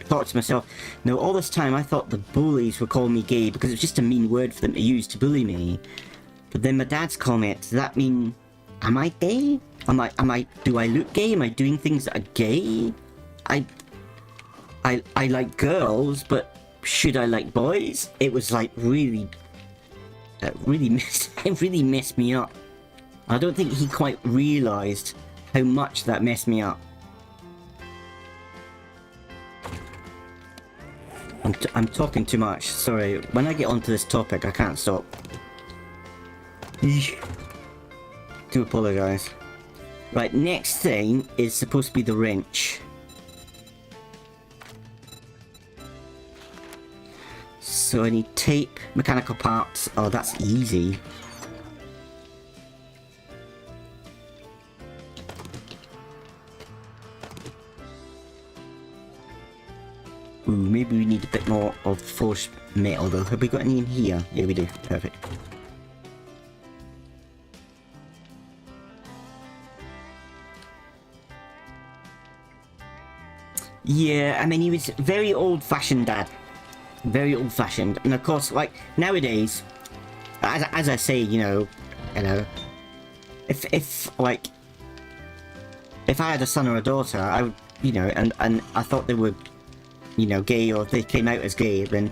thought to myself, no, all this time I thought the bullies were calling me gay because it was just a mean word for them to use to bully me. But then my dad's calling me it. Does that mean, am I gay? Do I look gay? Am I doing things that are gay? I like girls, but should I like boys? It was like really messed me up. I don't think he quite realised how much that messed me up. I'm talking too much. Sorry. When I get onto this topic, I can't stop. Do apologise. Right, next thing is supposed to be the wrench. So I need tape, mechanical parts. Oh, that's easy. Ooh, maybe we need a bit more of forged metal though. Have we got any in here? Yeah, we do. Perfect. Yeah, I mean, he was very old-fashioned, Dad. Very old-fashioned. And of course, like, nowadays, as I say, you know, if I had a son or a daughter, I would, you know, and I thought they were, you know, gay, or if they came out as gay, then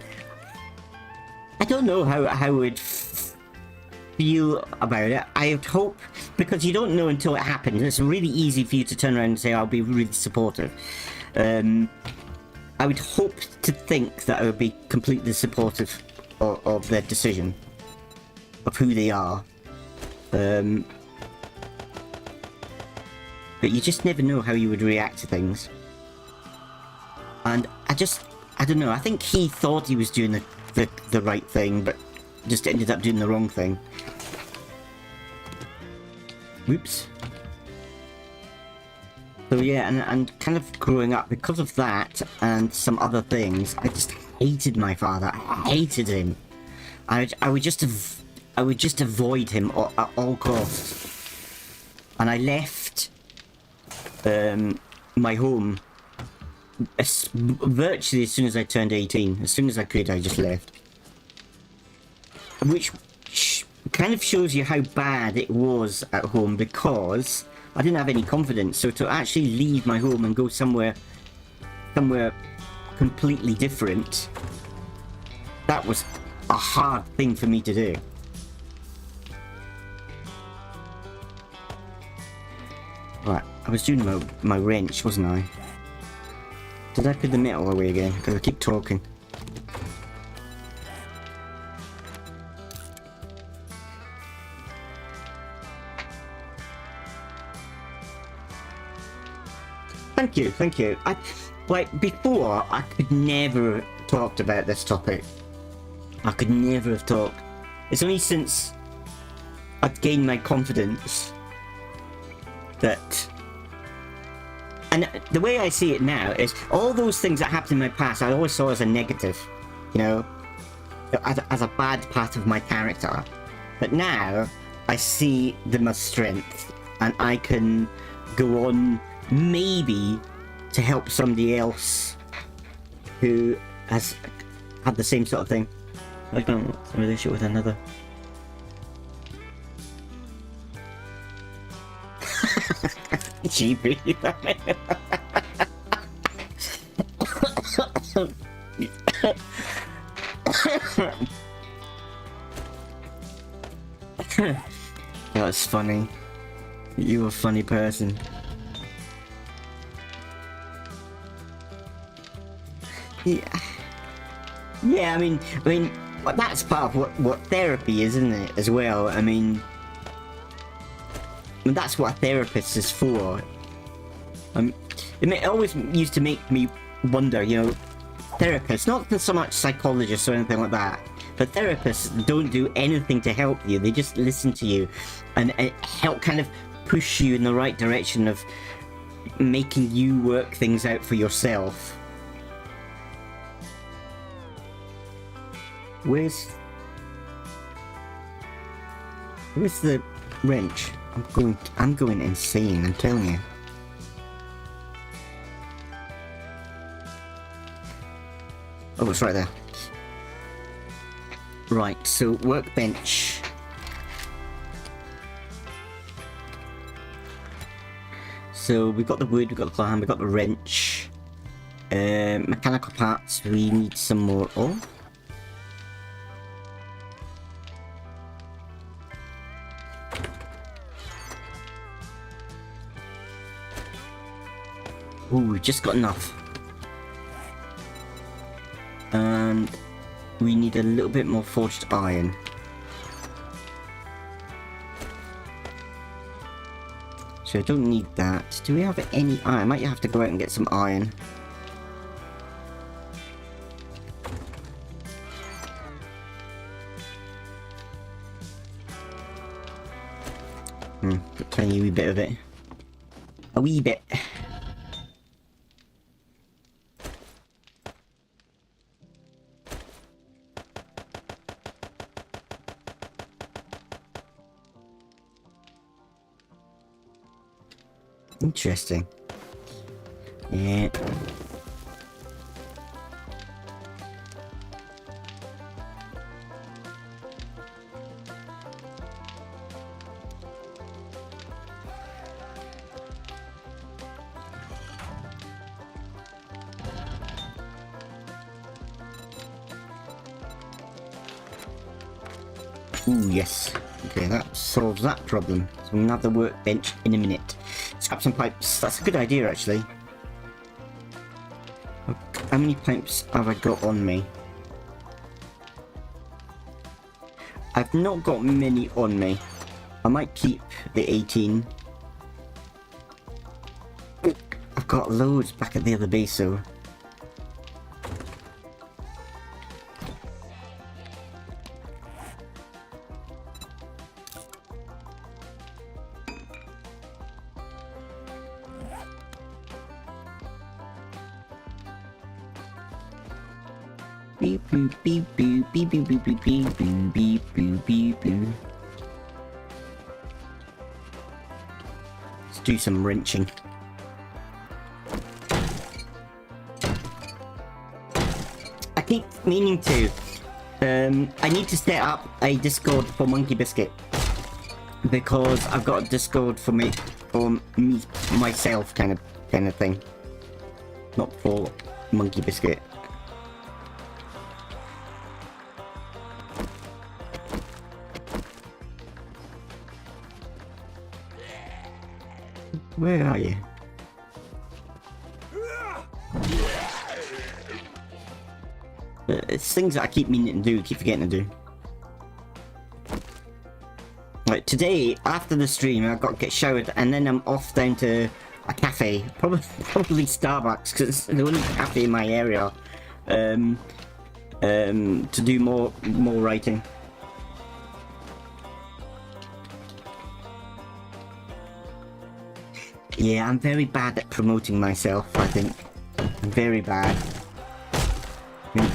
I don't know how I would feel about it. I would hope, because you don't know until it happens. It's really easy for you to turn around and say, I'll be really supportive. I would hope to think that I would be completely supportive of their decision, of who they are. But you just never know how you would react to things. And I don't know, I think he thought he was doing the right thing, but just ended up doing the wrong thing. Whoops. So yeah, and kind of growing up, because of that and some other things, I just hated my father. I hated him. I would just avoid him at all costs. And I left my home virtually as soon as I turned 18. As soon as I could, I just left. Which kind of shows you how bad it was at home, because I didn't have any confidence. So to actually leave my home and go somewhere completely different, that was a hard thing for me to do. Right, I was doing my wrench, wasn't I? Did I put the metal away again? Because I keep talking. Thank you. Like, before, I could never have talked about this topic. I could never have talked. It's only since I've gained my confidence that... And the way I see it now is, all those things that happened in my past, I always saw as a negative, you know, as a bad part of my character. But now, I see them as strength, and I can go on, maybe, to help somebody else who has had the same sort of thing. Like, a relationship with another. Cheapy. That was funny. You're a funny person. Yeah, I mean, that's part of what therapy is, isn't it, as well? I mean, that's what a therapist is for. It always used to make me wonder, you know, therapists, not so much psychologists or anything like that, but therapists don't do anything to help you. They just listen to you and help kind of push you in the right direction of making you work things out for yourself. Where's Where's the wrench? I'm going insane, I'm telling you. Oh, it's right there. Right, so workbench. So we've got the wood, we've got the plan, we've got the wrench. Mechanical parts, we need some more of. Ooh, we've just got enough. And we need a little bit more forged iron. So I don't need that. Do we have any iron? I might have to go out and get some iron. A tiny wee bit of it. A wee bit. Interesting. Yeah. Ooh, yes. Okay, that solves that problem. So we'll have the workbench in a minute. Scrap some pipes. That's a good idea, actually. How many pipes have I got on me? I've not got many on me. I might keep the 18. I've got loads back at the other base, though. Beep boop beep boop beep boop beep boop beep boop beep boop beep boop. Let's do some wrenching. I keep meaning to. I need to set up a Discord for Monkey Biscuit because I've got a Discord for me, myself, kind of thing. Not for Monkey Biscuit. Where are you? It's things that I keep meaning to do, keep forgetting to do. Right, today, after the stream, I've got to get showered and then I'm off down to a cafe. Probably Starbucks, because it's the only cafe in my area. To do more writing. Yeah, I'm very bad at promoting myself, I think. I'm very bad. I mean,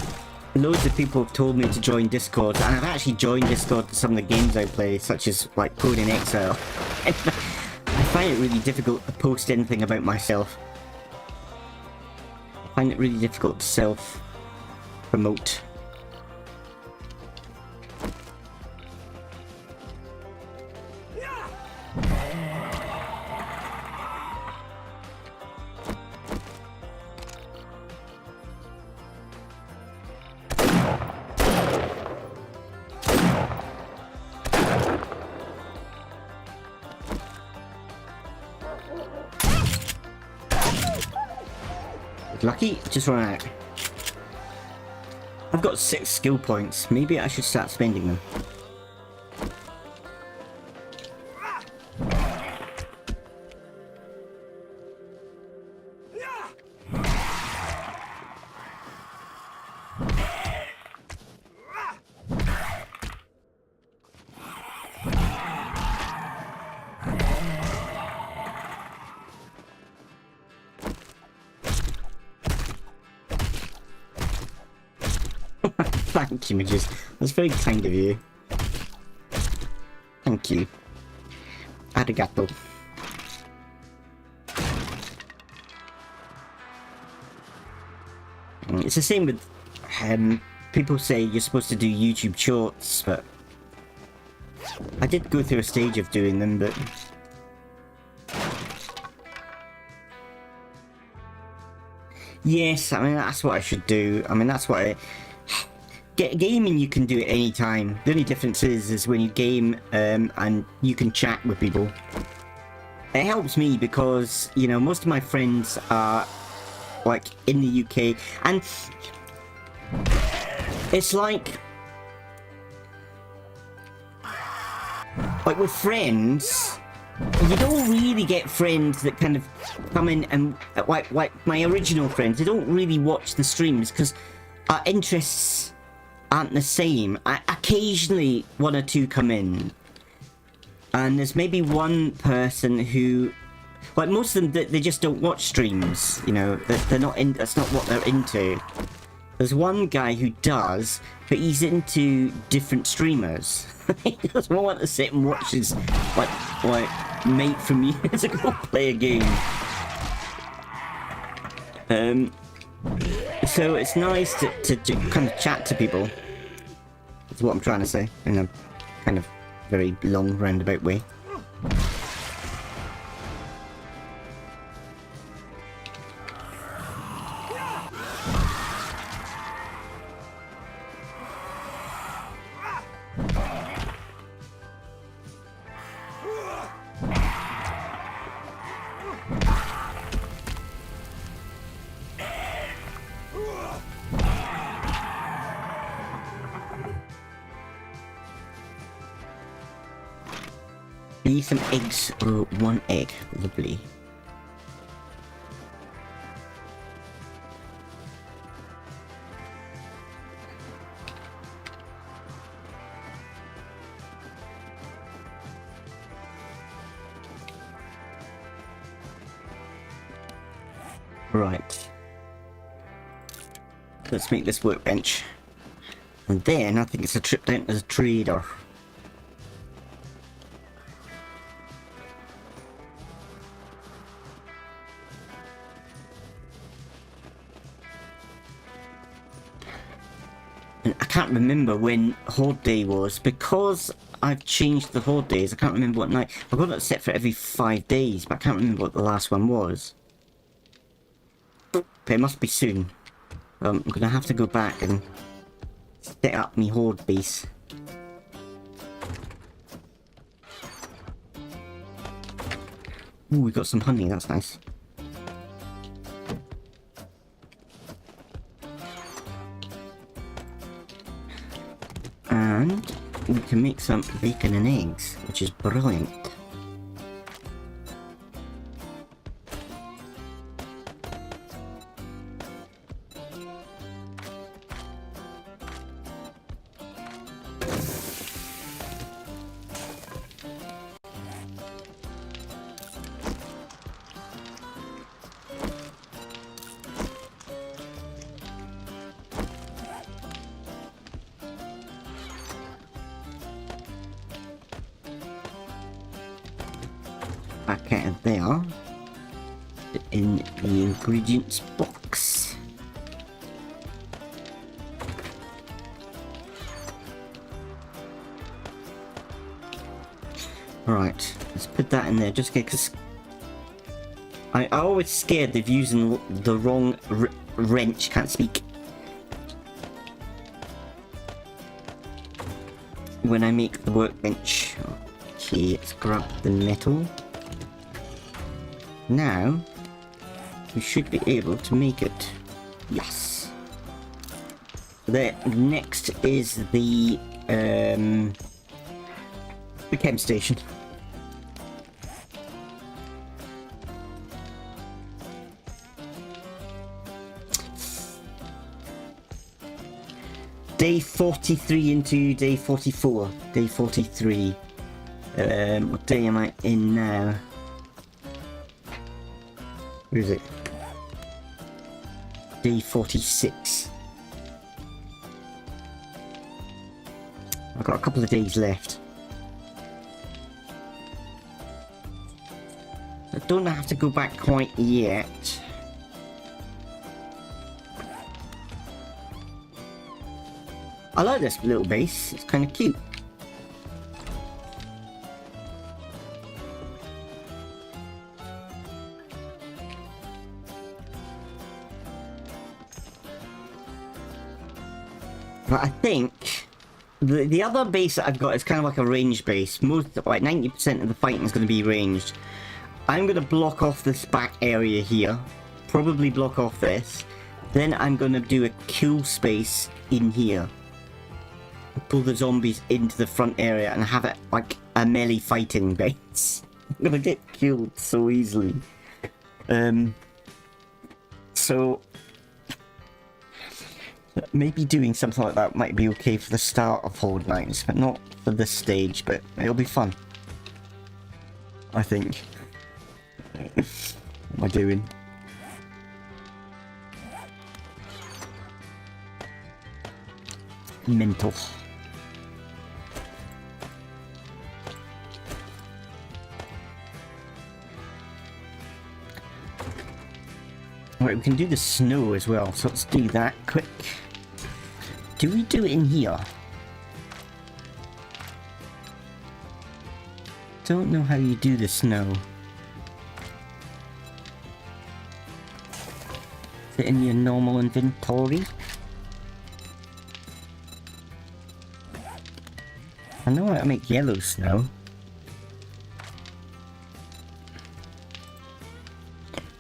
loads of people have told me to join Discord, and I've actually joined Discord for some of the games I play, such as, like, Code in Exile. I find it really difficult to post anything about myself. I find it really difficult to self-promote. Lucky, just run out. I've got 6 skill points. Maybe I should start spending them. Thank you, Midges. That's very kind of you. Thank you. Arigato. It's the same with people say you're supposed to do YouTube shorts, but I did go through a stage of doing them, but yes, I mean that's what I should do. I mean that's what I gaming you can do at any time. The only difference is when you game and you can chat with people. It helps me because, you know, most of my friends are like in the UK, and it's like with friends, you don't really get friends that kind of come in and like my original friends. They don't really watch the streams because our interests aren't the same. Occasionally one or two come in, and there's maybe one person who, like most of them, they just don't watch streams. You know, they're not in. That's not what they're into. There's one guy who does, but he's into different streamers. He doesn't want to sit and watch his like mate from years ago play a game. So it's nice to kind of chat to people. That's what I'm trying to say in a kind of very long roundabout way. Need some eggs or one egg. Lovely. Right. Let's make this workbench. And then I think it's a trip down to the trader. I can't remember when Horde Day was, because I've changed the Horde days. I can't remember what night. I've got it set for every 5 days, but I can't remember what the last one was. But it must be soon. I'm gonna have to go back and set up my Horde base. Ooh, we got some honey, that's nice. And we can make some bacon and eggs, which is brilliant. Back out of there, in the ingredients box. Right, let's put that in there just because I always scared of using the wrong wrench. Can't speak. When I make the workbench. Okay, let's grab the metal. Now, we should be able to make it. Yes. The next is the chem station. Day 43 into day 44. Day 43. What day am I in now? Where is it? Day 46. I've got a couple of days left. don't have to go back quite yet. I like this little base, it's kind of cute. But I think the other base that I've got is kind of like a range base. Most, like 90% of the fighting is going to be ranged. I'm going to block off this back area here. Probably block off this. Then I'm going to do a kill space in here. Pull the zombies into the front area and have it like a melee fighting base. I'm going to get killed so easily. So maybe doing something like that might be okay for the start of Horde Nights, but not for this stage, but it'll be fun. I think. What am I doing? Mental. Right, we can do the snow as well, so let's do that quick. Do we do it in here? Don't know how you do the snow. Is it in your normal inventory? I know how to make yellow snow.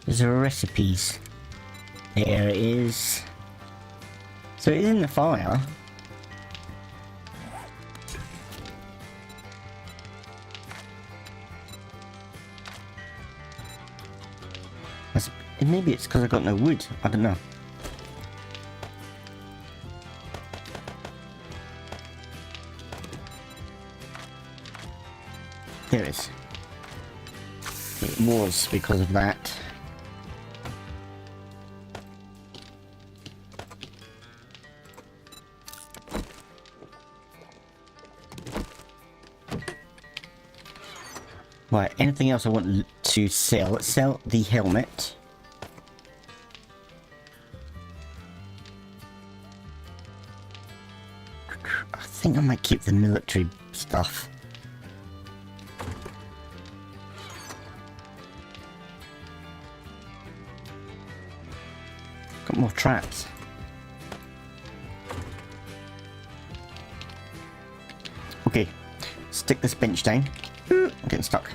There's recipes. There it is. So it's in the fire. Maybe it's because I got no wood. I don't know. There it is. It was because of that. Right, anything else I want to sell? Let's sell the helmet. I think I might keep the military stuff. Got more traps. Okay, stick this bench down. I'm getting stuck.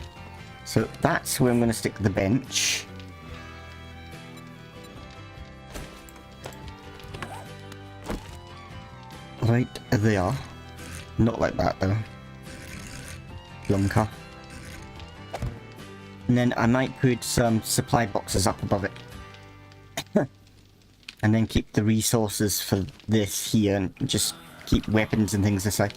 So that's where I'm going to stick the bench. Right there. Not like that though. Lunker. And then I might put some supply boxes up above it. And then keep the resources for this here and just keep weapons and things this way.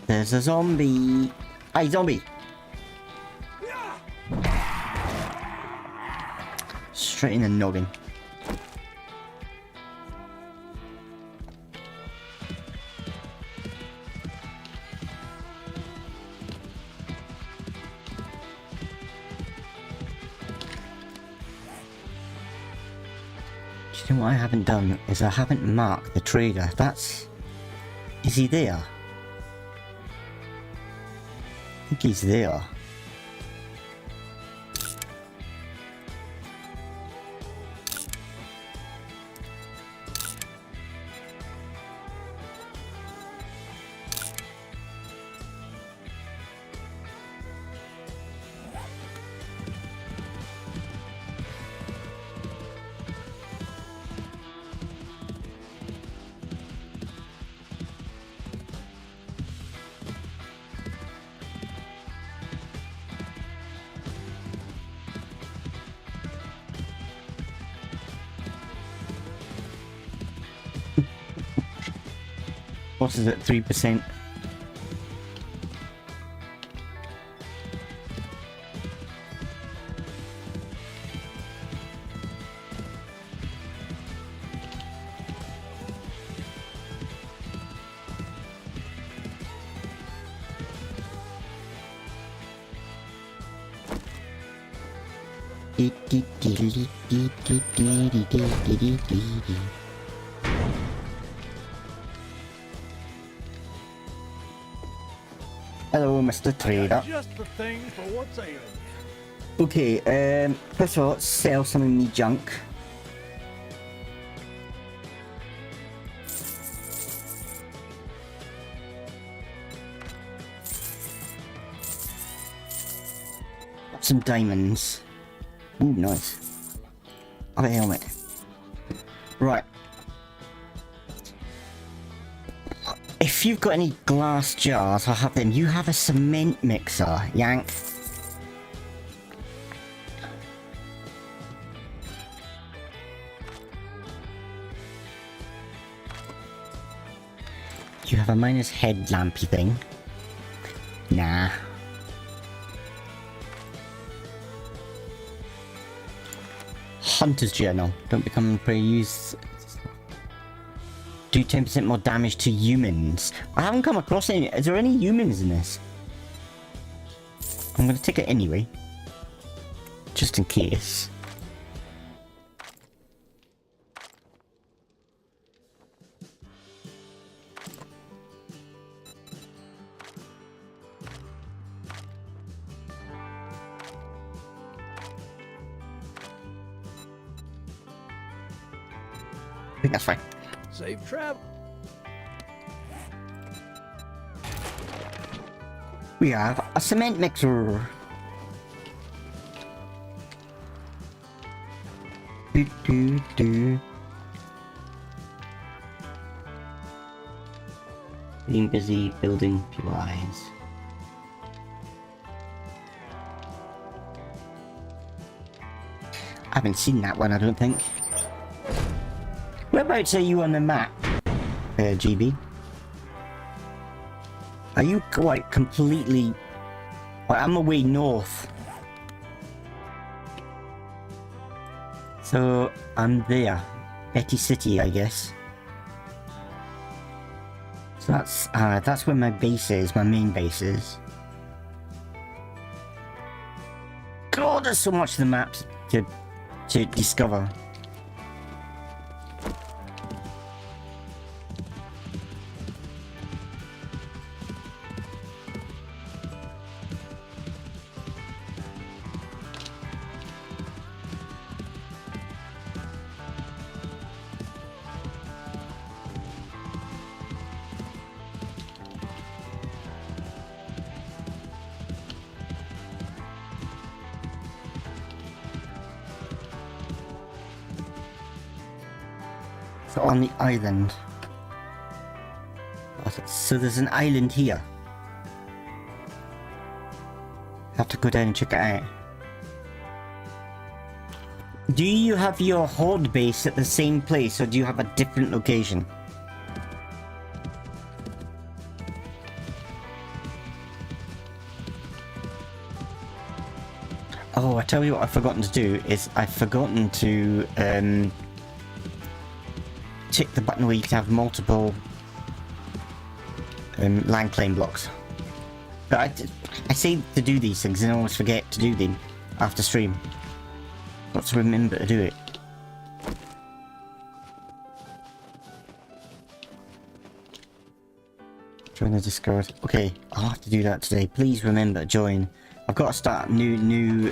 There's a zombie. Hey, zombie! Straight in the noggin. Do you know what I haven't done? Is I haven't marked the trader. That's... Is he there? I think he's there. What is it, 3%? Hello, Mr. Trader. Just the thing for what's ailing. Okay, first of all, let's sell some of me junk. Some diamonds. Ooh, nice. I have a helmet. Right. If you've got any glass jars, I'll have them. You have a cement mixer, Yank. You have a minus headlampy thing. Nah. Hunter's Journal. Don't become prey. Use. Do 10% more damage to humans. I haven't come across any. Is there any humans in this? I'm gonna take it anyway. Just in case. I think that's fine. Safe travel. We have a cement mixer. Do do do. Being busy building PYs. I haven't seen that one, I don't think. Whereabouts are you on the map, GB? Are you like completely... Well, I'm away north. So, I'm there. Betty City, I guess. So that's where my base is, my main base is. God, there's so much of the maps to discover. So on the island. So there's an island here. Have to go down and check it out. Do you have your Hord base at the same place, or do you have a different location? Oh, I tell you what I've forgotten to do is I've forgotten to tick the button where you can have multiple land claim blocks. But I say to do these things and I always forget to do them after stream. Got to remember to do it. Join the Discord. Okay, I'll have to do that today. Please remember to join. I've got to start a new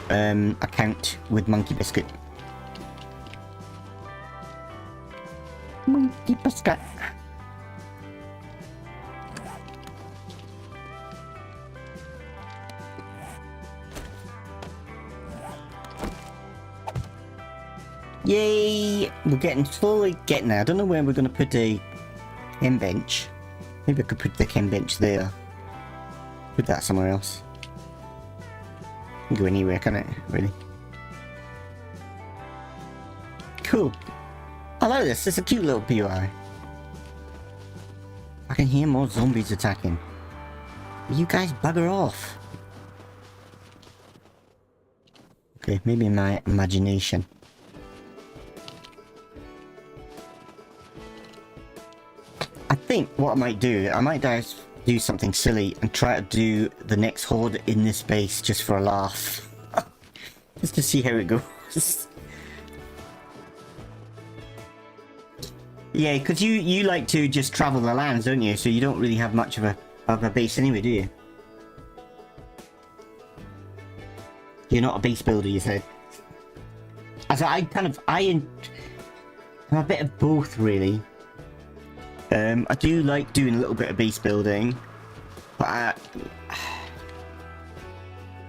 account with Monkey Biscuit. Monkey Biscuit. Yay! We're slowly getting there. I don't know where we're going to put a chem bench. Maybe I could put the chem bench there. Put that somewhere else. Can go anywhere, can it? Really? Cool. I like this. It's a cute little POI. I can hear more zombies attacking. You guys bugger off. Okay, maybe in my imagination. I think what I might do, I might do something silly and try to do the next Horde in this base just for a laugh. Just to see how it goes. Yeah, because you like to just travel the lands, don't you? So you don't really have much of a base anyway, do you? You're not a base builder, you said. As I'm a bit of both, really. I do like doing a little bit of base building, but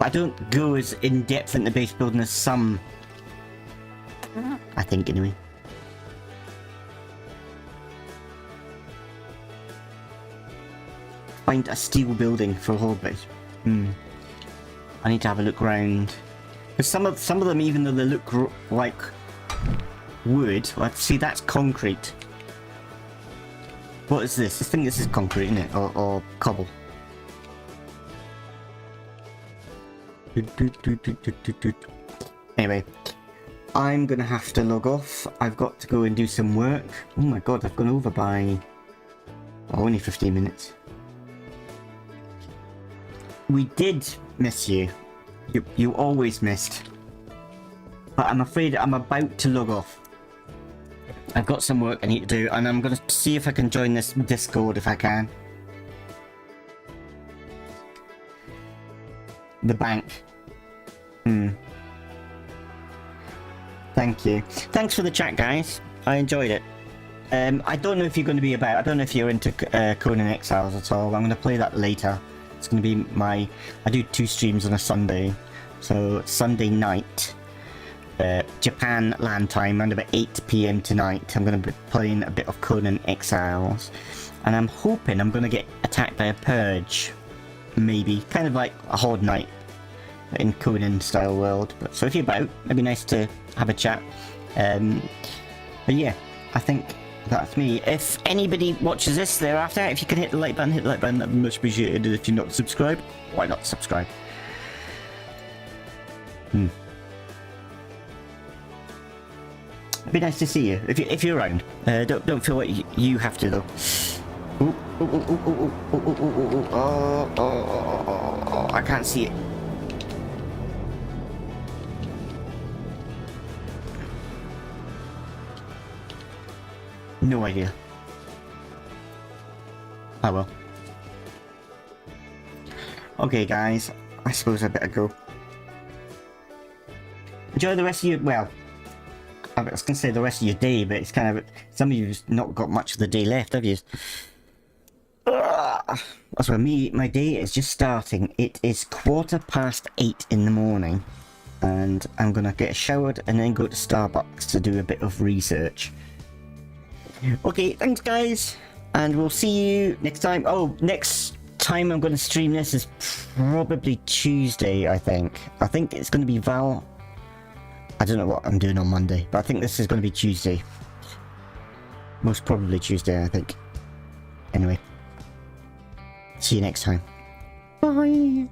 I don't go as in depth into base building as some. I think, anyway. Find a steel building for a Horde base. I need to have a look around. Because some of them, even though they look like wood, let's see, that's concrete. What is this? I think this is concrete, isn't it? Or cobble. Anyway, I'm gonna have to log off. I've got to go and do some work. Oh my god, I've gone over by only 15 minutes. We did miss you. You always missed. But I'm afraid I'm about to log off. I've got some work I need to do, and I'm going to see if I can join this Discord if I can. The bank. Thank you. Thanks for the chat, guys. I enjoyed it. I don't know if you're going to be about. I don't know if you're into Conan Exiles at all. I'm going to play that later. It's going to be my... I do 2 streams on a Sunday. So, Sunday night. Japan land time, around about 8 PM tonight. I'm going to be playing a bit of Conan Exiles. And I'm hoping I'm going to get attacked by a purge. Maybe. Kind of like a Horde night. In Conan style world. But, so if you're about, it'd be nice to have a chat. But yeah, I think... that's me. If anybody watches this thereafter, if you can hit the like button, that'd be much appreciated. If you're not subscribed, why not subscribe? It'd be nice to see you if you're around. Don't feel like you have to though. Oh, I can't see it. No idea. I will. Okay, guys. I suppose I better go. Enjoy the rest of your... well, I was going to say the rest of your day, but it's kind of... some of you've not got much of the day left, have you? That's where my day is just starting. It is 8:15 in the morning. And I'm going to get showered and then go to Starbucks to do a bit of research. Okay, thanks guys, and we'll see you next time. Oh, next time I'm going to stream this is probably Tuesday, I think. I think it's going to be Val. I don't know what I'm doing on Monday, but I think this is going to be Tuesday. Most probably Tuesday, I think. Anyway, see you next time. Bye.